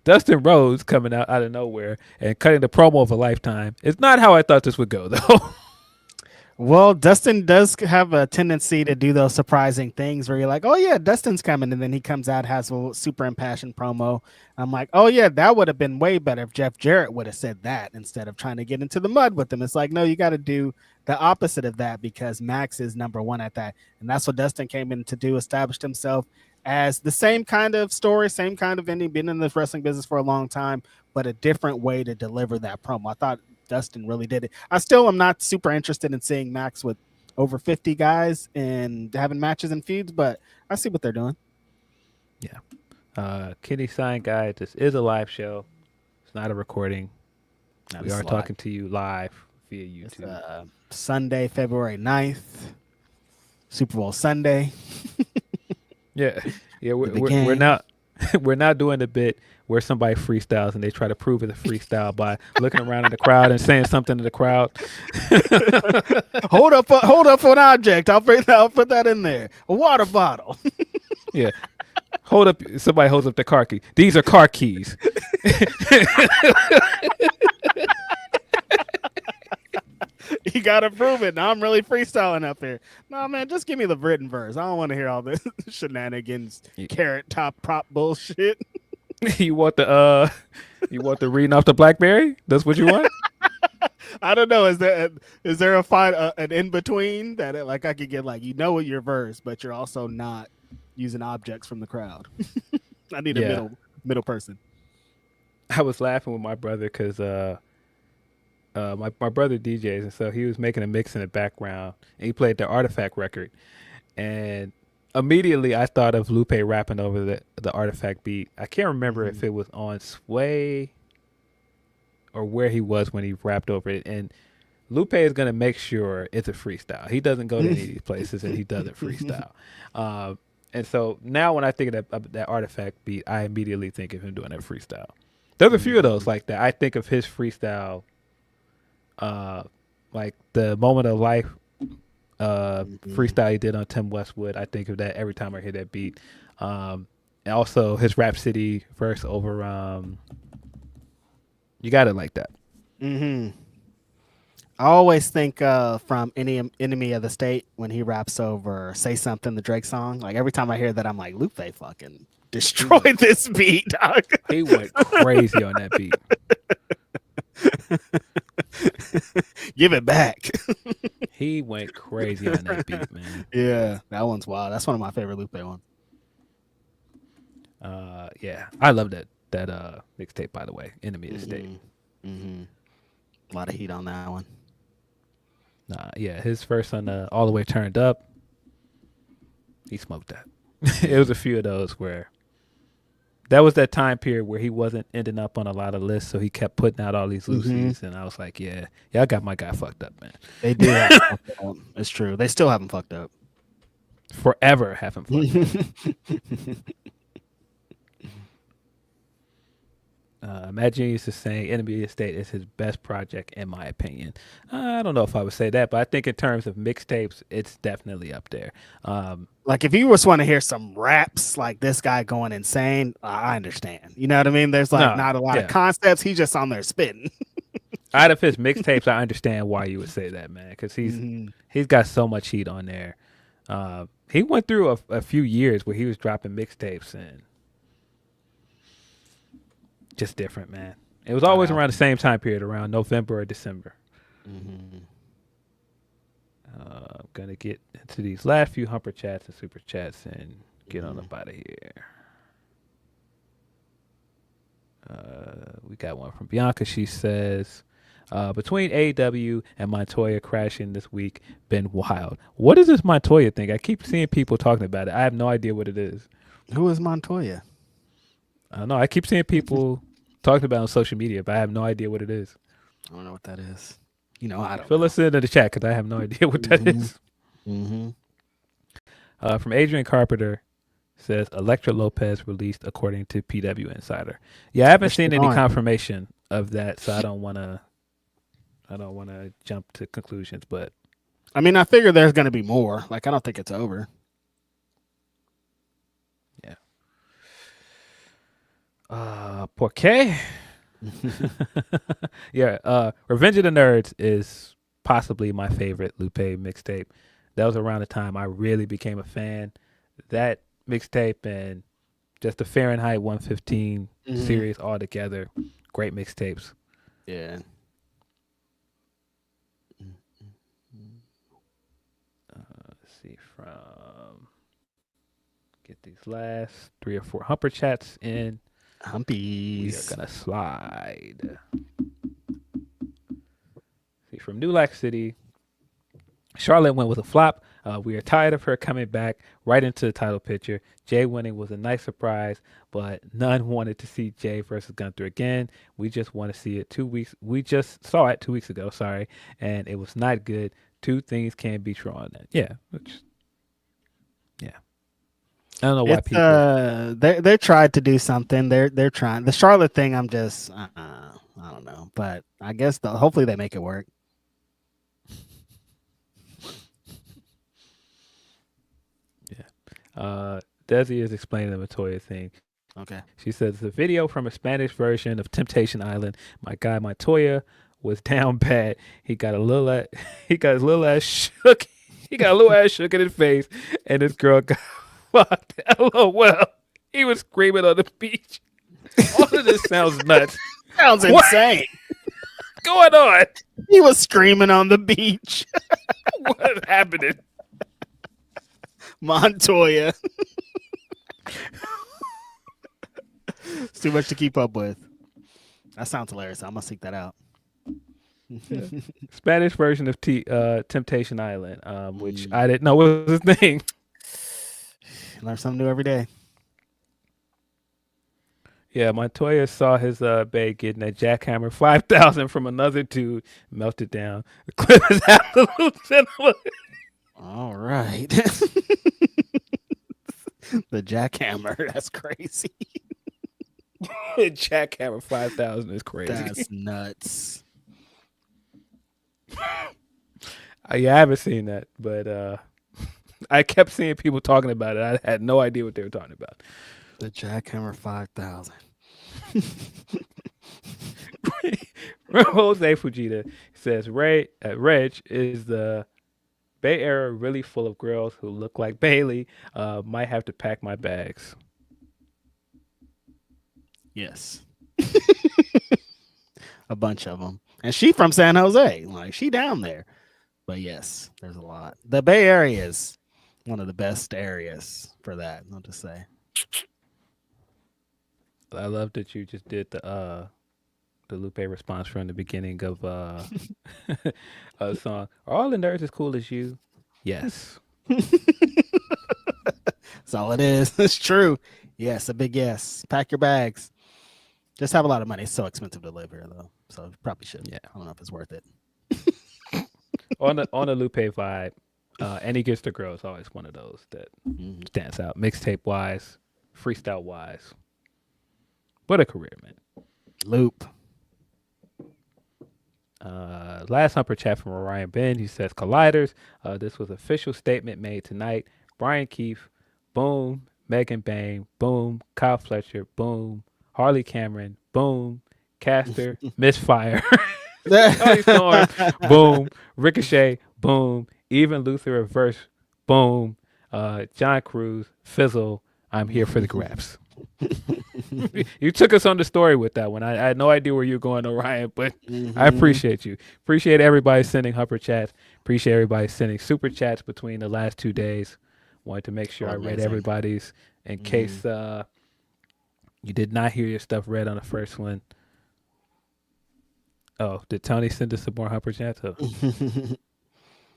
Dustin Rhodes coming out of nowhere and cutting the promo of a lifetime. It's not how I thought this would go, though. Well, Dustin does have a tendency to do those surprising things where you're like, oh, yeah, Dustin's coming. And then he comes out, has a super impassioned promo. I'm like, oh, yeah, that would have been way better if Jeff Jarrett would have said that instead of trying to get into the mud with him. It's like, no, you got to do the opposite of that because Max is number one at that. And that's what Dustin came in to do, established himself as the same kind of story, same kind of ending, been in this wrestling business for a long time, but a different way to deliver that promo. I thought Dustin really did it. I still am not super interested in seeing Max with over 50 guys and having matches and feuds, but I see what they're doing. Yeah. Kenny Sign Guy, this is a live show. It's not a recording. We are talking to you live via YouTube. It's, Sunday, February 9th, Super Bowl Sunday. Yeah. We're not doing the bit where somebody freestyles and they try to prove it's a freestyle by looking around in the crowd and saying something to the crowd. hold up for an object. I'll put that in there. A water bottle. Yeah. Hold up. Somebody holds up the car key. These are car keys. You gotta prove it. Now I'm really freestyling up here. No, man, just give me the written verse. I don't want to hear all this shenanigans, carrot top prop bullshit. You want the reading off the BlackBerry? That's what you want? I don't know. Is there a fine an in between that I could get what your verse, but you're also not using objects from the crowd. I need a middle person. I was laughing with my brother because my brother DJs, and so he was making a mix in the background, and he played the Artifact record, and immediately I thought of Lupe rapping over the Artifact beat. I can't remember if it was on Sway or where he was when he rapped over it, and Lupe is going to make sure it's a freestyle. He doesn't go to any of these places, and he does it freestyle. And so now when I think of that Artifact beat, I immediately think of him doing that freestyle. There's a few of those like that. I think of his freestyle, like the Moment of Life freestyle he did on Tim Westwood. I think of that every time I hear that beat. And also his Rhapsody verse over You Got It Like That. Mm-hmm. I always think from Enemy of the State when he raps over Say Something, the Drake song. Like every time I hear that, I'm like, Lupe fucking destroyed this beat, dog. He went crazy on that beat. Give it back. He went crazy on that beat, man. Yeah, that one's wild. That's one of my favorite Lupe ones. Yeah, I love that mixtape, by the way. Enemy of the State. Mm-hmm. A lot of heat on that one. Yeah, his first on All the Way Turned Up, he smoked that. It was a few of those where that was that time period where he wasn't ending up on a lot of lists, so he kept putting out all these loosies, and I was like, yeah, I got my guy fucked up, man. They did have him fucked up. It's true. They still haven't fucked up. Forever haven't fucked up. Imagine used to saying Enemy of the State is his best project, in my opinion. I don't know if I would say that, but I think in terms of mixtapes, it's definitely up there. Like if you just want to hear some raps like this guy going insane, I understand. You know what I mean? There's not a lot of concepts. He's just on there spitting. Out of his mixtapes, I understand why you would say that, man, because he's got so much heat on there. He went through a few years where he was dropping mixtapes and just different, man. It was always around the same time period, around November or December. I'm going to get into these last few Humper Chats and Super Chats and get on up out of here. We got one from Bianca. She says, between AEW and Montoya crashing this week, been wild. What is this Montoya thing? I keep seeing people talking about it. I have no idea what it is. Who is Montoya? I don't know. I keep seeing people talking about it on social media, but I have no idea what it is. I don't know what that is. You know, I don't Fill us into the chat because I have no idea what that is. Mm-hmm. From Adrian Carpenter, says Elektra Lopez released according to PW Insider. Yeah, I haven't seen any confirmation of that, so I don't want to jump to conclusions. But I mean, I figure there's going to be more. Like, I don't think it's over. Yeah. Porque. Yeah. Revenge of the Nerds is possibly my favorite Lupe mixtape. That was around the time I really became a fan. That mixtape and just the Fahrenheit 115 series all together, great mixtapes. Yeah. Let's see get these last 3 or 4 Humper chats in. Humpies. We are gonna slide. See, from New Lac City, Charlotte went with a flop. We are tired of her coming back right into the title picture. Jey winning was a nice surprise, but none wanted to see Jey versus Gunther again. We just want to see it 2 weeks. We just saw it 2 weeks ago, and it was not good. 2 things can be true on that. Yeah. I don't know why people. They tried to do something. They're trying. The Charlotte thing, I'm just I don't know, but I guess hopefully they make it work. Desi is explaining the Matoya thing. Okay. She says the video from a Spanish version of Temptation Island. My guy Matoya was down bad. He got his little ass shook. He got a little ass shook in his face, and this girl got fucked. LOL. He was screaming on the beach. All of this sounds nuts. Sounds insane. What's going on? He was screaming on the beach. What's happening? Montoya. It's too much to keep up with. That sounds hilarious. I'm gonna seek that out. Yeah. Spanish version of Temptation Island, which I didn't know was his name. Learn something new every day. Yeah, Montoya saw his bae getting a jackhammer 5,000 from another dude, melted down. The clip is absolute cinema. All right. The jackhammer, that's crazy. Jackhammer 5,000 is crazy. That's nuts. Yeah, I haven't seen that, but I kept seeing people talking about it. I had no idea what they were talking about. The jackhammer 5,000. Jose Fujita says, Reg, is the Bay Area really full of girls who look like Bailey? Might have to pack my bags. Yes. A bunch of them. And she from San Jose. Like, she down there. But yes, there's a lot. The Bay Area is one of the best areas for that, I'll just say. I love that you just did the Lupe response from the beginning of a song. Are all the nerds as cool as you? Yes. That's all it is. It's true. Yes, a big yes. Pack your bags. Just have a lot of money. It's so expensive to live here, though. So you probably shouldn't. Yeah. I don't know if it's worth it. on the Lupe vibe, and he gets the girl is always one of those that stands out. Mixtape wise, freestyle wise. What a career, man. Loop. Last Humper chat from Orion Ben. He says, Colliders. This was official statement made tonight. Brian Keefe, boom. Megan Bain, boom. Kyle Fletcher, boom. Harley Cameron, boom. Caster, misfire. Tony Storm, boom. Ricochet, boom. Even Luther reverse, boom. John Cruz, fizzle. I'm here for the graps. You took us on the story with that one. I had no idea where you were going, Orion, but I appreciate you. Appreciate everybody sending Humper chats. Appreciate everybody sending super chats between the last 2 days. Wanted to make sure I read everybody's in case you did not hear your stuff read on the first one. Oh, did Tony send us some more Humper chats? Oh.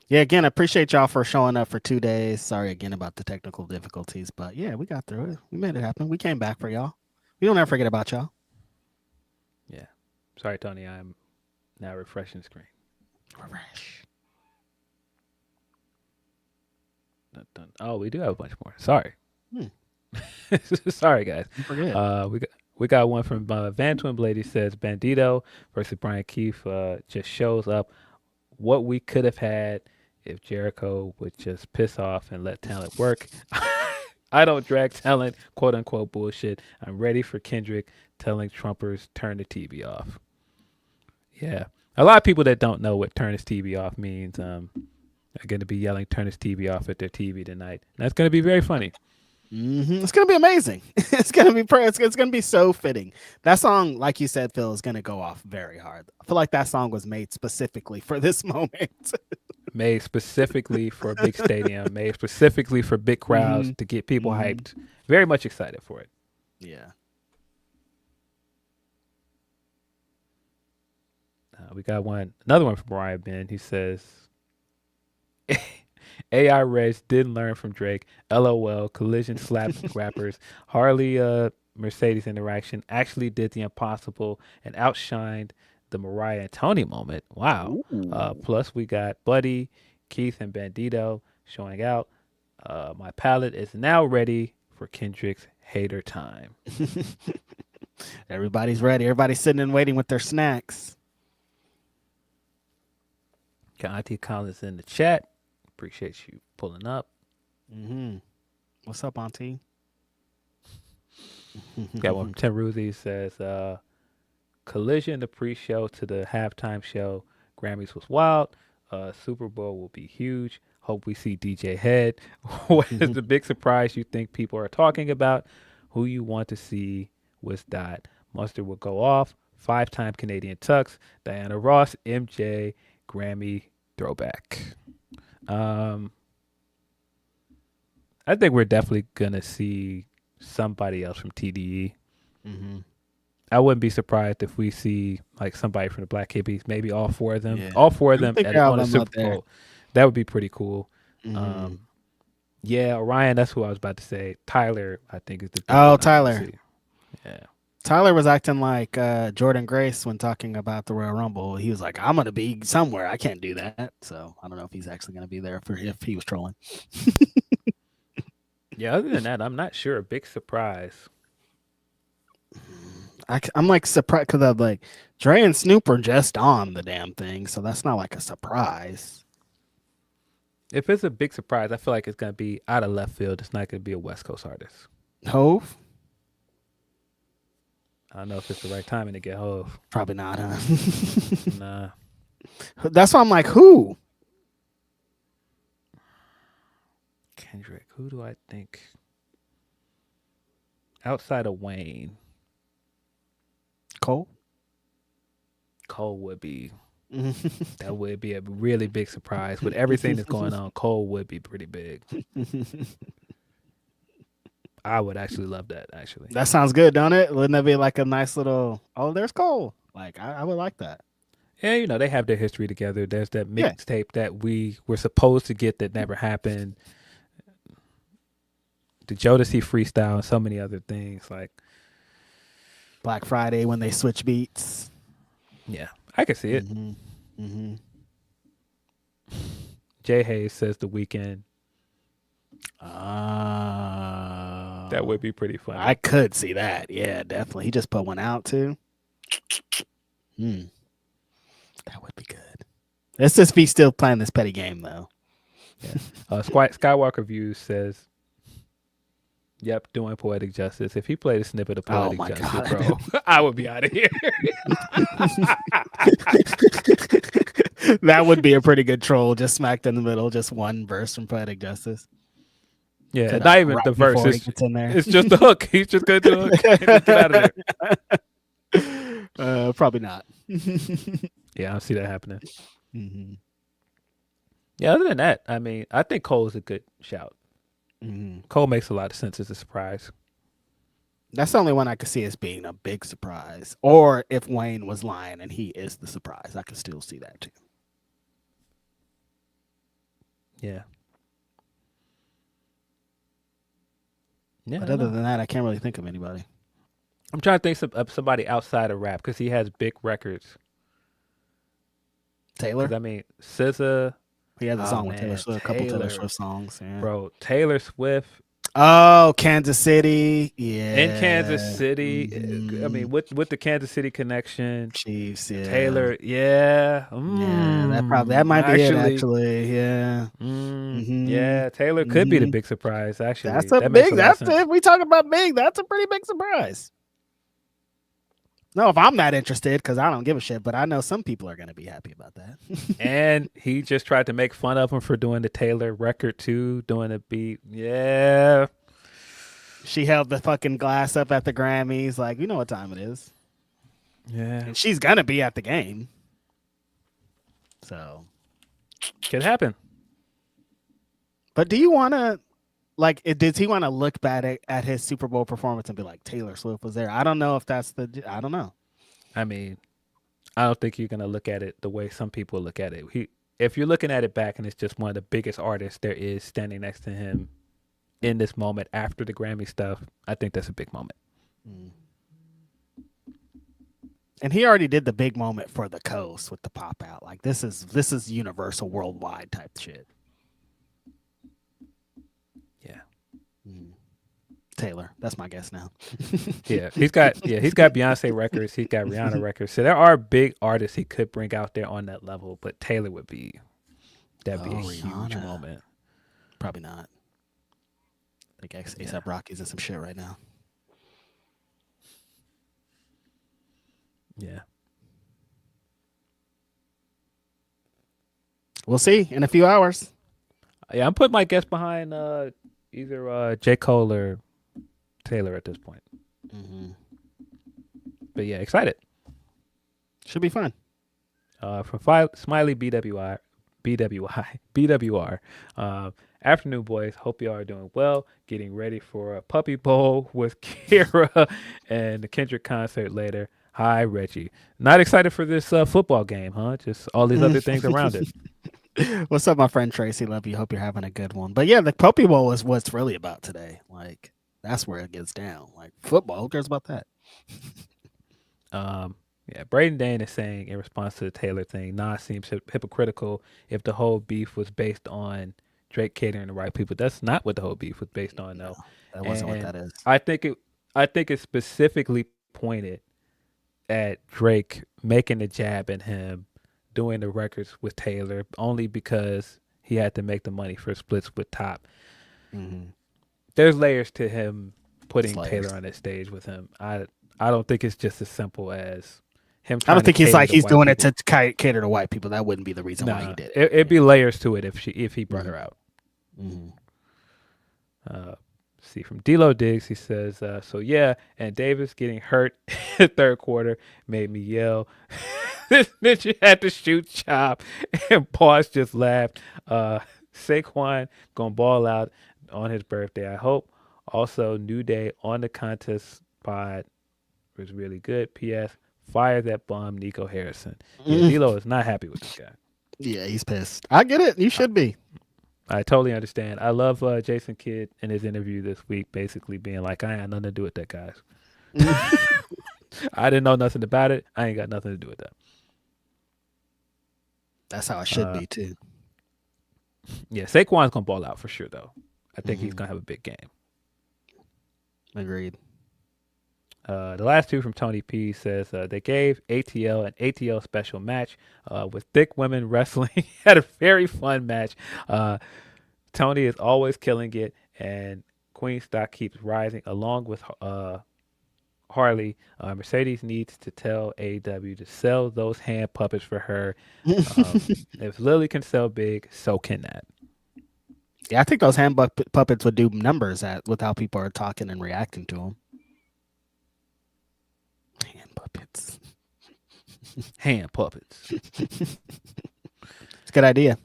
Yeah, again, I appreciate y'all for showing up for 2 days. Sorry again about the technical difficulties, but yeah, we got through it. We made it happen. We came back for y'all. We don't ever forget about y'all. Yeah. Sorry, Tony. I'm now refreshing the screen. Refresh. Dun, dun. Oh, we do have a bunch more. Sorry. Sorry, guys. Don't forget. We got one from Van Twinblade. He says Bandito versus Brian Keefe just shows up what we could have had if Jericho would just piss off and let talent work. I don't drag talent, quote unquote bullshit. I'm ready for Kendrick telling Trumpers turn the TV off. Yeah. A lot of people that don't know what turn his TV off means are going to be yelling turn his TV off at their TV tonight. And that's going to be very funny. It's gonna be amazing. It's gonna be so fitting. That song, like you said, Phil, is gonna go off very hard. I feel like that song was made specifically for this moment. Made specifically for a big stadium, made specifically for big crowds to get people hyped. Very much excited for it. Yeah. We got another one from Brian Ben. He says, AI Reg didn't learn from Drake. LOL. Collision slapped rappers. Harley Mercedes interaction actually did the impossible and outshined the Mariah and Tony moment. Wow. Plus we got Buddy, Keith, and Bandito showing out. My palate is now ready for Kendrick's hater time. Everybody's ready. Everybody's sitting and waiting with their snacks. Got Auntie Collins in the chat. Appreciate you pulling up. What's up, Auntie? Got one from Tim Ruzi. Says, Collision, the pre-show to the halftime show. Grammys was wild. Super Bowl will be huge. Hope we see DJ Head. What is the big surprise you think people are talking about? Who you want to see was Dot. Mustard will go off. 5-time Canadian Tux. Diana Ross. MJ. Grammy throwback. I think we're definitely gonna see somebody else from TDE. I wouldn't be surprised if we see like somebody from the Black Hippies, maybe all four of them. Yeah. All four of them think at they're all on a them Super up there. Bowl. That would be pretty cool. Yeah, Orion, that's who I was about to say. Tyler, I think is the big one I wanna Tyler. see. Yeah. Tyler was acting like Jordan Grace when talking about the Royal Rumble. He was like, I'm going to be somewhere. I can't do that. So I don't know if he's actually going to be there if he was trolling. Yeah, other than that, I'm not sure. A big surprise. I'm like surprised because I'm like, Dre and Snoop are just on the damn thing. So that's not like a surprise. If it's a big surprise, I feel like it's going to be out of left field. It's not going to be a West Coast artist. Hove? I don't know if it's the right timing to get Hove. Probably not, huh? Nah. That's why I'm like, who? Kendrick. Who do I think? Outside of Wayne, Cole? Cole would be. That would be a really big surprise. With everything that's going on, Cole would be pretty big. I would actually love that, actually. That sounds good, don't it? Wouldn't that be like a nice little, oh, there's Cole. Like, I would like that. Yeah, you know, they have their history together. There's that mixtape that we were supposed to get that never happened. The Jodeci freestyle and so many other things. Like Black Friday when they switch beats. Yeah, I can see it. Jay Hayes says The Weeknd. That would be pretty funny. I could see that. Yeah, definitely. He just put one out too. That would be good. Let's just be still playing this petty game though. Yeah. Skywalker Views says, "Yep, doing Poetic Justice. If he played a snippet of Poetic Justice, bro, I would be out of here." That would be a pretty good troll. Just smacked in the middle, just one verse from Poetic Justice. Yeah, not even the verse. It's just the hook. He's just going to do the hook. Get out of there. Probably not. Yeah, I don't see that happening. Yeah, other than that, I mean, I think Cole is a good shout. Cole makes a lot of sense as a surprise. That's the only one I could see as being a big surprise. Or if Wayne was lying and he is the surprise, I could still see that too. Yeah. But other than that, I can't really think of anybody. I'm trying to think of somebody outside of rap because he has big records. Taylor? I mean, SZA. He has a song with Taylor Swift, a couple Taylor Swift songs. Yeah. Bro, Taylor Swift. Oh, Kansas City. Yeah. In Kansas City. Mhm. I mean, with the Kansas City connection. Chiefs, yeah. Taylor, yeah. Yeah, that might be it, actually. Yeah. Yeah, Taylor could be the big surprise, actually. That makes a lot of sense. If we talk about big, that's a pretty big surprise. No, if I'm not interested, because I don't give a shit, but I know some people are going to be happy about that. And he just tried to make fun of him for doing the Taylor record too, doing the beat. Yeah. She held the fucking glass up at the Grammys, like, you know what time it is. Yeah. And she's going to be at the game. So. Could happen. But do you want to, like, does he want to look back at his Super Bowl performance and be like, Taylor Swift was there? I don't know if that's I don't know. I mean, I don't think you're going to look at it the way some people look at it. If you're looking at it back and it's just one of the biggest artists there is standing next to him in this moment after the Grammy stuff, I think that's a big moment. And he already did the big moment for the coast with the pop out. Like, this is universal, worldwide type shit. Yeah. Taylor, that's my guess now. Yeah, he's got Beyonce records, he's got Rihanna records. So there are big artists he could bring out there on that level, but Taylor would be a huge moment. Probably not. I think ASAP Rocky's in some shit right now. Yeah. We'll see in a few hours. Yeah, I'm putting my guess behind either J. Cole or Taylor at this point. But yeah, excited. Should be fun. From Smiley BWR. Afternoon, boys. Hope y'all are doing well. Getting ready for a Puppy Bowl with Kira and the Kendrick concert later. Hi, Reggie. Not excited for this football game, huh? Just all these other things around it. What's up, my friend Tracy? Love you. Hope you're having a good one. But yeah, the Puppy Bowl is what's really about today. Like, that's where it gets down. Like, football, who cares about that? Yeah, Braden Dane is saying in response to the Taylor thing, Nas seems hypocritical if the whole beef was based on Drake catering to white people. That's not what the whole beef was based on, though. That wasn't what that is. I think it specifically pointed at Drake making the jab at him, doing the records with Taylor, only because he had to make the money for splits with Top. There's layers to him putting Taylor on that stage with him. I don't think it's just as simple as him. I don't think he's like he's doing it to cater to white people. That wouldn't be the reason why he did it. It'd be layers to it if he brought her out. See, from D-Lo Diggs, he says, so yeah, and Davis getting hurt in the third quarter made me yell. This ninja had to shoot Chop, and Pause just laughed. Saquon gonna ball out on his birthday, I hope. Also, New Day on the contest pod was really good. P.S. Fire that bum, Nico Harrison. Yeah, D-Lo is not happy with this guy. Yeah, he's pissed. I get it. You should be. I totally understand. I love Jason Kidd in his interview this week, basically being like, I ain't got nothing to do with that, guys. I didn't know nothing about it. I ain't got nothing to do with that. That's how it should be, too. Yeah, Saquon's going to ball out for sure, though. I think he's going to have a big game. Agreed. The last two from Tony P says they gave ATL an ATL special match with thick women wrestling. Had a very fun match. Tony is always killing it, and Queen stock keeps rising along with Harley. Mercedes needs to tell AEW to sell those hand puppets for her. If Lily can sell big, so can that. Yeah, I think those hand puppets would do numbers with how people are talking and reacting to them. Hand puppets. Hand puppets. It's a good idea.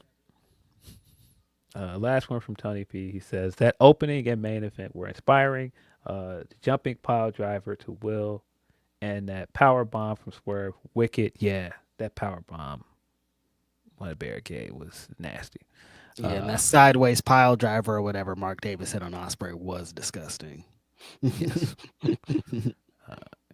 Last one from Tony P. He says that opening and main event were inspiring. The jumping pile driver to Will and that power bomb from Swerve, wicked. Yeah, that power bomb on the barricade was nasty. Yeah, and that sideways pile driver or whatever Mark Davis hit on Ospreay was disgusting. Yes.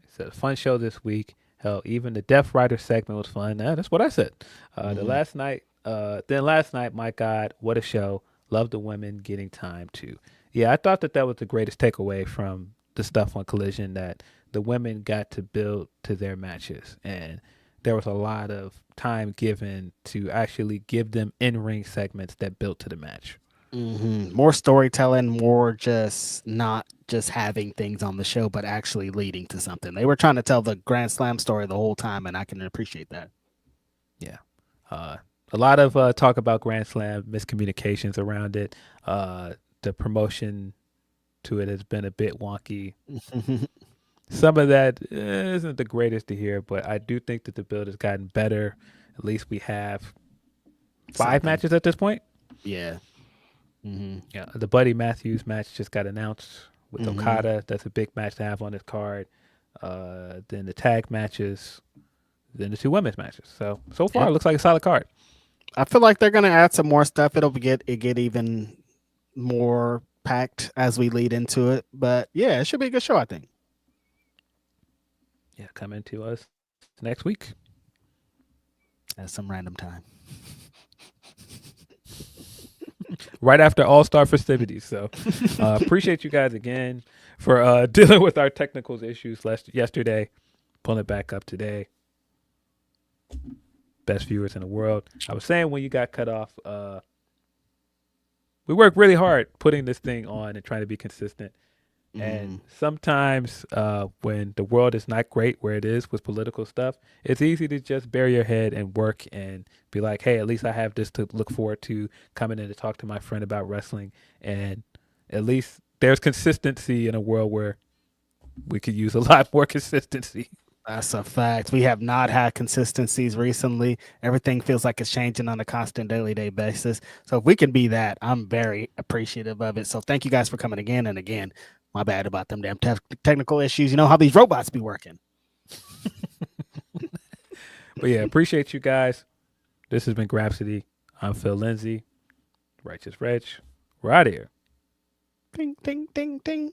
It's a fun show this week. Hell, even the Death Rider segment was fun. That's what I said. Last night, my God, what a show. Love the women getting time too. Yeah, I thought that was the greatest takeaway from the stuff on Collision, that the women got to build to their matches, and there was a lot of time given to actually give them in-ring segments that built to the match. Mm-hmm. More storytelling, more just not just having things on the show, but actually leading to something. They were trying to tell the Grand Slam story the whole time, and I can appreciate that. Yeah. A lot of talk about Grand Slam, miscommunications around it. The promotion to it has been a bit wonky. Some of that isn't the greatest to hear, but I do think that the build has gotten better. At least we have 5 matches at this point. Yeah. Mm-hmm. Yeah. The Buddy Matthews match just got announced with Okada. That's a big match to have on this card. Then the tag matches, then the 2 women's matches. So far, it looks like a solid card. I feel like they're gonna add some more stuff. It'll get even more packed as we lead into it. But yeah, it should be a good show, I think. Yeah, coming to us next week At some random time. right after All-Star festivities. So appreciate you guys again for dealing with our technical issues yesterday, pulling it back up today. Best viewers in the world. I was saying when you got cut off, we work really hard putting this thing on and trying to be consistent. And sometimes when the world is not great where it is with political stuff, it's easy to just bury your head and work and be like, hey, at least I have this to look forward to, coming in to talk to my friend about wrestling. And at least there's consistency in a world where we could use a lot more consistency. That's a fact. We have not had consistencies recently. Everything feels like it's changing on a constant daily day basis. So if we can be that, I'm very appreciative of it. So thank you guys for coming again and again. My bad about them damn technical issues. You know how these robots be working. But yeah, appreciate you guys. This has been Grapsody. I'm Phil Lindsay. Righteous Reg. We're out of here. Ding, ding, ding, ding.